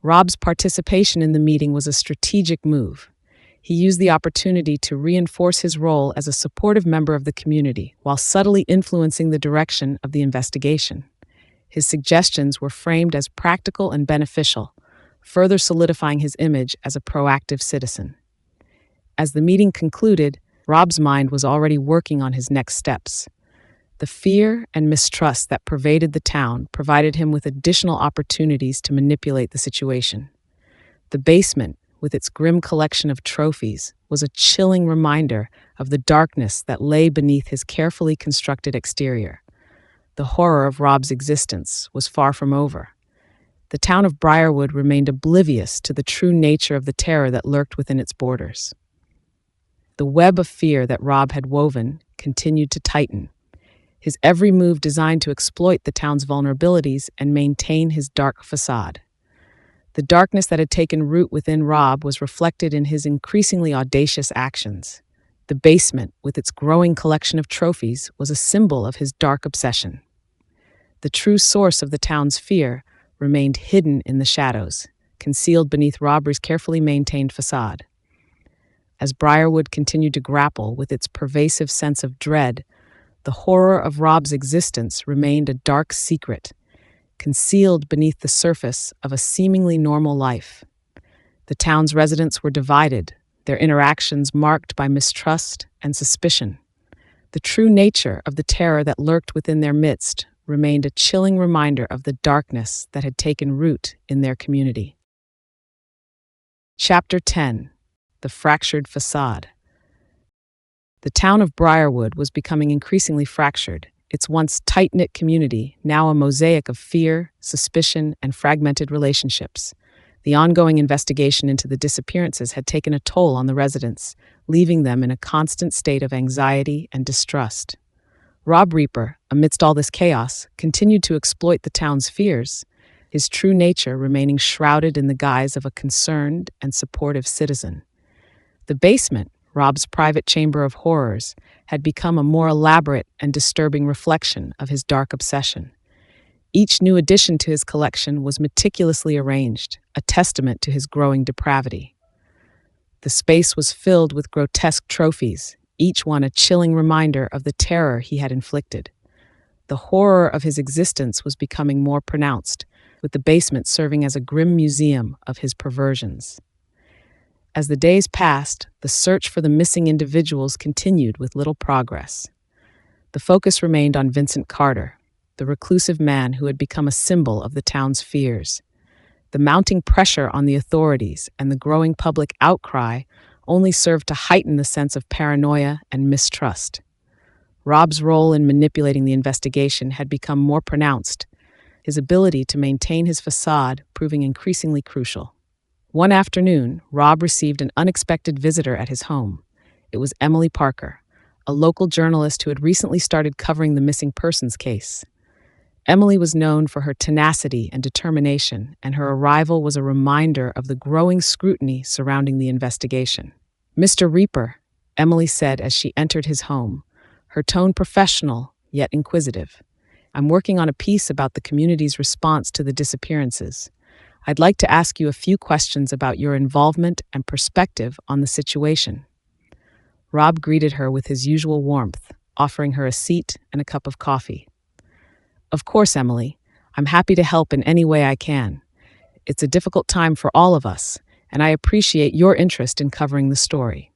Rob's participation in the meeting was a strategic move. He used the opportunity to reinforce his role as a supportive member of the community while subtly influencing the direction of the investigation. His suggestions were framed as practical and beneficial, further solidifying his image as a proactive citizen. As the meeting concluded, Rob's mind was already working on his next steps. The fear and mistrust that pervaded the town provided him with additional opportunities to manipulate the situation. The basement, with its grim collection of trophies, was a chilling reminder of the darkness that lay beneath his carefully constructed exterior. The horror of Rob's existence was far from over. The town of Briarwood remained oblivious to the true nature of the terror that lurked within its borders. The web of fear that Rob had woven continued to tighten, his every move designed to exploit the town's vulnerabilities and maintain his dark facade. The darkness that had taken root within Rob was reflected in his increasingly audacious actions. The basement, with its growing collection of trophies, was a symbol of his dark obsession. The true source of the town's fear remained hidden in the shadows, concealed beneath Rob's carefully maintained facade. As Briarwood continued to grapple with its pervasive sense of dread, the horror of Rob's existence remained a dark secret, concealed beneath the surface of a seemingly normal life. The town's residents were divided, their interactions marked by mistrust and suspicion. The true nature of the terror that lurked within their midst remained a chilling reminder of the darkness that had taken root in their community. Chapter 10: The Fractured Facade. The town of Briarwood was becoming increasingly fractured, its once tight-knit community now a mosaic of fear, suspicion, and fragmented relationships. The ongoing investigation into the disappearances had taken a toll on the residents, leaving them in a constant state of anxiety and distrust. Rob Reaper, amidst all this chaos, continued to exploit the town's fears, his true nature remaining shrouded in the guise of a concerned and supportive citizen. The basement, Rob's private chamber of horrors, had become a more elaborate and disturbing reflection of his dark obsession. Each new addition to his collection was meticulously arranged, a testament to his growing depravity. The space was filled with grotesque trophies, each one a chilling reminder of the terror he had inflicted. The horror of his existence was becoming more pronounced, with the basement serving as a grim museum of his perversions. As the days passed, the search for the missing individuals continued with little progress. The focus remained on Vincent Carter, the reclusive man who had become a symbol of the town's fears. The mounting pressure on the authorities and the growing public outcry only served to heighten the sense of paranoia and mistrust. Rob's role in manipulating the investigation had become more pronounced, his ability to maintain his facade proving increasingly crucial. One afternoon, Rob received an unexpected visitor at his home. It was Emily Parker, a local journalist who had recently started covering the missing persons case. Emily was known for her tenacity and determination, and her arrival was a reminder of the growing scrutiny surrounding the investigation. "Mr. Reaper," Emily said as she entered his home, her tone professional yet inquisitive. "I'm working on a piece about the community's response to the disappearances. I'd like to ask you a few questions about your involvement and perspective on the situation." Rob greeted her with his usual warmth, offering her a seat and a cup of coffee. "Of course, Emily. I'm happy to help in any way I can. It's a difficult time for all of us, and I appreciate your interest in covering the story."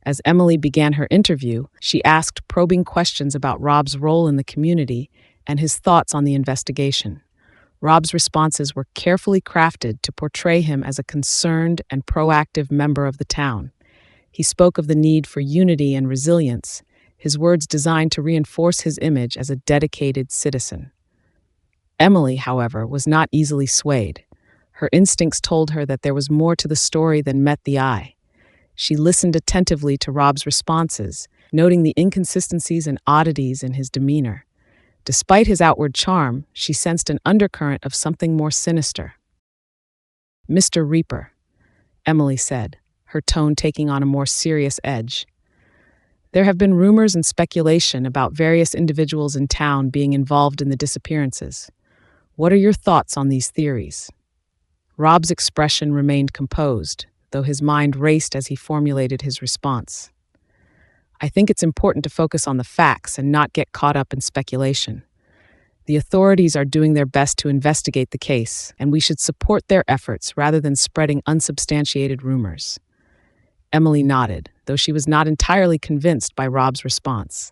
As Emily began her interview, she asked probing questions about Rob's role in the community and his thoughts on the investigation. Rob's responses were carefully crafted to portray him as a concerned and proactive member of the town. He spoke of the need for unity and resilience, his words designed to reinforce his image as a dedicated citizen. Emily, however, was not easily swayed. Her instincts told her that there was more to the story than met the eye. She listened attentively to Rob's responses, noting the inconsistencies and oddities in his demeanor. Despite his outward charm, she sensed an undercurrent of something more sinister. "Mr. Reaper," Emily said, her tone taking on a more serious edge. "There have been rumors and speculation about various individuals in town being involved in the disappearances. What are your thoughts on these theories?" Rob's expression remained composed, though his mind raced as he formulated his response. "I think it's important to focus on the facts and not get caught up in speculation. The authorities are doing their best to investigate the case, and we should support their efforts rather than spreading unsubstantiated rumors." Emily nodded, though she was not entirely convinced by Rob's response.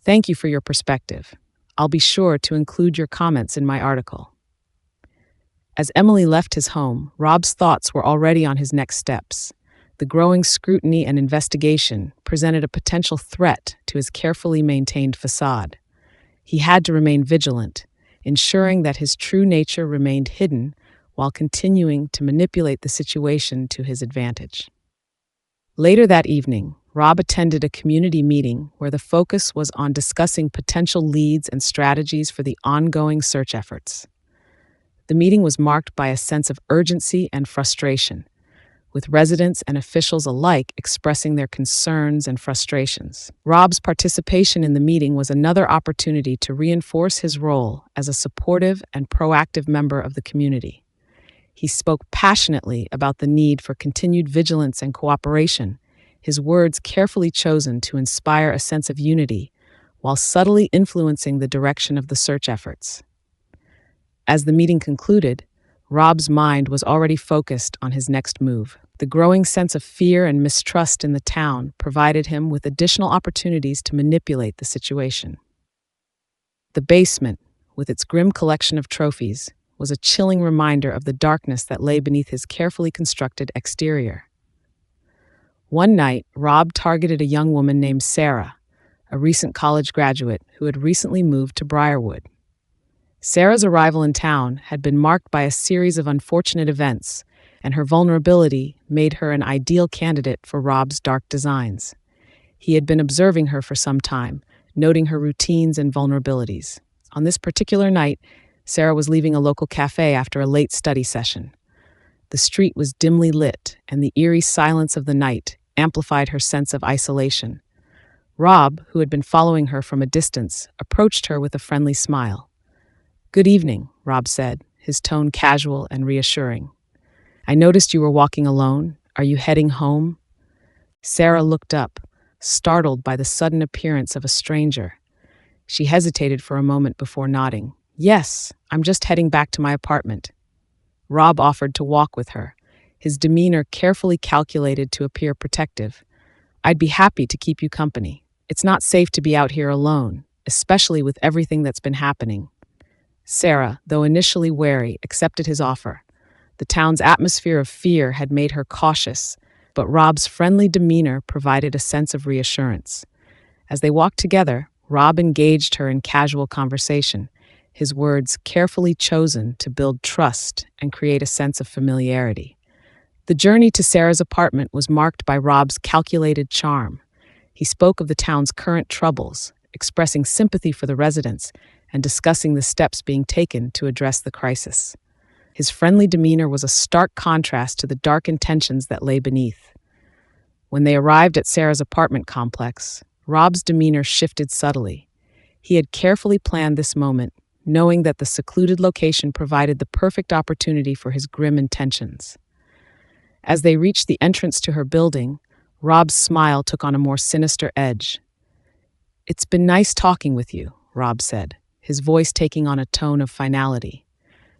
"Thank you for your perspective. I'll be sure to include your comments in my article." As Emily left his home, Rob's thoughts were already on his next steps. The growing scrutiny and investigation presented a potential threat to his carefully maintained facade. He had to remain vigilant, ensuring that his true nature remained hidden while continuing to manipulate the situation to his advantage. Later that evening, Rob attended a community meeting where the focus was on discussing potential leads and strategies for the ongoing search efforts. The meeting was marked by a sense of urgency and frustration, with residents and officials alike expressing their concerns and frustrations. Rob's participation in the meeting was another opportunity to reinforce his role as a supportive and proactive member of the community. He spoke passionately about the need for continued vigilance and cooperation, his words carefully chosen to inspire a sense of unity, while subtly influencing the direction of the search efforts. As the meeting concluded, Rob's mind was already focused on his next move. The growing sense of fear and mistrust in the town provided him with additional opportunities to manipulate the situation. The basement, with its grim collection of trophies, was a chilling reminder of the darkness that lay beneath his carefully constructed exterior. One night, Rob targeted a young woman named Sarah, a recent college graduate who had recently moved to Briarwood. Sarah's arrival in town had been marked by a series of unfortunate events, and her vulnerability made her an ideal candidate for Rob's dark designs. He had been observing her for some time, noting her routines and vulnerabilities. On this particular night, Sarah was leaving a local cafe after a late study session. The street was dimly lit, and the eerie silence of the night amplified her sense of isolation. Rob, who had been following her from a distance, approached her with a friendly smile. "Good evening," Rob said, his tone casual and reassuring. "I noticed you were walking alone. Are you heading home?" Sarah looked up, startled by the sudden appearance of a stranger. She hesitated for a moment before nodding. "Yes, I'm just heading back to my apartment." Rob offered to walk with her, his demeanor carefully calculated to appear protective. "I'd be happy to keep you company. It's not safe to be out here alone, especially with everything that's been happening." Sarah, though initially wary, accepted his offer. The town's atmosphere of fear had made her cautious, but Rob's friendly demeanor provided a sense of reassurance. As they walked together, Rob engaged her in casual conversation, his words carefully chosen to build trust and create a sense of familiarity. The journey to Sarah's apartment was marked by Rob's calculated charm. He spoke of the town's current troubles, expressing sympathy for the residents and discussing the steps being taken to address the crisis. His friendly demeanor was a stark contrast to the dark intentions that lay beneath. When they arrived at Sarah's apartment complex, Rob's demeanor shifted subtly. He had carefully planned this moment, knowing that the secluded location provided the perfect opportunity for his grim intentions. As they reached the entrance to her building, Rob's smile took on a more sinister edge. "It's been nice talking with you," Rob said, his voice taking on a tone of finality.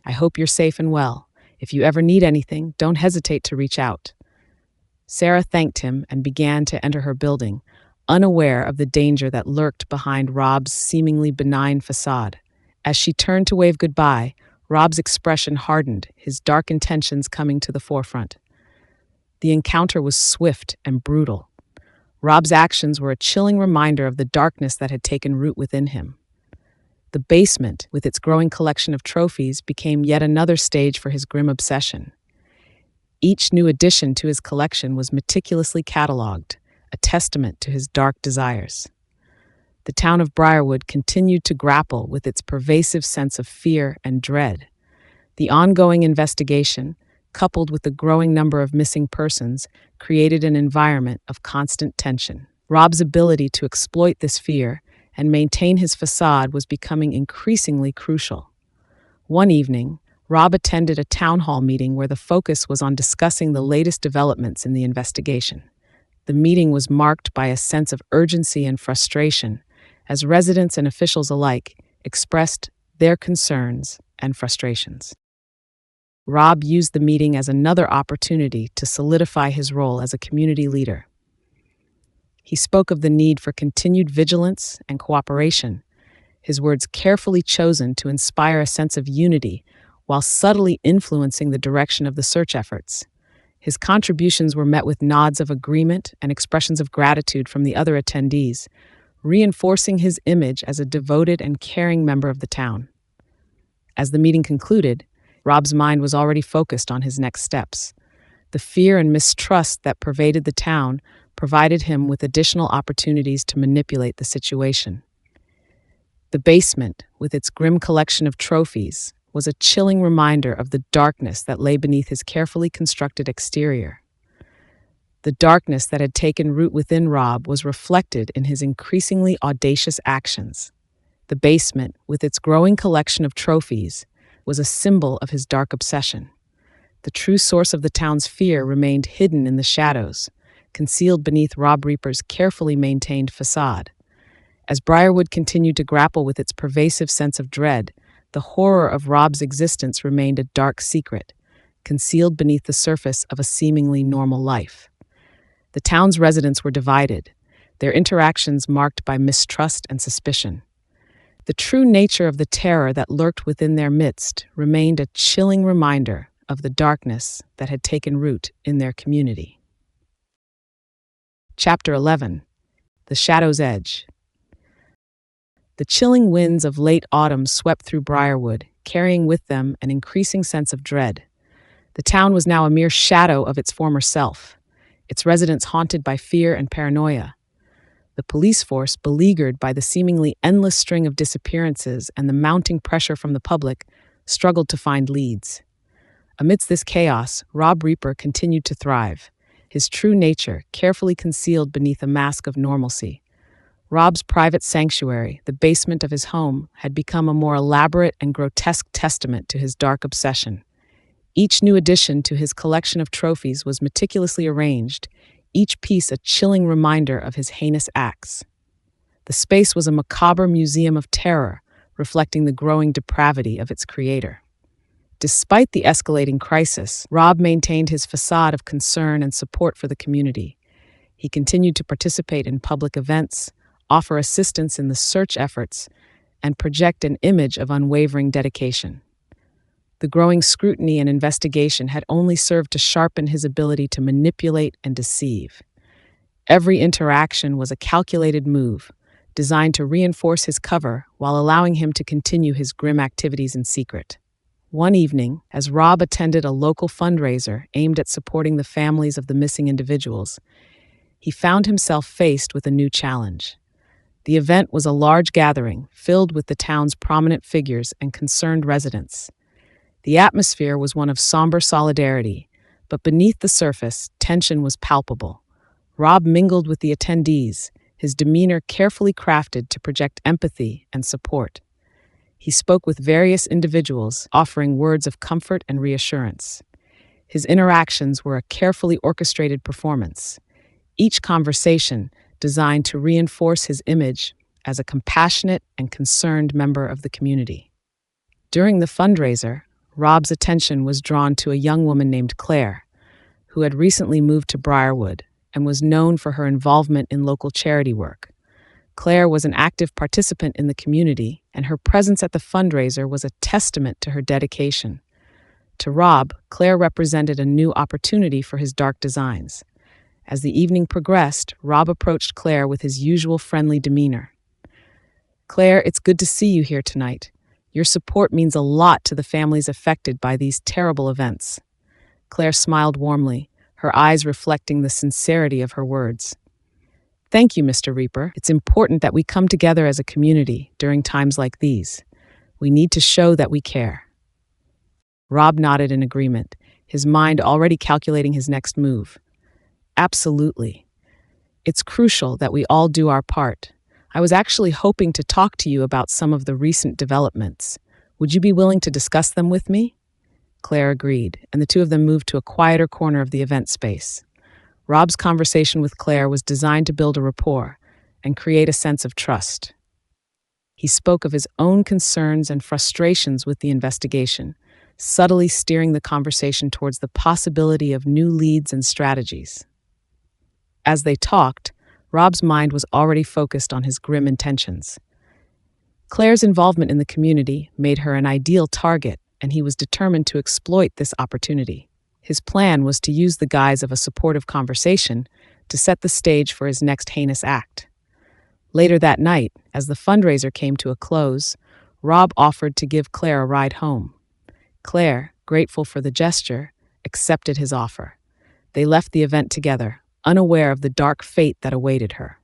"I hope you're safe and well. If you ever need anything, don't hesitate to reach out." Sarah thanked him and began to enter her building, unaware of the danger that lurked behind Rob's seemingly benign facade. As she turned to wave goodbye, Rob's expression hardened, his dark intentions coming to the forefront. The encounter was swift and brutal. Rob's actions were a chilling reminder of the darkness that had taken root within him. The basement, with its growing collection of trophies, became yet another stage for his grim obsession. Each new addition to his collection was meticulously catalogued, a testament to his dark desires. The town of Briarwood continued to grapple with its pervasive sense of fear and dread. The ongoing investigation, coupled with the growing number of missing persons, created an environment of constant tension. Rob's ability to exploit this fear and maintain his facade was becoming increasingly crucial. One evening, Rob attended a town hall meeting where the focus was on discussing the latest developments in the investigation. The meeting was marked by a sense of urgency and frustration, as residents and officials alike expressed their concerns and frustrations. Rob used the meeting as another opportunity to solidify his role as a community leader. He spoke of the need for continued vigilance and cooperation, his words carefully chosen to inspire a sense of unity while subtly influencing the direction of the search efforts. His contributions were met with nods of agreement and expressions of gratitude from the other attendees, reinforcing his image as a devoted and caring member of the town. As the meeting concluded, Rob's mind was already focused on his next steps. The fear and mistrust that pervaded the town provided him with additional opportunities to manipulate the situation. The basement, with its grim collection of trophies, was a chilling reminder of the darkness that lay beneath his carefully constructed exterior. The darkness that had taken root within Rob was reflected in his increasingly audacious actions. The basement, with its growing collection of trophies, was a symbol of his dark obsession. The true source of the town's fear remained hidden in the shadows, concealed beneath Rob Reaper's carefully maintained facade. As Briarwood continued to grapple with its pervasive sense of dread, the horror of Rob's existence remained a dark secret, concealed beneath the surface of a seemingly normal life. The town's residents were divided, their interactions marked by mistrust and suspicion. The true nature of the terror that lurked within their midst remained a chilling reminder of the darkness that had taken root in their community. Chapter 11. The Shadow's Edge. The chilling winds of late autumn swept through Briarwood, carrying with them an increasing sense of dread. The town was now a mere shadow of its former self, its residents haunted by fear and paranoia. The police force, beleaguered by the seemingly endless string of disappearances and the mounting pressure from the public, struggled to find leads. Amidst this chaos, Rob Reaper continued to thrive, his true nature carefully concealed beneath a mask of normalcy. Rob's private sanctuary, the basement of his home, had become a more elaborate and grotesque testament to his dark obsession. Each new addition to his collection of trophies was meticulously arranged, each piece a chilling reminder of his heinous acts. The space was a macabre museum of terror, reflecting the growing depravity of its creator. Despite the escalating crisis, Rob maintained his facade of concern and support for the community. He continued to participate in public events, offer assistance in the search efforts, and project an image of unwavering dedication. The growing scrutiny and investigation had only served to sharpen his ability to manipulate and deceive. Every interaction was a calculated move, designed to reinforce his cover while allowing him to continue his grim activities in secret. One evening, as Rob attended a local fundraiser aimed at supporting the families of the missing individuals, he found himself faced with a new challenge. The event was a large gathering filled with the town's prominent figures and concerned residents. The atmosphere was one of somber solidarity, but beneath the surface, tension was palpable. Rob mingled with the attendees, his demeanor carefully crafted to project empathy and support. He spoke with various individuals, offering words of comfort and reassurance. His interactions were a carefully orchestrated performance, each conversation designed to reinforce his image as a compassionate and concerned member of the community. During the fundraiser, Rob's attention was drawn to a young woman named Claire, who had recently moved to Briarwood and was known for her involvement in local charity work. Claire was an active participant in the community, and her presence at the fundraiser was a testament to her dedication. To Rob, Claire represented a new opportunity for his dark designs. As the evening progressed, Rob approached Claire with his usual friendly demeanor. Claire, it's good to see you here tonight. Your support means a lot to the families affected by these terrible events. Claire smiled warmly, her eyes reflecting the sincerity of her words. Thank you, Mr. Reaper. It's important that we come together as a community during times like these. We need to show that we care. Rob nodded in agreement, his mind already calculating his next move. Absolutely. It's crucial that we all do our part. I was actually hoping to talk to you about some of the recent developments. Would you be willing to discuss them with me? Claire agreed, and the two of them moved to a quieter corner of the event space. Rob's conversation with Claire was designed to build a rapport and create a sense of trust. He spoke of his own concerns and frustrations with the investigation, subtly steering the conversation towards the possibility of new leads and strategies. As they talked, Rob's mind was already focused on his grim intentions. Claire's involvement in the community made her an ideal target, and he was determined to exploit this opportunity. His plan was to use the guise of a supportive conversation to set the stage for his next heinous act. Later that night, as the fundraiser came to a close, Rob offered to give Claire a ride home. Claire, grateful for the gesture, accepted his offer. They left the event together, unaware of the dark fate that awaited her.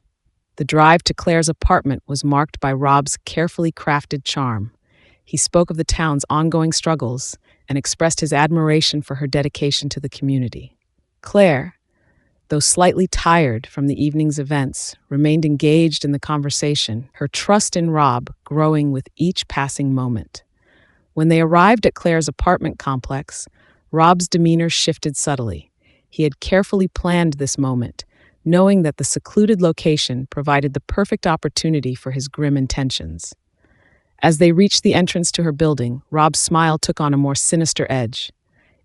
The drive to Claire's apartment was marked by Rob's carefully crafted charm. He spoke of the town's ongoing struggles and expressed his admiration for her dedication to the community. Claire, though slightly tired from the evening's events, remained engaged in the conversation, her trust in Rob growing with each passing moment. When they arrived at Claire's apartment complex, Rob's demeanor shifted subtly. He had carefully planned this moment, knowing that the secluded location provided the perfect opportunity for his grim intentions. As they reached the entrance to her building, Rob's smile took on a more sinister edge.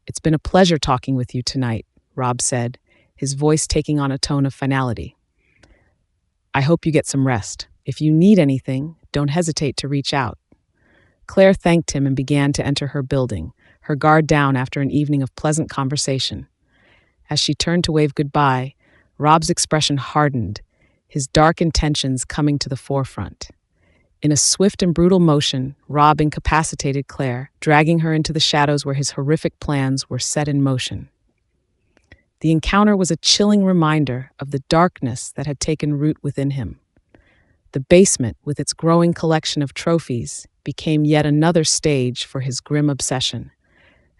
"It's been a pleasure talking with you tonight," Rob said, his voice taking on a tone of finality. "I hope you get some rest. If you need anything, don't hesitate to reach out." Claire thanked him and began to enter her building, her guard down after an evening of pleasant conversation. As she turned to wave goodbye, Rob's expression hardened, his dark intentions coming to the forefront. In a swift and brutal motion, Rob incapacitated Claire, dragging her into the shadows where his horrific plans were set in motion. The encounter was a chilling reminder of the darkness that had taken root within him. The basement, with its growing collection of trophies, became yet another stage for his grim obsession.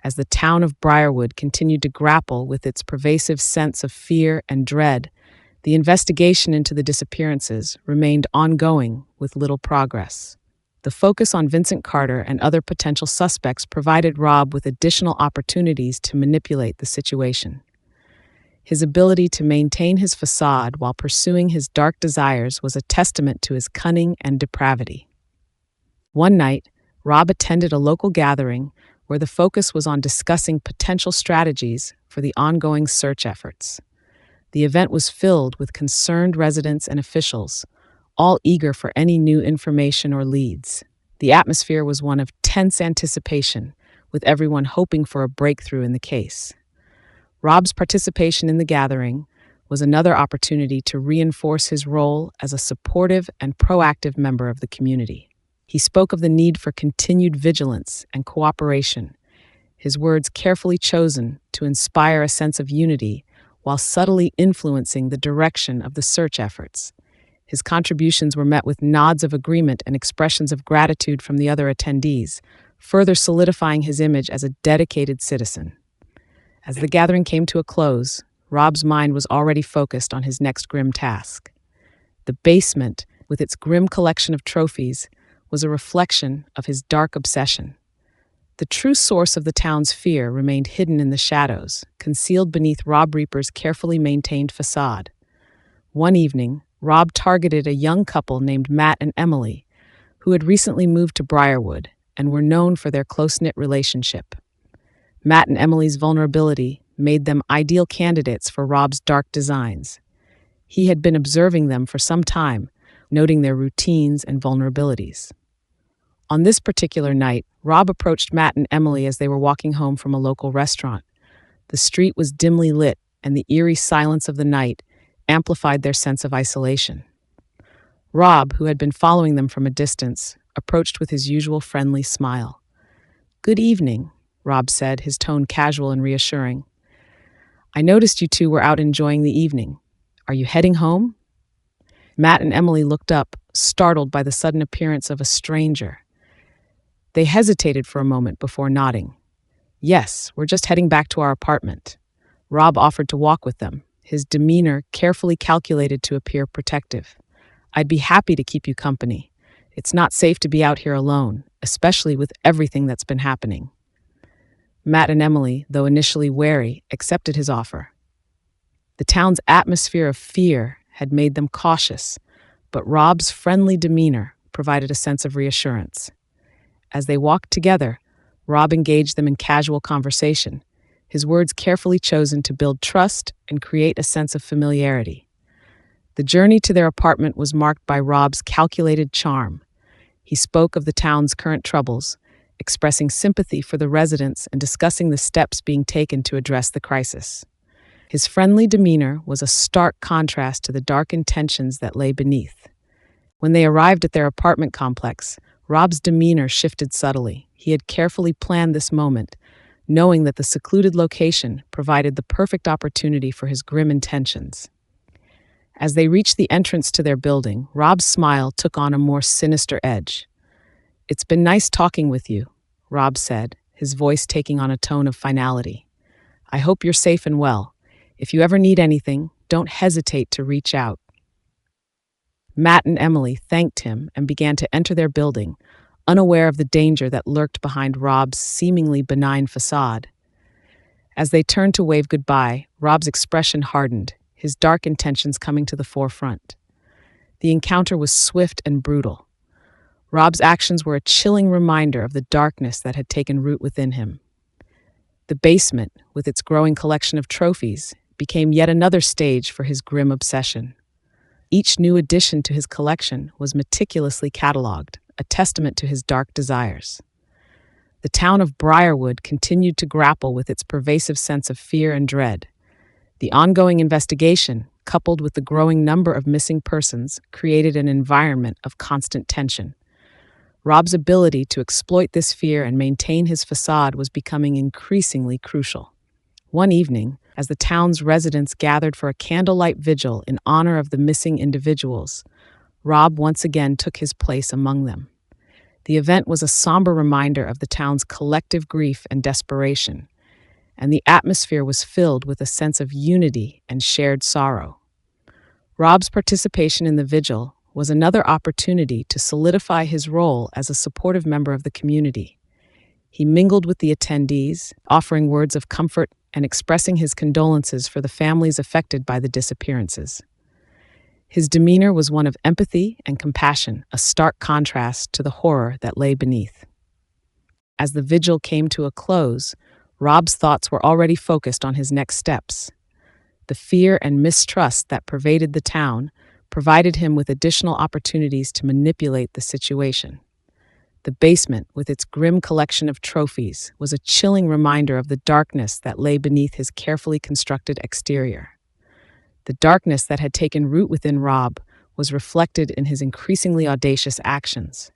As the town of Briarwood continued to grapple with its pervasive sense of fear and dread, the investigation into the disappearances remained ongoing with little progress. The focus on Vincent Carter and other potential suspects provided Rob with additional opportunities to manipulate the situation. His ability to maintain his facade while pursuing his dark desires was a testament to his cunning and depravity. One night, Rob attended a local gathering where the focus was on discussing potential strategies for the ongoing search efforts. The event was filled with concerned residents and officials, all eager for any new information or leads. The atmosphere was one of tense anticipation, with everyone hoping for a breakthrough in the case. Rob's participation in the gathering was another opportunity to reinforce his role as a supportive and proactive member of the community. He spoke of the need for continued vigilance and cooperation, his words carefully chosen to inspire a sense of unity while subtly influencing the direction of the search efforts. His contributions were met with nods of agreement and expressions of gratitude from the other attendees, further solidifying his image as a dedicated citizen. As the gathering came to a close, Rob's mind was already focused on his next grim task. The basement, with its grim collection of trophies, was a reflection of his dark obsession. The true source of the town's fear remained hidden in the shadows, concealed beneath Rob Reaper's carefully maintained facade. One evening, Rob targeted a young couple named Matt and Emily, who had recently moved to Briarwood and were known for their close-knit relationship. Matt and Emily's vulnerability made them ideal candidates for Rob's dark designs. He had been observing them for some time, noting their routines and vulnerabilities. On this particular night, Rob approached Matt and Emily as they were walking home from a local restaurant. The street was dimly lit, and the eerie silence of the night amplified their sense of isolation. Rob, who had been following them from a distance, approached with his usual friendly smile. "Good evening," Rob said, his tone casual and reassuring. "I noticed you two were out enjoying the evening. Are you heading home?" Matt and Emily looked up, startled by the sudden appearance of a stranger. They hesitated for a moment before nodding. "Yes, we're just heading back to our apartment." Rob offered to walk with them, his demeanor carefully calculated to appear protective. "I'd be happy to keep you company. It's not safe to be out here alone, especially with everything that's been happening." Matt and Emily, though initially wary, accepted his offer. The town's atmosphere of fear had made them cautious, but Rob's friendly demeanor provided a sense of reassurance. As they walked together, Rob engaged them in casual conversation, his words carefully chosen to build trust and create a sense of familiarity. The journey to their apartment was marked by Rob's calculated charm. He spoke of the town's current troubles, expressing sympathy for the residents and discussing the steps being taken to address the crisis. His friendly demeanor was a stark contrast to the dark intentions that lay beneath. When they arrived at their apartment complex, Rob's demeanor shifted subtly. He had carefully planned this moment, knowing that the secluded location provided the perfect opportunity for his grim intentions. As they reached the entrance to their building, Rob's smile took on a more sinister edge. "It's been nice talking with you," Rob said, his voice taking on a tone of finality. "I hope you're safe and well. If you ever need anything, don't hesitate to reach out." Matt and Emily thanked him and began to enter their building, unaware of the danger that lurked behind Rob's seemingly benign facade. As they turned to wave goodbye, Rob's expression hardened, his dark intentions coming to the forefront. The encounter was swift and brutal. Rob's actions were a chilling reminder of the darkness that had taken root within him. The basement, with its growing collection of trophies, became yet another stage for his grim obsession. Each new addition to his collection was meticulously cataloged, a testament to his dark desires. The town of Briarwood continued to grapple with its pervasive sense of fear and dread. The ongoing investigation, coupled with the growing number of missing persons, created an environment of constant tension. Rob's ability to exploit this fear and maintain his facade was becoming increasingly crucial. One evening, as the town's residents gathered for a candlelight vigil in honor of the missing individuals, Rob once again took his place among them. The event was a somber reminder of the town's collective grief and desperation, and the atmosphere was filled with a sense of unity and shared sorrow. Rob's participation in the vigil was another opportunity to solidify his role as a supportive member of the community. He mingled with the attendees, offering words of comfort and expressing his condolences for the families affected by the disappearances. His demeanor was one of empathy and compassion, a stark contrast to the horror that lay beneath. As the vigil came to a close, Rob's thoughts were already focused on his next steps. The fear and mistrust that pervaded the town provided him with additional opportunities to manipulate the situation. The basement, with its grim collection of trophies, was a chilling reminder of the darkness that lay beneath his carefully constructed exterior. The darkness that had taken root within Rob was reflected in his increasingly audacious actions.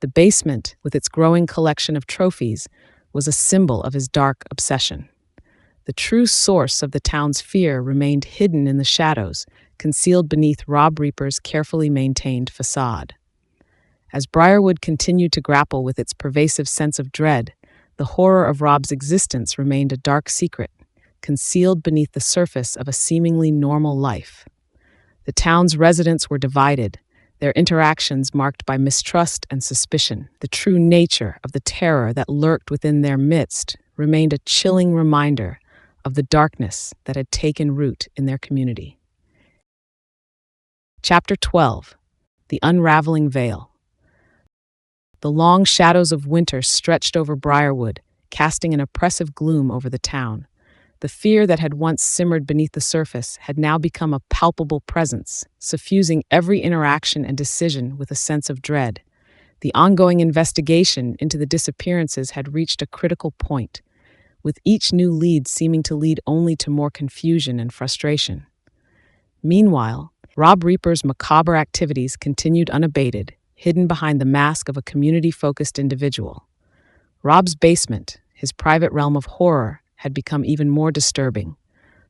The basement, with its growing collection of trophies, was a symbol of his dark obsession. The true source of the town's fear remained hidden in the shadows, concealed beneath Rob Reaper's carefully maintained facade. As Briarwood continued to grapple with its pervasive sense of dread, the horror of Rob's existence remained a dark secret, concealed beneath the surface of a seemingly normal life. The town's residents were divided, their interactions marked by mistrust and suspicion. The true nature of the terror that lurked within their midst remained a chilling reminder of the darkness that had taken root in their community. Chapter 12. The Unraveling Veil. The long shadows of winter stretched over Briarwood, casting an oppressive gloom over the town. The fear that had once simmered beneath the surface had now become a palpable presence, suffusing every interaction and decision with a sense of dread. The ongoing investigation into the disappearances had reached a critical point, with each new lead seeming to lead only to more confusion and frustration. Meanwhile, Rob Reaper's macabre activities continued unabated, hidden behind the mask of a community-focused individual. Rob's basement, his private realm of horror, had become even more disturbing.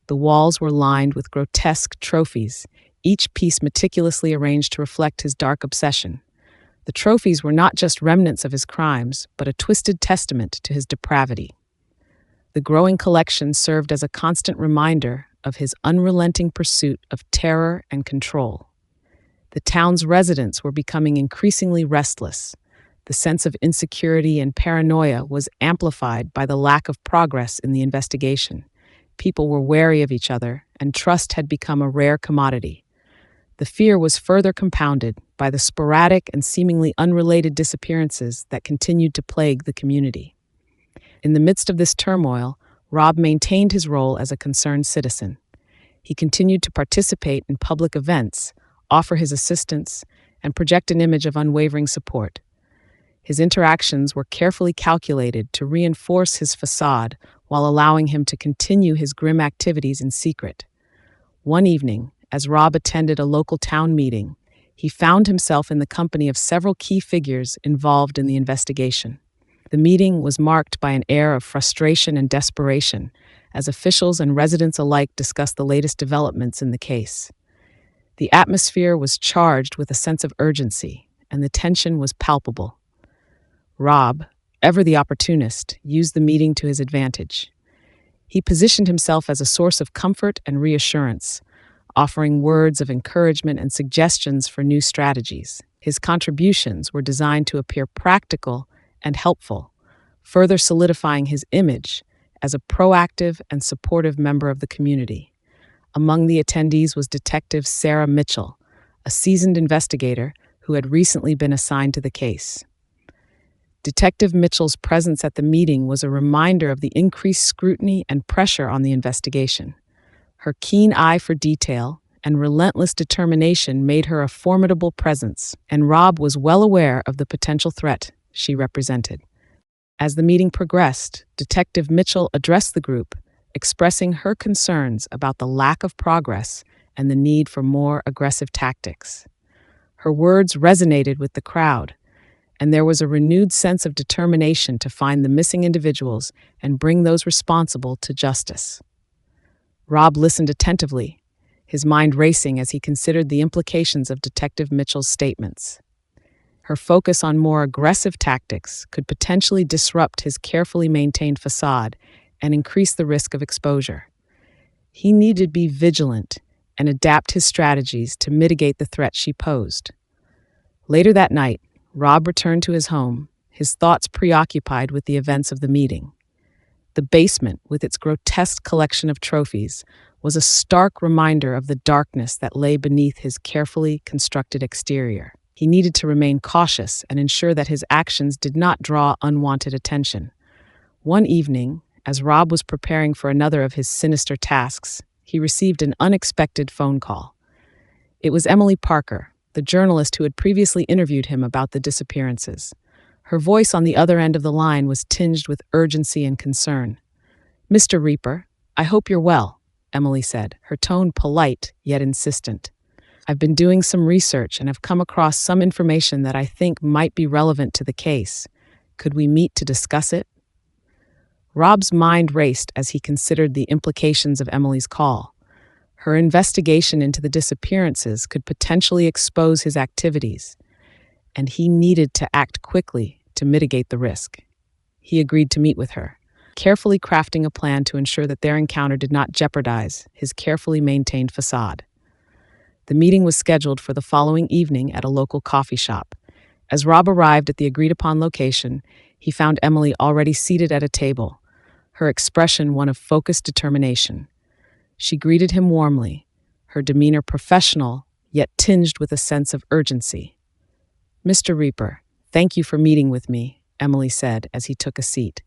The walls were lined with grotesque trophies, each piece meticulously arranged to reflect his dark obsession. The trophies were not just remnants of his crimes, but a twisted testament to his depravity. The growing collection served as a constant reminder of his unrelenting pursuit of terror and control. The town's residents were becoming increasingly restless. The sense of insecurity and paranoia was amplified by the lack of progress in the investigation. People were wary of each other, and trust had become a rare commodity. The fear was further compounded by the sporadic and seemingly unrelated disappearances that continued to plague the community. In the midst of this turmoil, Rob maintained his role as a concerned citizen. He continued to participate in public events, offer his assistance, and project an image of unwavering support. His interactions were carefully calculated to reinforce his facade while allowing him to continue his grim activities in secret. One evening, as Rob attended a local town meeting, he found himself in the company of several key figures involved in the investigation. The meeting was marked by an air of frustration and desperation, as officials and residents alike discussed the latest developments in the case. The atmosphere was charged with a sense of urgency, and the tension was palpable. Rob, ever the opportunist, used the meeting to his advantage. He positioned himself as a source of comfort and reassurance, offering words of encouragement and suggestions for new strategies. His contributions were designed to appear practical and helpful, further solidifying his image as a proactive and supportive member of the community. Among the attendees was Detective Sarah Mitchell, a seasoned investigator who had recently been assigned to the case. Detective Mitchell's presence at the meeting was a reminder of the increased scrutiny and pressure on the investigation. Her keen eye for detail and relentless determination made her a formidable presence, and Rob was well aware of the potential threat she represented. As the meeting progressed, Detective Mitchell addressed the group, expressing her concerns about the lack of progress and the need for more aggressive tactics. Her words resonated with the crowd, and there was a renewed sense of determination to find the missing individuals and bring those responsible to justice. Rob listened attentively, his mind racing as he considered the implications of Detective Mitchell's statements. Her focus on more aggressive tactics could potentially disrupt his carefully maintained facade and increase the risk of exposure. He needed to be vigilant and adapt his strategies to mitigate the threat she posed. Later that night, Rob returned to his home, his thoughts preoccupied with the events of the meeting. The basement, with its grotesque collection of trophies, was a stark reminder of the darkness that lay beneath his carefully constructed exterior. He needed to remain cautious and ensure that his actions did not draw unwanted attention. One evening, as Rob was preparing for another of his sinister tasks, he received an unexpected phone call. It was Emily Parker, the journalist who had previously interviewed him about the disappearances. Her voice on the other end of the line was tinged with urgency and concern. "Mr. Reaper, I hope you're well," Emily said, her tone polite yet insistent. "I've been doing some research and have come across some information that I think might be relevant to the case. Could we meet to discuss it?" Rob's mind raced as he considered the implications of Emily's call. Her investigation into the disappearances could potentially expose his activities, and he needed to act quickly to mitigate the risk. He agreed to meet with her, carefully crafting a plan to ensure that their encounter did not jeopardize his carefully maintained facade. The meeting was scheduled for the following evening at a local coffee shop. As Rob arrived at the agreed-upon location, he found Emily already seated at a table, her expression one of focused determination. She greeted him warmly, her demeanor professional, yet tinged with a sense of urgency. "Mr. Reaper, thank you for meeting with me," Emily said as he took a seat.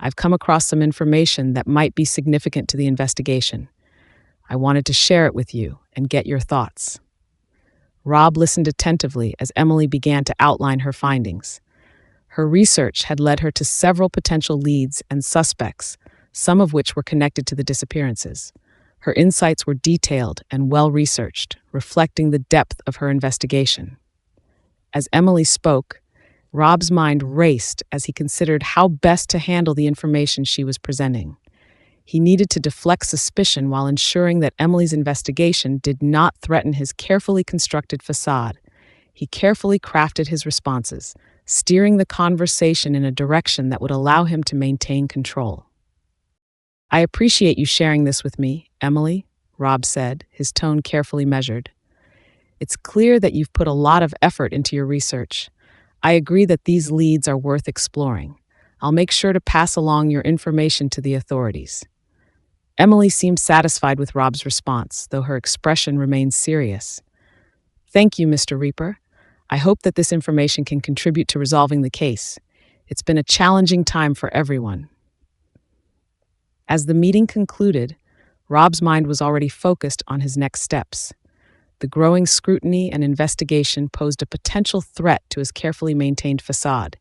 "I've come across some information that might be significant to the investigation. I wanted to share it with you and get your thoughts." Rob listened attentively as Emily began to outline her findings. Her research had led her to several potential leads and suspects, some of which were connected to the disappearances. Her insights were detailed and well-researched, reflecting the depth of her investigation. As Emily spoke, Rob's mind raced as he considered how best to handle the information she was presenting. He needed to deflect suspicion while ensuring that Emily's investigation did not threaten his carefully constructed facade. He carefully crafted his responses, steering the conversation in a direction that would allow him to maintain control. "I appreciate you sharing this with me, Emily," Rob said, his tone carefully measured. "It's clear that you've put a lot of effort into your research. I agree that these leads are worth exploring. I'll make sure to pass along your information to the authorities." Emily seemed satisfied with Rob's response, though her expression remained serious. "Thank you, Mr. Reaper. I hope that this information can contribute to resolving the case. It's been a challenging time for everyone." As the meeting concluded, Rob's mind was already focused on his next steps. The growing scrutiny and investigation posed a potential threat to his carefully maintained facade.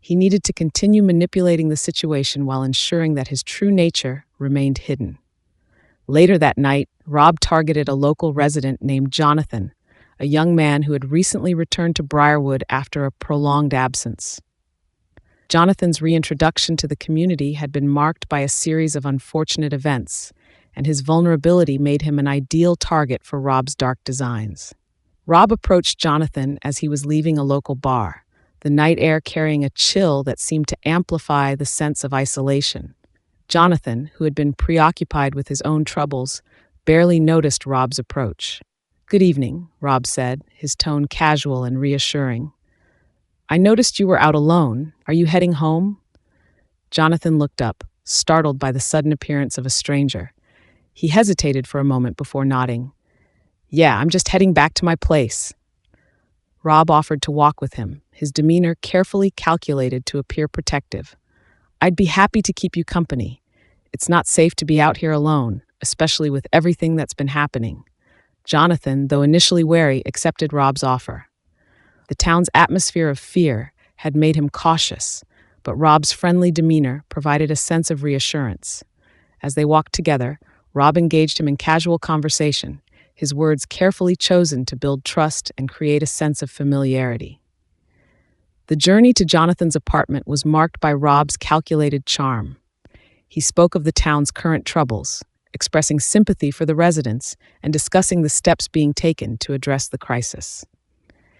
He needed to continue manipulating the situation while ensuring that his true nature remained hidden. Later that night, Rob targeted a local resident named Jonathan, a young man who had recently returned to Briarwood after a prolonged absence. Jonathan's reintroduction to the community had been marked by a series of unfortunate events, and his vulnerability made him an ideal target for Rob's dark designs. Rob approached Jonathan as he was leaving a local bar, the night air carrying a chill that seemed to amplify the sense of isolation. Jonathan, who had been preoccupied with his own troubles, barely noticed Rob's approach. "Good evening," Rob said, his tone casual and reassuring. "I noticed you were out alone. Are you heading home?" Jonathan looked up, startled by the sudden appearance of a stranger. He hesitated for a moment before nodding. "Yeah, I'm just heading back to my place." Rob offered to walk with him, his demeanor carefully calculated to appear protective. "I'd be happy to keep you company. It's not safe to be out here alone, especially with everything that's been happening." Jonathan, though initially wary, accepted Rob's offer. The town's atmosphere of fear had made him cautious, but Rob's friendly demeanor provided a sense of reassurance. As they walked together, Rob engaged him in casual conversation, his words carefully chosen to build trust and create a sense of familiarity. The journey to Jonathan's apartment was marked by Rob's calculated charm. He spoke of the town's current troubles, expressing sympathy for the residents and discussing the steps being taken to address the crisis.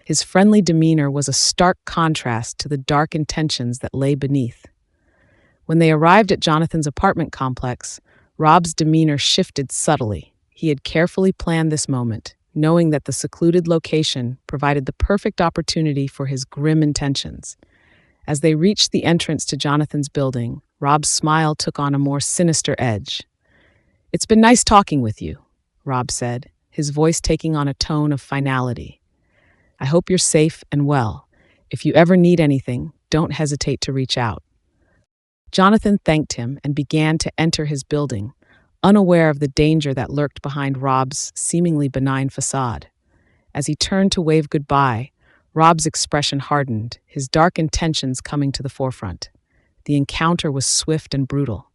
His friendly demeanor was a stark contrast to the dark intentions that lay beneath. When they arrived at Jonathan's apartment complex, Rob's demeanor shifted subtly. He had carefully planned this moment, knowing that the secluded location provided the perfect opportunity for his grim intentions. As they reached the entrance to Jonathan's building, Rob's smile took on a more sinister edge. "It's been nice talking with you," Rob said, his voice taking on a tone of finality. "I hope you're safe and well. If you ever need anything, don't hesitate to reach out." Jonathan thanked him and began to enter his building, unaware of the danger that lurked behind Rob's seemingly benign facade. As he turned to wave goodbye, Rob's expression hardened, his dark intentions coming to the forefront. The encounter was swift and brutal.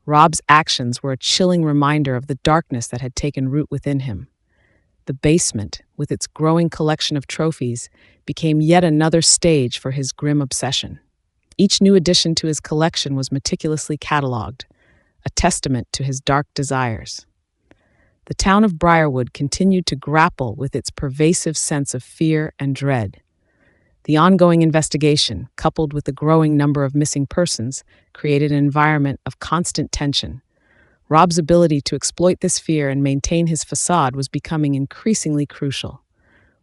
Rob's actions were a chilling reminder of the darkness that had taken root within him. The basement, with its growing collection of trophies, became yet another stage for his grim obsession. Each new addition to his collection was meticulously catalogued, a testament to his dark desires. The town of Briarwood continued to grapple with its pervasive sense of fear and dread. The ongoing investigation, coupled with the growing number of missing persons, created an environment of constant tension. Rob's ability to exploit this fear and maintain his facade was becoming increasingly crucial.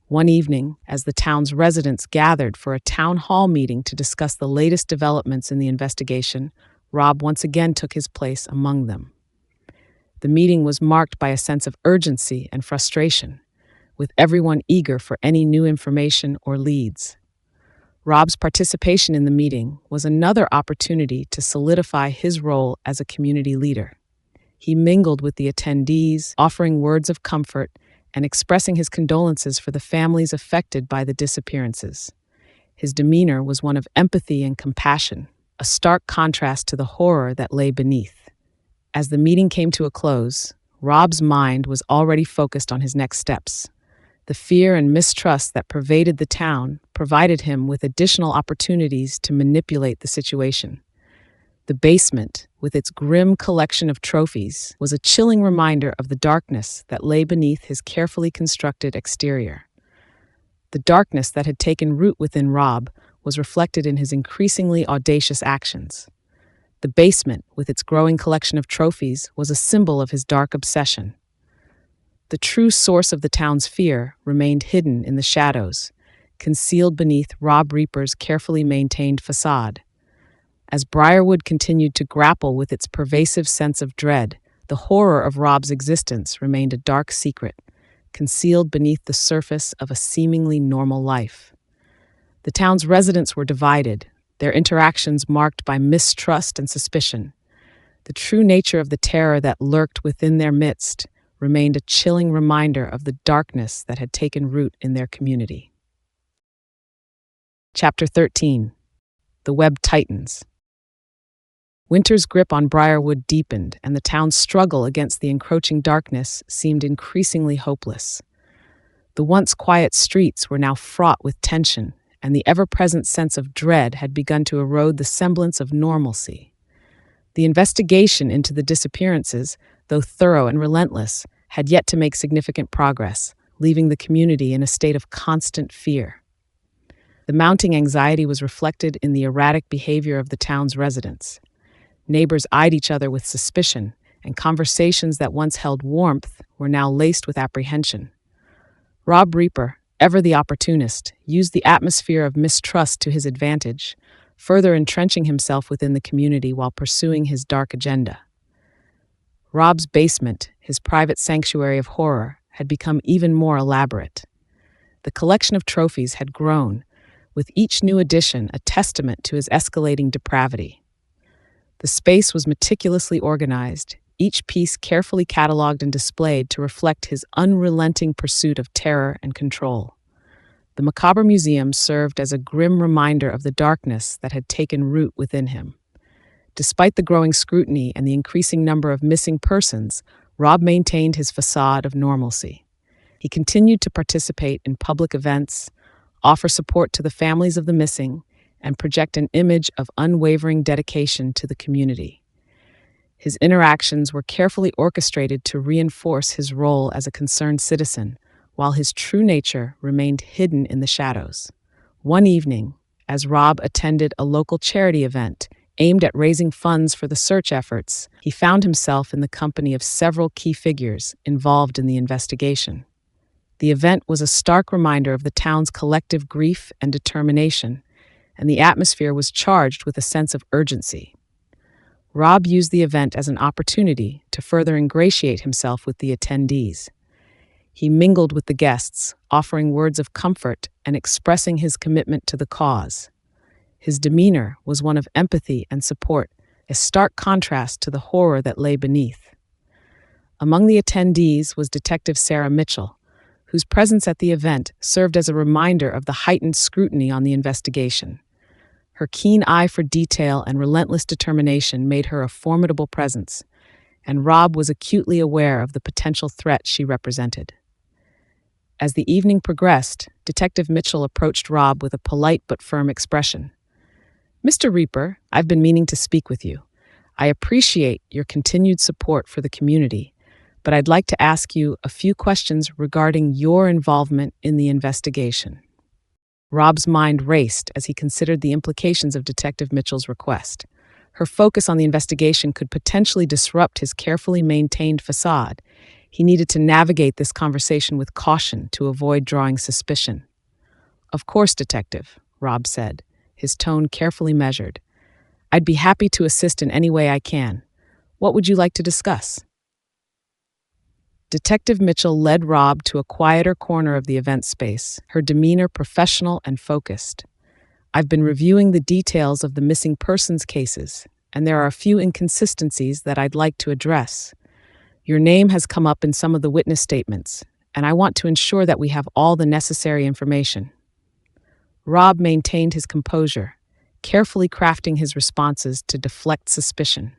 One evening, as the town's residents gathered for a town hall meeting to discuss the latest developments in the investigation, Rob once again took his place among them. The meeting was marked by a sense of urgency and frustration, with everyone eager for any new information or leads. Rob's participation in the meeting was another opportunity to solidify his role as a community leader. He mingled with the attendees, offering words of comfort and expressing his condolences for the families affected by the disappearances. His demeanor was one of empathy and compassion, a stark contrast to the horror that lay beneath. As the meeting came to a close, Rob's mind was already focused on his next steps. The fear and mistrust that pervaded the town provided him with additional opportunities to manipulate the situation. The basement, with its grim collection of trophies, was a chilling reminder of the darkness that lay beneath his carefully constructed exterior. The darkness that had taken root within Rob was reflected in his increasingly audacious actions. The basement, with its growing collection of trophies, was a symbol of his dark obsession. The true source of the town's fear remained hidden in the shadows, concealed beneath Rob Reaper's carefully maintained facade. As Briarwood continued to grapple with its pervasive sense of dread, the horror of Rob's existence remained a dark secret, concealed beneath the surface of a seemingly normal life. The town's residents were divided, their interactions marked by mistrust and suspicion. The true nature of the terror that lurked within their midst remained a chilling reminder of the darkness that had taken root in their community. Chapter 13. The Web Tightens. Winter's grip on Briarwood deepened, and the town's struggle against the encroaching darkness seemed increasingly hopeless. The once quiet streets were now fraught with tension, and the ever-present sense of dread had begun to erode the semblance of normalcy. The investigation into the disappearances, though thorough and relentless, had yet to make significant progress, leaving the community in a state of constant fear. The mounting anxiety was reflected in the erratic behavior of the town's residents. Neighbors eyed each other with suspicion, and conversations that once held warmth were now laced with apprehension. Rob Reaper, ever the opportunist, used the atmosphere of mistrust to his advantage, further entrenching himself within the community while pursuing his dark agenda. Rob's basement, his private sanctuary of horror, had become even more elaborate. The collection of trophies had grown, with each new addition a testament to his escalating depravity. The space was meticulously organized, each piece carefully cataloged and displayed to reflect his unrelenting pursuit of terror and control. The macabre museum served as a grim reminder of the darkness that had taken root within him. Despite the growing scrutiny and the increasing number of missing persons, Rob maintained his facade of normalcy. He continued to participate in public events, offer support to the families of the missing, and project an image of unwavering dedication to the community. His interactions were carefully orchestrated to reinforce his role as a concerned citizen, while his true nature remained hidden in the shadows. One evening, as Rob attended a local charity event aimed at raising funds for the search efforts, he found himself in the company of several key figures involved in the investigation. The event was a stark reminder of the town's collective grief and determination, and the atmosphere was charged with a sense of urgency. Rob used the event as an opportunity to further ingratiate himself with the attendees. He mingled with the guests, offering words of comfort and expressing his commitment to the cause. His demeanor was one of empathy and support, a stark contrast to the horror that lay beneath. Among the attendees was Detective Sarah Mitchell, whose presence at the event served as a reminder of the heightened scrutiny on the investigation. Her keen eye for detail and relentless determination made her a formidable presence, and Rob was acutely aware of the potential threat she represented. As the evening progressed, Detective Mitchell approached Rob with a polite but firm expression. "Mr. Reaper, I've been meaning to speak with you. I appreciate your continued support for the community, but I'd like to ask you a few questions regarding your involvement in the investigation." Rob's mind raced as he considered the implications of Detective Mitchell's request. Her focus on the investigation could potentially disrupt his carefully maintained facade. He needed to navigate this conversation with caution to avoid drawing suspicion. "Of course, Detective," Rob said, his tone carefully measured. "I'd be happy to assist in any way I can. What would you like to discuss?" Detective Mitchell led Rob to a quieter corner of the event space, her demeanor professional and focused. "I've been reviewing the details of the missing persons cases, and there are a few inconsistencies that I'd like to address. Your name has come up in some of the witness statements, and I want to ensure that we have all the necessary information." Rob maintained his composure, carefully crafting his responses to deflect suspicion.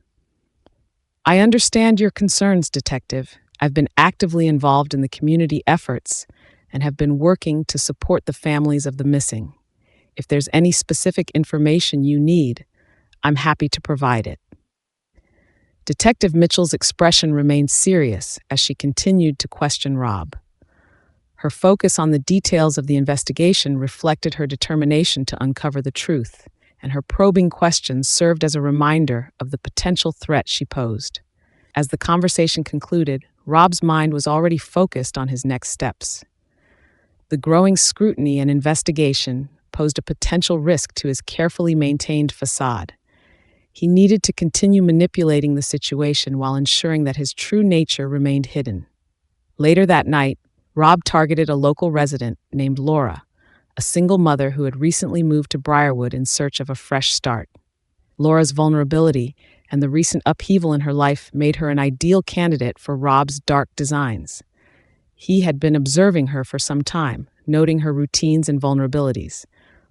"I understand your concerns, Detective, I've been actively involved in the community efforts and have been working to support the families of the missing. If there's any specific information you need, I'm happy to provide it." Detective Mitchell's expression remained serious as she continued to question Rob. Her focus on the details of the investigation reflected her determination to uncover the truth, and her probing questions served as a reminder of the potential threat she posed. As the conversation concluded, Rob's mind was already focused on his next steps. The growing scrutiny and investigation posed a potential risk to his carefully maintained facade. He needed to continue manipulating the situation while ensuring that his true nature remained hidden. Later that night, Rob targeted a local resident named Laura, a single mother who had recently moved to Briarwood in search of a fresh start. Laura's vulnerability and the recent upheaval in her life made her an ideal candidate for Rob's dark designs. He had been observing her for some time, noting her routines and vulnerabilities.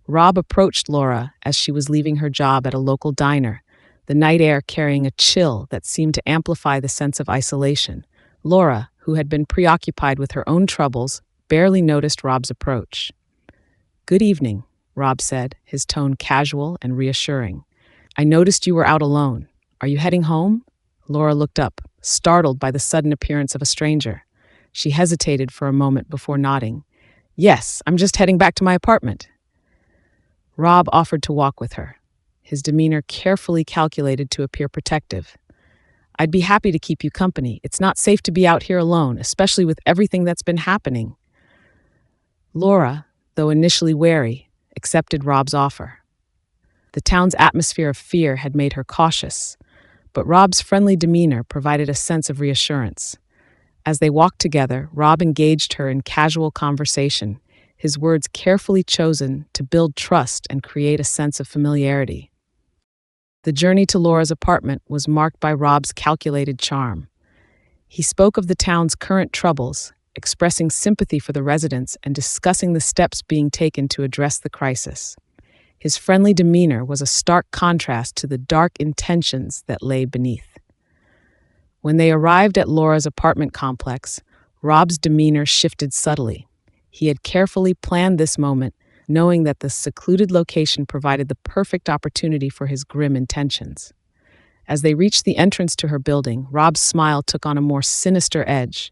Rob approached Laura as she was leaving her job at a local diner, the night air carrying a chill that seemed to amplify the sense of isolation. Laura, who had been preoccupied with her own troubles, barely noticed Rob's approach. "Good evening," Rob said, his tone casual and reassuring. "I noticed you were out alone. Are you heading home?" Laura looked up, startled by the sudden appearance of a stranger. She hesitated for a moment before nodding. "Yes, I'm just heading back to my apartment." Rob offered to walk with her, his demeanor carefully calculated to appear protective. "I'd be happy to keep you company. It's not safe to be out here alone, especially with everything that's been happening." Laura, though initially wary, accepted Rob's offer. The town's atmosphere of fear had made her cautious, but Rob's friendly demeanor provided a sense of reassurance. As they walked together, Rob engaged her in casual conversation, his words carefully chosen to build trust and create a sense of familiarity. The journey to Laura's apartment was marked by Rob's calculated charm. He spoke of the town's current troubles, expressing sympathy for the residents and discussing the steps being taken to address the crisis. His friendly demeanor was a stark contrast to the dark intentions that lay beneath. When they arrived at Laura's apartment complex, Rob's demeanor shifted subtly. He had carefully planned this moment, knowing that the secluded location provided the perfect opportunity for his grim intentions. As they reached the entrance to her building, Rob's smile took on a more sinister edge.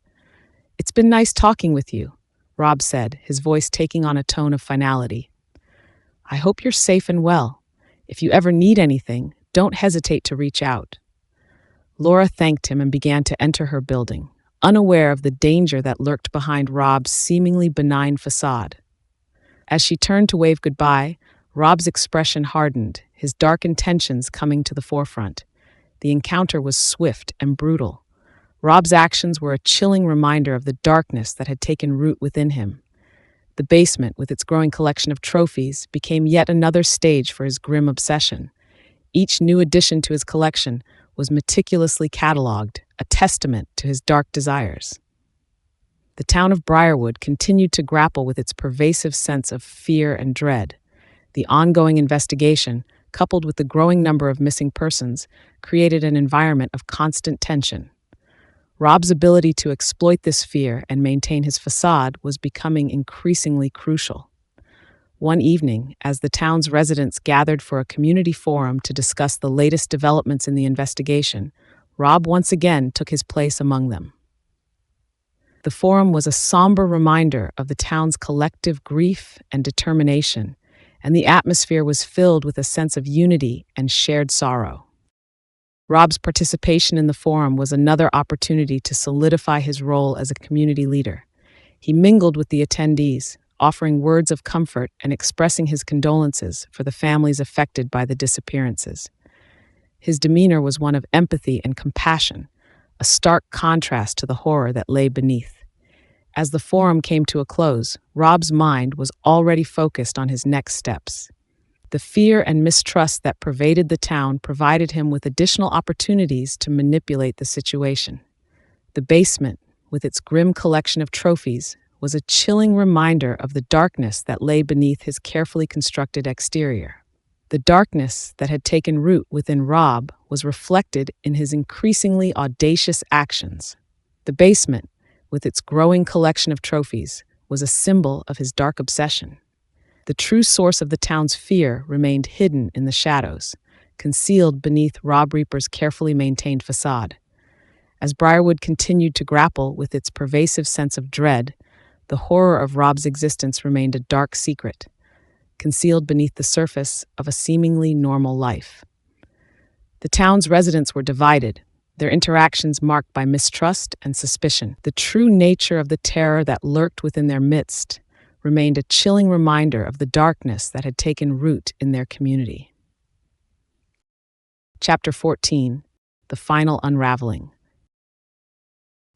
"It's been nice talking with you," Rob said, his voice taking on a tone of finality. "I hope you're safe and well. If you ever need anything, don't hesitate to reach out." Laura thanked him and began to enter her building, unaware of the danger that lurked behind Rob's seemingly benign facade. As she turned to wave goodbye, Rob's expression hardened, his dark intentions coming to the forefront. The encounter was swift and brutal. Rob's actions were a chilling reminder of the darkness that had taken root within him. The basement, with its growing collection of trophies, became yet another stage for his grim obsession. Each new addition to his collection was meticulously catalogued, a testament to his dark desires. The town of Briarwood continued to grapple with its pervasive sense of fear and dread. The ongoing investigation, coupled with the growing number of missing persons, created an environment of constant tension. Rob's ability to exploit this fear and maintain his facade was becoming increasingly crucial. One evening, as the town's residents gathered for a community forum to discuss the latest developments in the investigation, Rob once again took his place among them. The forum was a somber reminder of the town's collective grief and determination, and the atmosphere was filled with a sense of unity and shared sorrow. Rob's participation in the forum was another opportunity to solidify his role as a community leader. He mingled with the attendees, offering words of comfort and expressing his condolences for the families affected by the disappearances. His demeanor was one of empathy and compassion, a stark contrast to the horror that lay beneath. As the forum came to a close, Rob's mind was already focused on his next steps. The fear and mistrust that pervaded the town provided him with additional opportunities to manipulate the situation. The basement, with its grim collection of trophies, was a chilling reminder of the darkness that lay beneath his carefully constructed exterior. The darkness that had taken root within Rob was reflected in his increasingly audacious actions. The basement, with its growing collection of trophies, was a symbol of his dark obsession. The true source of the town's fear remained hidden in the shadows, concealed beneath Rob Reaper's carefully maintained facade. As Briarwood continued to grapple with its pervasive sense of dread, the horror of Rob's existence remained a dark secret, concealed beneath the surface of a seemingly normal life. The town's residents were divided, their interactions marked by mistrust and suspicion. The true nature of the terror that lurked within their midst remained a chilling reminder of the darkness that had taken root in their community. Chapter 14: The Final Unraveling.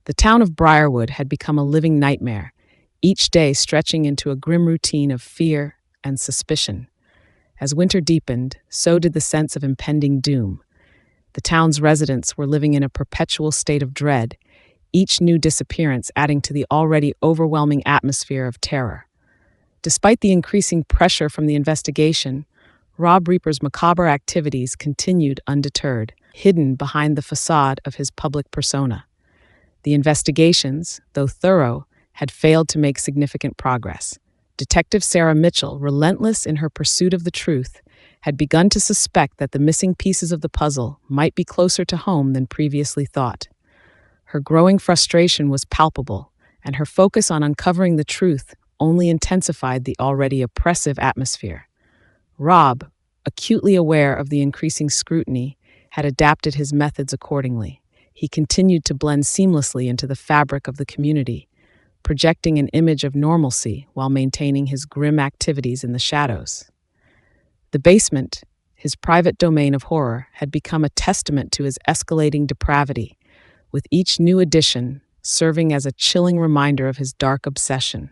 The town of Briarwood had become a living nightmare, each day stretching into a grim routine of fear and suspicion. As winter deepened, so did the sense of impending doom. The town's residents were living in a perpetual state of dread, each new disappearance adding to the already overwhelming atmosphere of terror. Despite the increasing pressure from the investigation, Rob Reaper's macabre activities continued undeterred, hidden behind the facade of his public persona. The investigations, though thorough, had failed to make significant progress. Detective Sarah Mitchell, relentless in her pursuit of the truth, had begun to suspect that the missing pieces of the puzzle might be closer to home than previously thought. Her growing frustration was palpable, and her focus on uncovering the truth only intensified the already oppressive atmosphere. Rob, acutely aware of the increasing scrutiny, had adapted his methods accordingly. He continued to blend seamlessly into the fabric of the community, projecting an image of normalcy while maintaining his grim activities in the shadows. The basement, his private domain of horror, had become a testament to his escalating depravity, with each new addition serving as a chilling reminder of his dark obsession.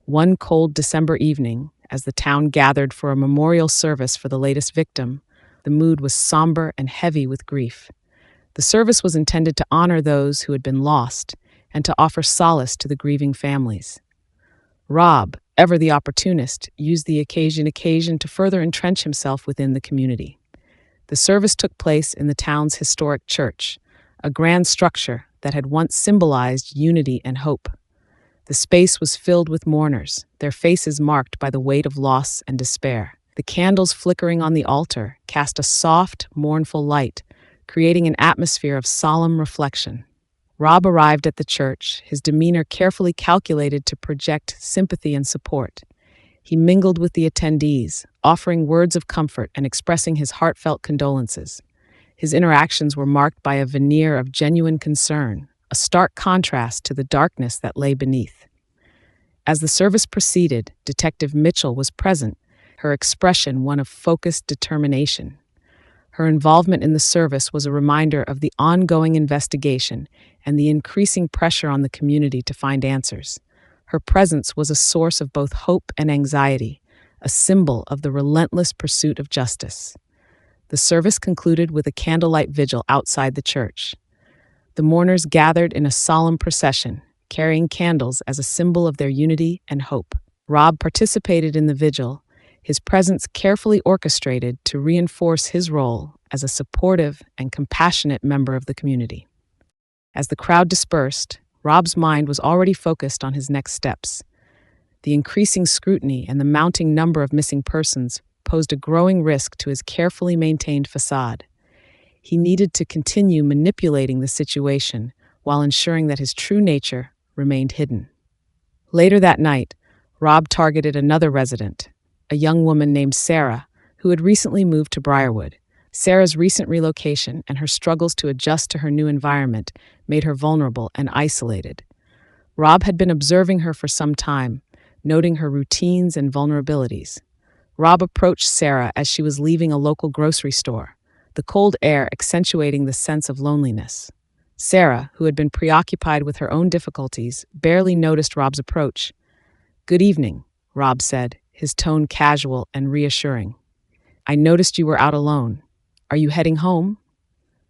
One cold December evening, as the town gathered for a memorial service for the latest victim, the mood was somber and heavy with grief. The service was intended to honor those who had been lost and to offer solace to the grieving families. Rob, ever the opportunist, used the occasion to further entrench himself within the community. The service took place in the town's historic church, a grand structure that had once symbolized unity and hope. The space was filled with mourners, their faces marked by the weight of loss and despair. The candles flickering on the altar cast a soft, mournful light, creating an atmosphere of solemn reflection. Rob arrived at the church, his demeanor carefully calculated to project sympathy and support. He mingled with the attendees, offering words of comfort and expressing his heartfelt condolences. His interactions were marked by a veneer of genuine concern, a stark contrast to the darkness that lay beneath. As the service proceeded, Detective Mitchell was present, her expression one of focused determination. Her involvement in the service was a reminder of the ongoing investigation and the increasing pressure on the community to find answers. Her presence was a source of both hope and anxiety, a symbol of the relentless pursuit of justice. The service concluded with a candlelight vigil outside the church. The mourners gathered in a solemn procession, carrying candles as a symbol of their unity and hope. Rob participated in the vigil, his presence carefully orchestrated to reinforce his role as a supportive and compassionate member of the community. As the crowd dispersed, Rob's mind was already focused on his next steps. The increasing scrutiny and the mounting number of missing persons posed a growing risk to his carefully maintained facade. He needed to continue manipulating the situation while ensuring that his true nature remained hidden. Later that night, Rob targeted another resident, a young woman named Sarah, who had recently moved to Briarwood. Sarah's recent relocation and her struggles to adjust to her new environment made her vulnerable and isolated. Rob had been observing her for some time, noting her routines and vulnerabilities. Rob approached Sarah as she was leaving a local grocery store, the cold air accentuating the sense of loneliness. Sarah, who had been preoccupied with her own difficulties, barely noticed Rob's approach. "Good evening," Rob said, his tone casual and reassuring. "I noticed you were out alone. Are you heading home?"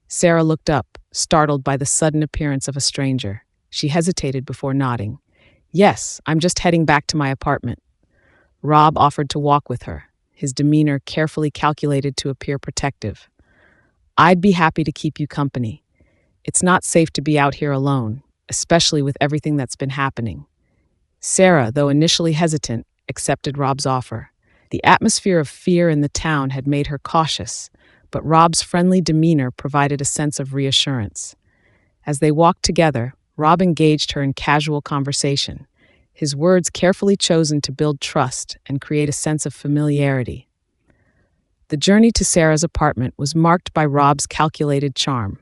Sarah looked up, startled by the sudden appearance of a stranger. She hesitated before nodding. "Yes, I'm just heading back to my apartment." Rob offered to walk with her, his demeanor carefully calculated to appear protective. "I'd be happy to keep you company. It's not safe to be out here alone, especially with everything that's been happening. Sarah, though initially hesitant, accepted Rob's offer. The atmosphere of fear in the town had made her cautious, but Rob's friendly demeanor provided a sense of reassurance. As they walked together, Rob engaged her in casual conversation, his words carefully chosen to build trust and create a sense of familiarity. The journey to Sarah's apartment was marked by Rob's calculated charm.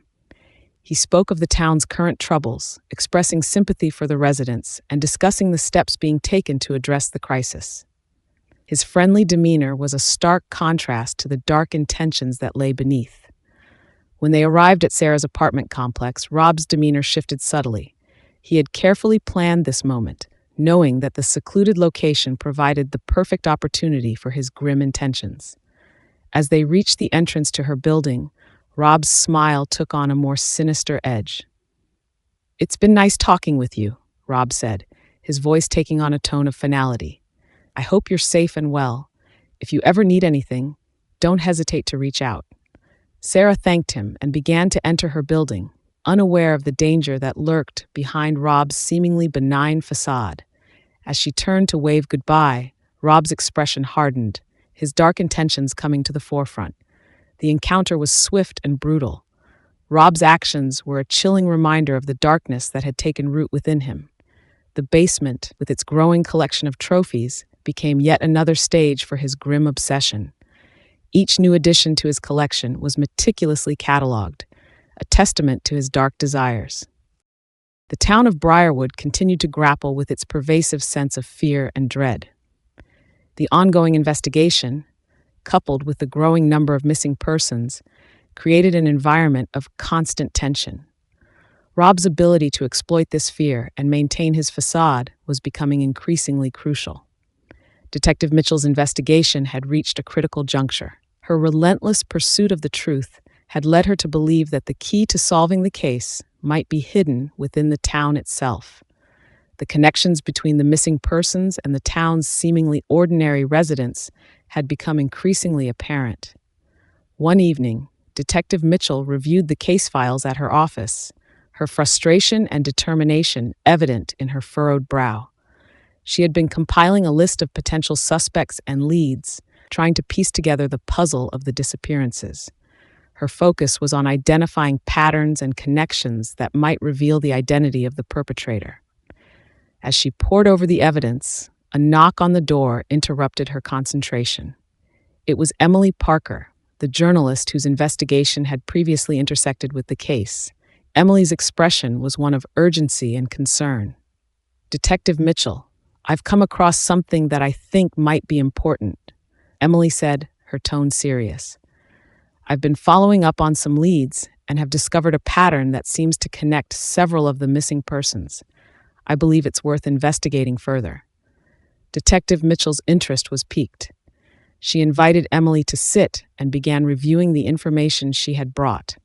He spoke of the town's current troubles, expressing sympathy for the residents and discussing the steps being taken to address the crisis. His friendly demeanor was a stark contrast to the dark intentions that lay beneath. When they arrived at Sarah's apartment complex, Rob's demeanor shifted subtly. He had carefully planned this moment, knowing that the secluded location provided the perfect opportunity for his grim intentions. As they reached the entrance to her building, Rob's smile took on a more sinister edge. "It's been nice talking with you," Rob said, his voice taking on a tone of finality. "I hope you're safe and well. If you ever need anything, don't hesitate to reach out." Sarah thanked him and began to enter her building, unaware of the danger that lurked behind Rob's seemingly benign facade. As she turned to wave goodbye, Rob's expression hardened, his dark intentions coming to the forefront. The encounter was swift and brutal. Rob's actions were a chilling reminder of the darkness that had taken root within him. The basement, with its growing collection of trophies, became yet another stage for his grim obsession. Each new addition to his collection was meticulously catalogued, a testament to his dark desires. The town of Briarwood continued to grapple with its pervasive sense of fear and dread. The ongoing investigation, coupled with the growing number of missing persons, created an environment of constant tension. Rob's ability to exploit this fear and maintain his facade was becoming increasingly crucial. Detective Mitchell's investigation had reached a critical juncture. Her relentless pursuit of the truth had led her to believe that the key to solving the case might be hidden within the town itself. The connections between the missing persons and the town's seemingly ordinary residents had become increasingly apparent. One evening, Detective Mitchell reviewed the case files at her office, her frustration and determination evident in her furrowed brow. She had been compiling a list of potential suspects and leads, trying to piece together the puzzle of the disappearances. Her focus was on identifying patterns and connections that might reveal the identity of the perpetrator. As she pored over the evidence, a knock on the door interrupted her concentration. It was Emily Parker, the journalist whose investigation had previously intersected with the case. Emily's expression was one of urgency and concern. "Detective Mitchell, I've come across something that I think might be important," Emily said, her tone serious. "I've been following up on some leads and have discovered a pattern that seems to connect several of the missing persons. I believe it's worth investigating further." Detective Mitchell's interest was piqued. She invited Emily to sit and began reviewing the information she had brought.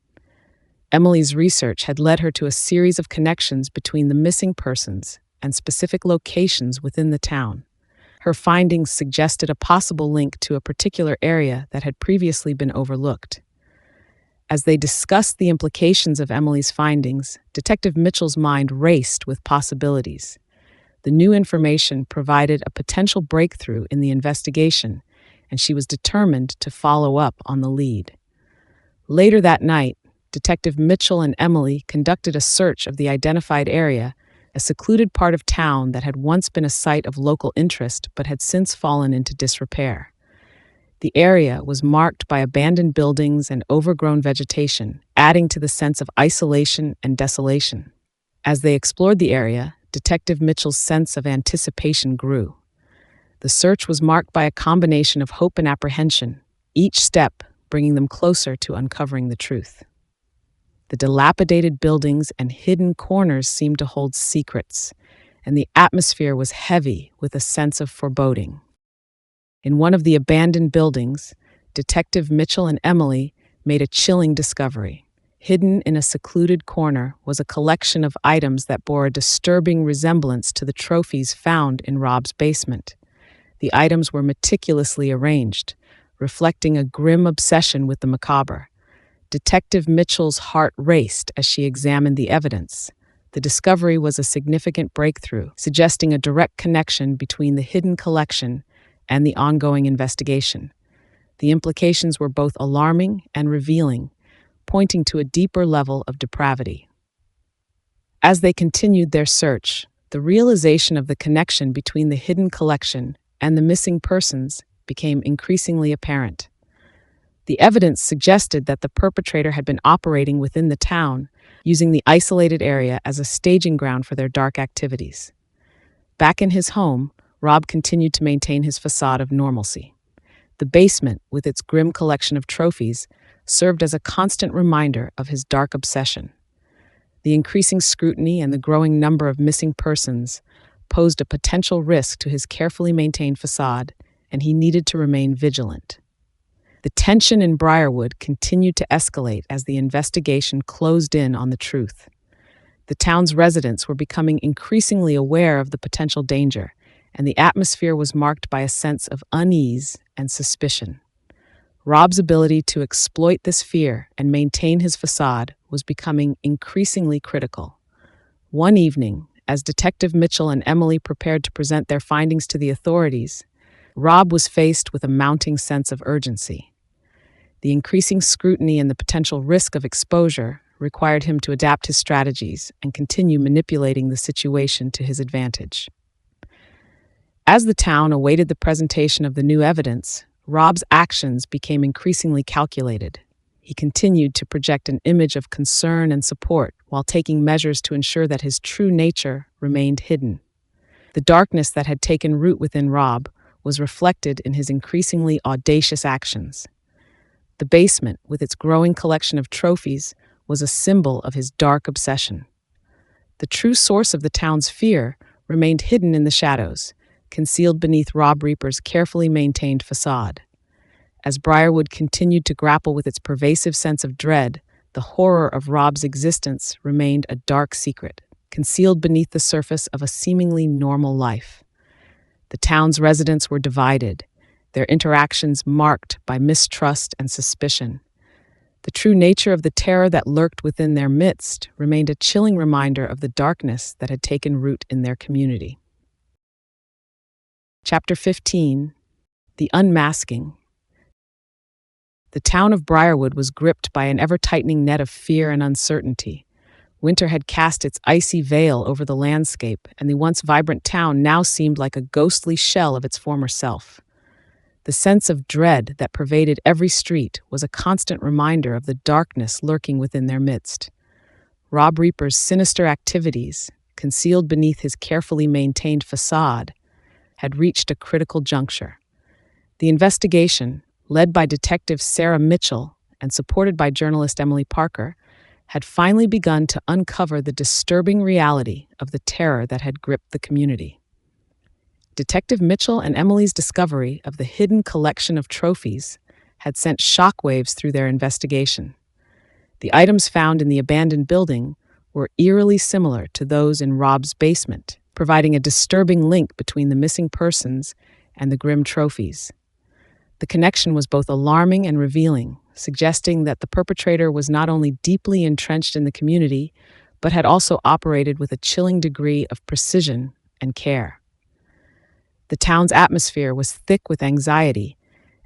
Emily's research had led her to a series of connections between the missing persons and specific locations within the town. Her findings suggested a possible link to a particular area that had previously been overlooked. As they discussed the implications of Emily's findings, Detective Mitchell's mind raced with possibilities. The new information provided a potential breakthrough in the investigation, and she was determined to follow up on the lead. Later that night, Detective Mitchell and Emily conducted a search of the identified area, a secluded part of town that had once been a site of local interest but had since fallen into disrepair. The area was marked by abandoned buildings and overgrown vegetation, adding to the sense of isolation and desolation. As they explored the area, Detective Mitchell's sense of anticipation grew. The search was marked by a combination of hope and apprehension, each step bringing them closer to uncovering the truth. The dilapidated buildings and hidden corners seemed to hold secrets, and the atmosphere was heavy with a sense of foreboding. In one of the abandoned buildings, Detective Mitchell and Emily made a chilling discovery. Hidden in a secluded corner was a collection of items that bore a disturbing resemblance to the trophies found in Rob's basement. The items were meticulously arranged, reflecting a grim obsession with the macabre. Detective Mitchell's heart raced as she examined the evidence. The discovery was a significant breakthrough, suggesting a direct connection between the hidden collection and the ongoing investigation. The implications were both alarming and revealing, pointing to a deeper level of depravity. As they continued their search, the realization of the connection between the hidden collection and the missing persons became increasingly apparent. The evidence suggested that the perpetrator had been operating within the town, using the isolated area as a staging ground for their dark activities. Back in his home, Rob continued to maintain his facade of normalcy. The basement, with its grim collection of trophies, served as a constant reminder of his dark obsession. The increasing scrutiny and the growing number of missing persons posed a potential risk to his carefully maintained facade, and he needed to remain vigilant. The tension in Briarwood continued to escalate as the investigation closed in on the truth. The town's residents were becoming increasingly aware of the potential danger, and the atmosphere was marked by a sense of unease and suspicion. Rob's ability to exploit this fear and maintain his facade was becoming increasingly critical. One evening, as Detective Mitchell and Emily prepared to present their findings to the authorities, Rob was faced with a mounting sense of urgency. The increasing scrutiny and the potential risk of exposure required him to adapt his strategies and continue manipulating the situation to his advantage. As the town awaited the presentation of the new evidence, Rob's actions became increasingly calculated. He continued to project an image of concern and support while taking measures to ensure that his true nature remained hidden. The darkness that had taken root within Rob was reflected in his increasingly audacious actions. The basement, with its growing collection of trophies, was a symbol of his dark obsession. The true source of the town's fear remained hidden in the shadows, concealed beneath Rob Reaper's carefully maintained facade. As Briarwood continued to grapple with its pervasive sense of dread, the horror of Rob's existence remained a dark secret, concealed beneath the surface of a seemingly normal life. The town's residents were divided, their interactions marked by mistrust and suspicion. The true nature of the terror that lurked within their midst remained a chilling reminder of the darkness that had taken root in their community. Chapter 15: The Unmasking. The town of Briarwood was gripped by an ever-tightening net of fear and uncertainty. Winter had cast its icy veil over the landscape, and the once vibrant town now seemed like a ghostly shell of its former self. The sense of dread that pervaded every street was a constant reminder of the darkness lurking within their midst. Rob Reaper's sinister activities, concealed beneath his carefully maintained facade, had reached a critical juncture. The investigation, led by Detective Sarah Mitchell and supported by journalist Emily Parker, had finally begun to uncover the disturbing reality of the terror that had gripped the community. Detective Mitchell and Emily's discovery of the hidden collection of trophies had sent shockwaves through their investigation. The items found in the abandoned building were eerily similar to those in Rob's basement, providing a disturbing link between the missing persons and the grim trophies. The connection was both alarming and revealing, suggesting that the perpetrator was not only deeply entrenched in the community, but had also operated with a chilling degree of precision and care. The town's atmosphere was thick with anxiety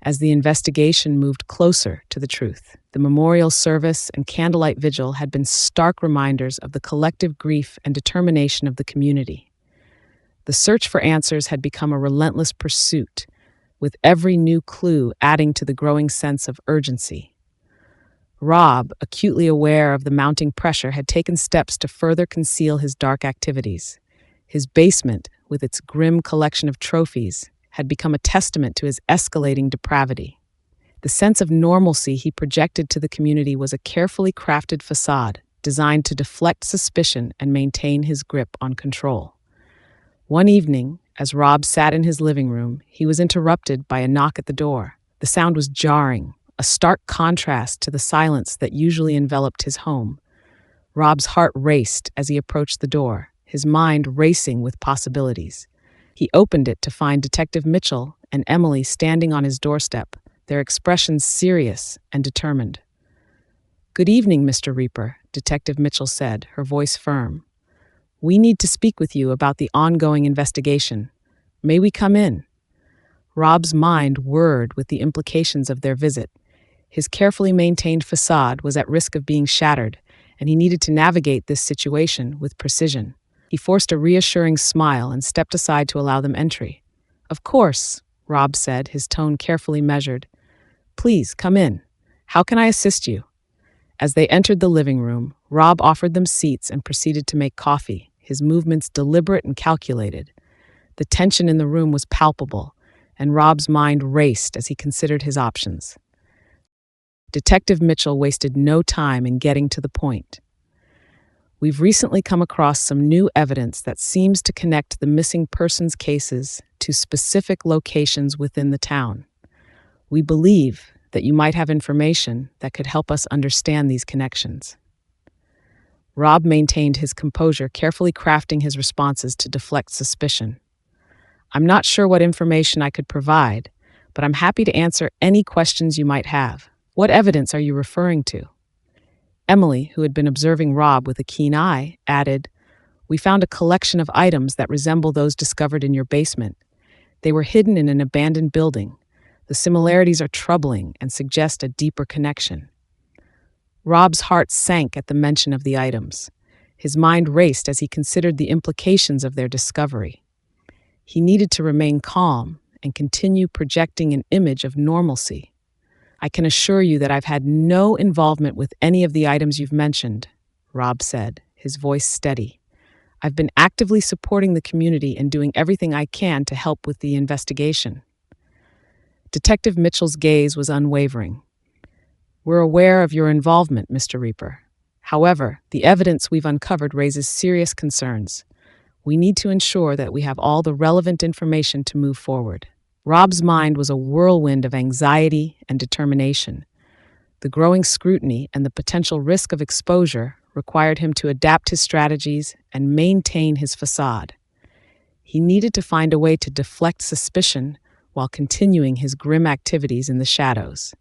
as the investigation moved closer to the truth. The memorial service and candlelight vigil had been stark reminders of the collective grief and determination of the community. The search for answers had become a relentless pursuit, with every new clue adding to the growing sense of urgency. Rob, acutely aware of the mounting pressure, had taken steps to further conceal his dark activities. His basement, with its grim collection of trophies, had become a testament to his escalating depravity. The sense of normalcy he projected to the community was a carefully crafted facade designed to deflect suspicion and maintain his grip on control. One evening, as Rob sat in his living room, he was interrupted by a knock at the door. The sound was jarring, a stark contrast to the silence that usually enveloped his home. Rob's heart raced as he approached the door, his mind racing with possibilities. He opened it to find Detective Mitchell and Emily standing on his doorstep, their expressions serious and determined. "Good evening, Mr. Reaper," Detective Mitchell said, her voice firm. We need to speak with you about the ongoing investigation. May we come in?" Rob's mind whirred with the implications of their visit. His carefully maintained facade was at risk of being shattered, and he needed to navigate this situation with precision. He forced a reassuring smile and stepped aside to allow them entry. "Of course," Rob said, his tone carefully measured. "Please, come in. How can I assist you?" As they entered the living room, Rob offered them seats and proceeded to make coffee, his movements deliberate and calculated. The tension in the room was palpable, and Rob's mind raced as he considered his options. Detective Mitchell wasted no time in getting to the point. "We've recently come across some new evidence that seems to connect the missing persons cases to specific locations within the town. We believe that you might have information that could help us understand these connections." Rob maintained his composure, carefully crafting his responses to deflect suspicion. "I'm not sure what information I could provide, but I'm happy to answer any questions you might have. What evidence are you referring to?" Emily, who had been observing Rob with a keen eye, added, "We found a collection of items that resemble those discovered in your basement. They were hidden in an abandoned building. The similarities are troubling and suggest a deeper connection." Rob's heart sank at the mention of the items. His mind raced as he considered the implications of their discovery. He needed to remain calm and continue projecting an image of normalcy. "I can assure you that I've had no involvement with any of the items you've mentioned," Rob said, his voice steady. "I've been actively supporting the community and doing everything I can to help with the investigation." Detective Mitchell's gaze was unwavering. "We're aware of your involvement, Mr. Reaper. However, the evidence we've uncovered raises serious concerns. We need to ensure that we have all the relevant information to move forward." Rob's mind was a whirlwind of anxiety and determination. The growing scrutiny and the potential risk of exposure required him to adapt his strategies and maintain his facade. He needed to find a way to deflect suspicion while continuing his grim activities in the shadows.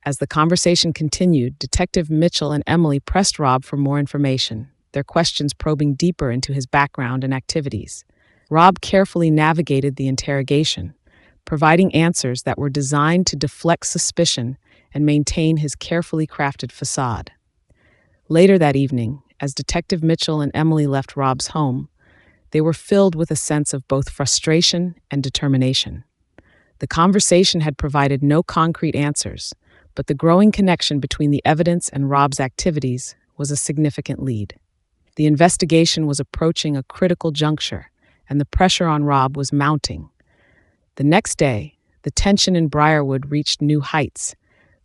As the conversation continued, Detective Mitchell and Emily pressed Rob for more information, their questions probing deeper into his background and activities. Rob carefully navigated the interrogation, providing answers that were designed to deflect suspicion and maintain his carefully crafted facade. Later that evening, as Detective Mitchell and Emily left Rob's home, they were filled with a sense of both frustration and determination. The conversation had provided no concrete answers, but the growing connection between the evidence and Rob's activities was a significant lead. The investigation was approaching a critical juncture, and the pressure on Rob was mounting. The next day, the tension in Briarwood reached new heights.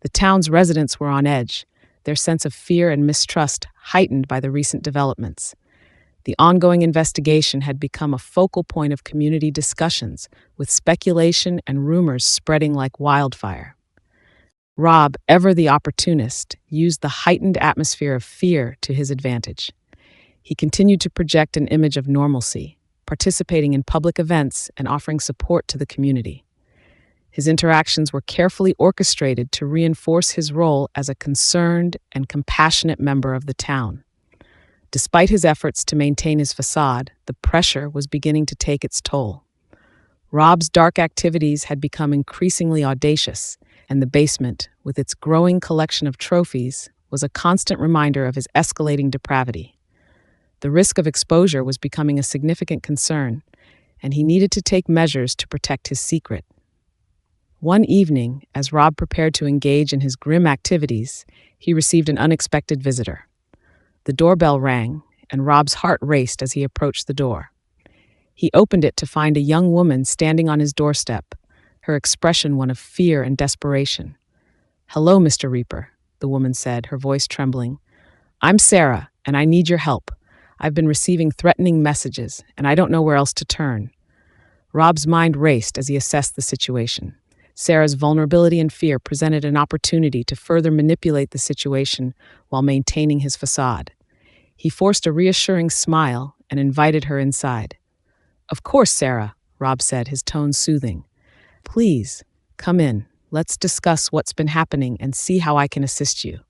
The town's residents were on edge, their sense of fear and mistrust heightened by the recent developments. The ongoing investigation had become a focal point of community discussions, with speculation and rumors spreading like wildfire. Rob, ever the opportunist, used the heightened atmosphere of fear to his advantage. He continued to project an image of normalcy, participating in public events and offering support to the community. His interactions were carefully orchestrated to reinforce his role as a concerned and compassionate member of the town. Despite his efforts to maintain his facade, the pressure was beginning to take its toll. Rob's dark activities had become increasingly audacious, and the basement, with its growing collection of trophies, was a constant reminder of his escalating depravity. The risk of exposure was becoming a significant concern, and he needed to take measures to protect his secret. One evening, as Rob prepared to engage in his grim activities, he received an unexpected visitor. The doorbell rang, and Rob's heart raced as he approached the door. He opened it to find a young woman standing on his doorstep, her expression one of fear and desperation. "Hello, Mr. Reaper," the woman said, her voice trembling. "I'm Sarah, and I need your help. I've been receiving threatening messages, and I don't know where else to turn." Rob's mind raced as he assessed the situation. Sarah's vulnerability and fear presented an opportunity to further manipulate the situation while maintaining his facade. He forced a reassuring smile and invited her inside. "Of course, Sarah," Rob said, his tone soothing. "Please, come in. Let's discuss what's been happening and see how I can assist you."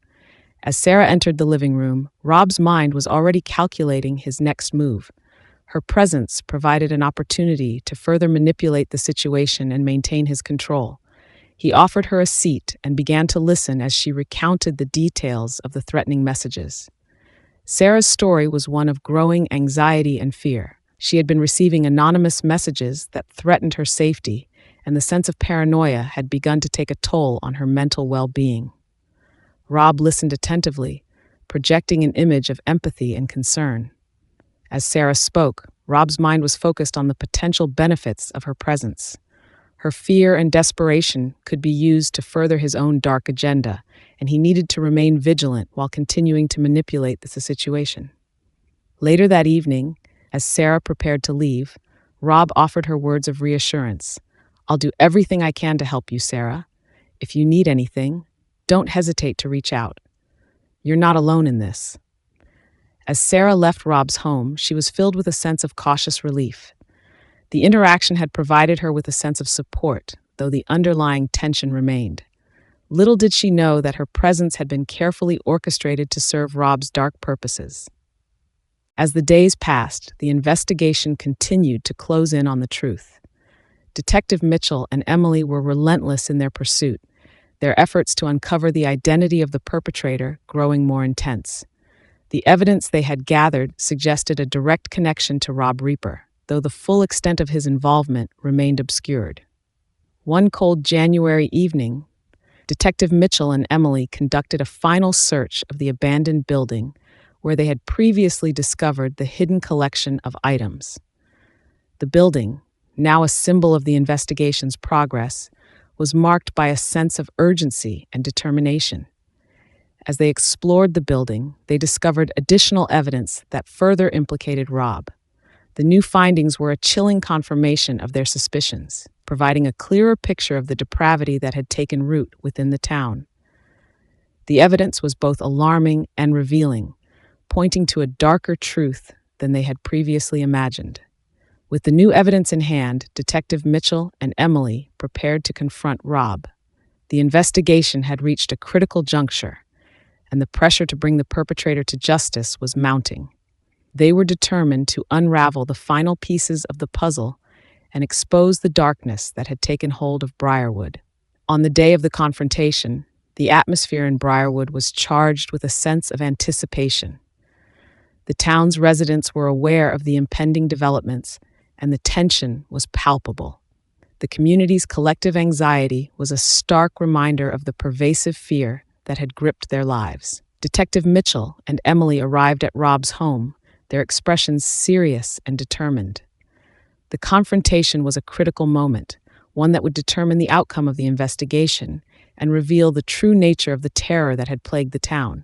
As Sarah entered the living room, Rob's mind was already calculating his next move. Her presence provided an opportunity to further manipulate the situation and maintain his control. He offered her a seat and began to listen as she recounted the details of the threatening messages. Sarah's story was one of growing anxiety and fear. She had been receiving anonymous messages that threatened her safety, and the sense of paranoia had begun to take a toll on her mental well-being. Rob listened attentively, projecting an image of empathy and concern. As Sarah spoke, Rob's mind was focused on the potential benefits of her presence. Her fear and desperation could be used to further his own dark agenda, and he needed to remain vigilant while continuing to manipulate the situation. Later that evening, as Sarah prepared to leave, Rob offered her words of reassurance. "I'll do everything I can to help you, Sarah. If you need anything, don't hesitate to reach out. You're not alone in this." As Sarah left Rob's home, she was filled with a sense of cautious relief. The interaction had provided her with a sense of support, though the underlying tension remained. Little did she know that her presence had been carefully orchestrated to serve Rob's dark purposes. As the days passed, the investigation continued to close in on the truth. Detective Mitchell and Emily were relentless in their pursuit, their efforts to uncover the identity of the perpetrator growing more intense. The evidence they had gathered suggested a direct connection to Rob Reaper, though the full extent of his involvement remained obscured. One cold January evening, Detective Mitchell and Emily conducted a final search of the abandoned building where they had previously discovered the hidden collection of items. The building, now a symbol of the investigation's progress, was marked by a sense of urgency and determination. As they explored the building, they discovered additional evidence that further implicated Rob. The new findings were a chilling confirmation of their suspicions, providing a clearer picture of the depravity that had taken root within the town. The evidence was both alarming and revealing, pointing to a darker truth than they had previously imagined. With the new evidence in hand, Detective Mitchell and Emily prepared to confront Rob. The investigation had reached a critical juncture, and the pressure to bring the perpetrator to justice was mounting. They were determined to unravel the final pieces of the puzzle and expose the darkness that had taken hold of Briarwood. On the day of the confrontation, the atmosphere in Briarwood was charged with a sense of anticipation. The town's residents were aware of the impending developments, and the tension was palpable. The community's collective anxiety was a stark reminder of the pervasive fear that had gripped their lives. Detective Mitchell and Emily arrived at Rob's home, their expressions serious and determined. The confrontation was a critical moment, one that would determine the outcome of the investigation and reveal the true nature of the terror that had plagued the town.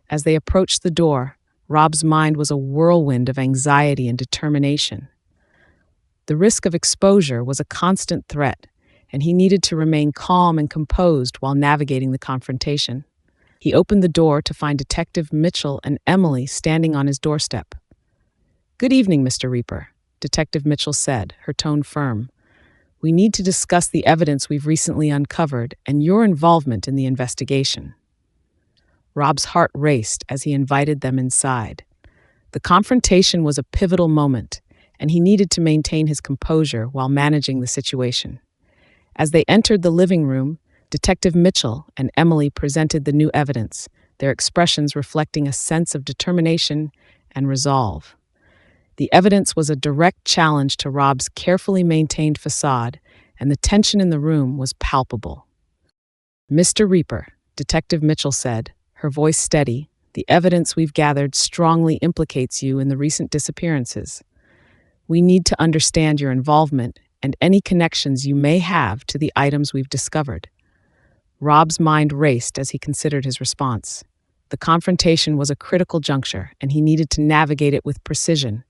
As they approached the door, Rob's mind was a whirlwind of anxiety and determination. The risk of exposure was a constant threat, and he needed to remain calm and composed while navigating the confrontation. He opened the door to find Detective Mitchell and Emily standing on his doorstep. "Good evening, Mr. Reaper," Detective Mitchell said, her tone firm. "We need to discuss the evidence we've recently uncovered and your involvement in the investigation." Rob's heart raced as he invited them inside. The confrontation was a pivotal moment, and he needed to maintain his composure while managing the situation. As they entered the living room, Detective Mitchell and Emily presented the new evidence, their expressions reflecting a sense of determination and resolve. The evidence was a direct challenge to Rob's carefully maintained facade, and the tension in the room was palpable. "Mr. Reaper," Detective Mitchell said, her voice steady, "the evidence we've gathered strongly implicates you in the recent disappearances. We need to understand your involvement and any connections you may have to the items we've discovered." Rob's mind raced as he considered his response. The confrontation was a critical juncture, and he needed to navigate it with precision.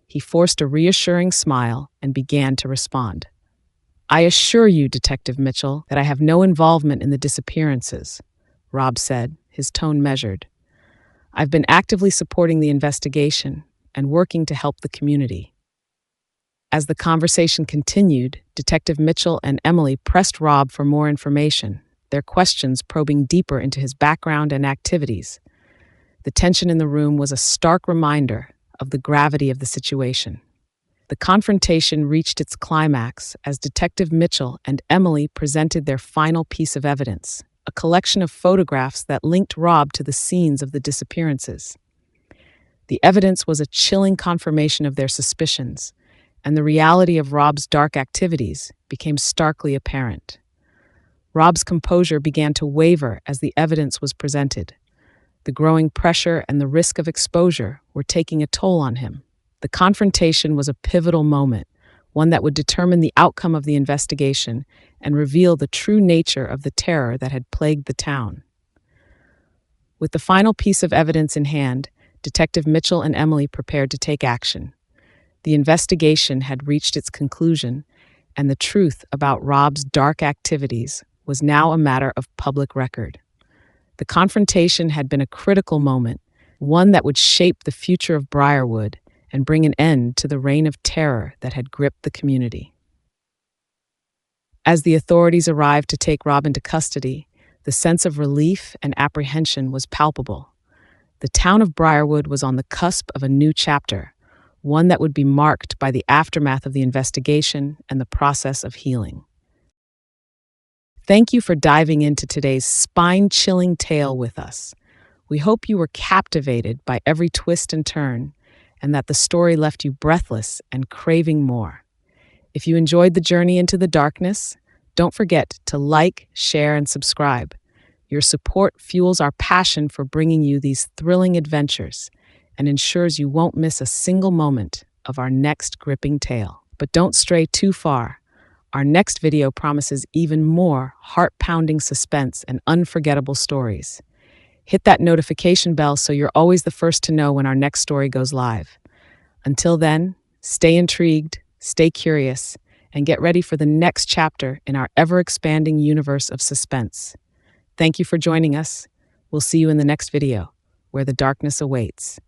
He forced a reassuring smile and began to respond. "I assure you, Detective Mitchell, that I have no involvement in the disappearances," Rob said, his tone measured. "I've been actively supporting the investigation and working to help the community." As the conversation continued, Detective Mitchell and Emily pressed Rob for more information. their questions probing deeper into his background and activities. The tension in the room was a stark reminder of the gravity of the situation. The confrontation reached its climax as Detective Mitchell and Emily presented their final piece of evidence, a collection of photographs that linked Rob to the scenes of the disappearances. The evidence was a chilling confirmation of their suspicions, and the reality of Rob's dark activities became starkly apparent. Rob's composure began to waver as the evidence was presented. The growing pressure and the risk of exposure were taking a toll on him. The confrontation was a pivotal moment, one that would determine the outcome of the investigation and reveal the true nature of the terror that had plagued the town. With the final piece of evidence in hand, Detective Mitchell and Emily prepared to take action. The investigation had reached its conclusion, and the truth about Rob's dark activities was now a matter of public record. The confrontation had been a critical moment, one that would shape the future of Briarwood and bring an end to the reign of terror that had gripped the community. As the authorities arrived to take Rob into custody, the sense of relief and apprehension was palpable. The town of Briarwood was on the cusp of a new chapter, one that would be marked by the aftermath of the investigation and the process of healing. Thank you for diving into today's spine-chilling tale with us. We hope you were captivated by every twist and turn, and that the story left you breathless and craving more. If you enjoyed the journey into the darkness, don't forget to like, share, and subscribe. Your support fuels our passion for bringing you these thrilling adventures and ensures you won't miss a single moment of our next gripping tale. But don't stray too far. Our next video promises even more heart-pounding suspense and unforgettable stories. Hit that notification bell so you're always the first to know when our next story goes live. Until then, stay intrigued, stay curious, and get ready for the next chapter in our ever-expanding universe of suspense. Thank you for joining us. We'll see you in the next video, where the darkness awaits.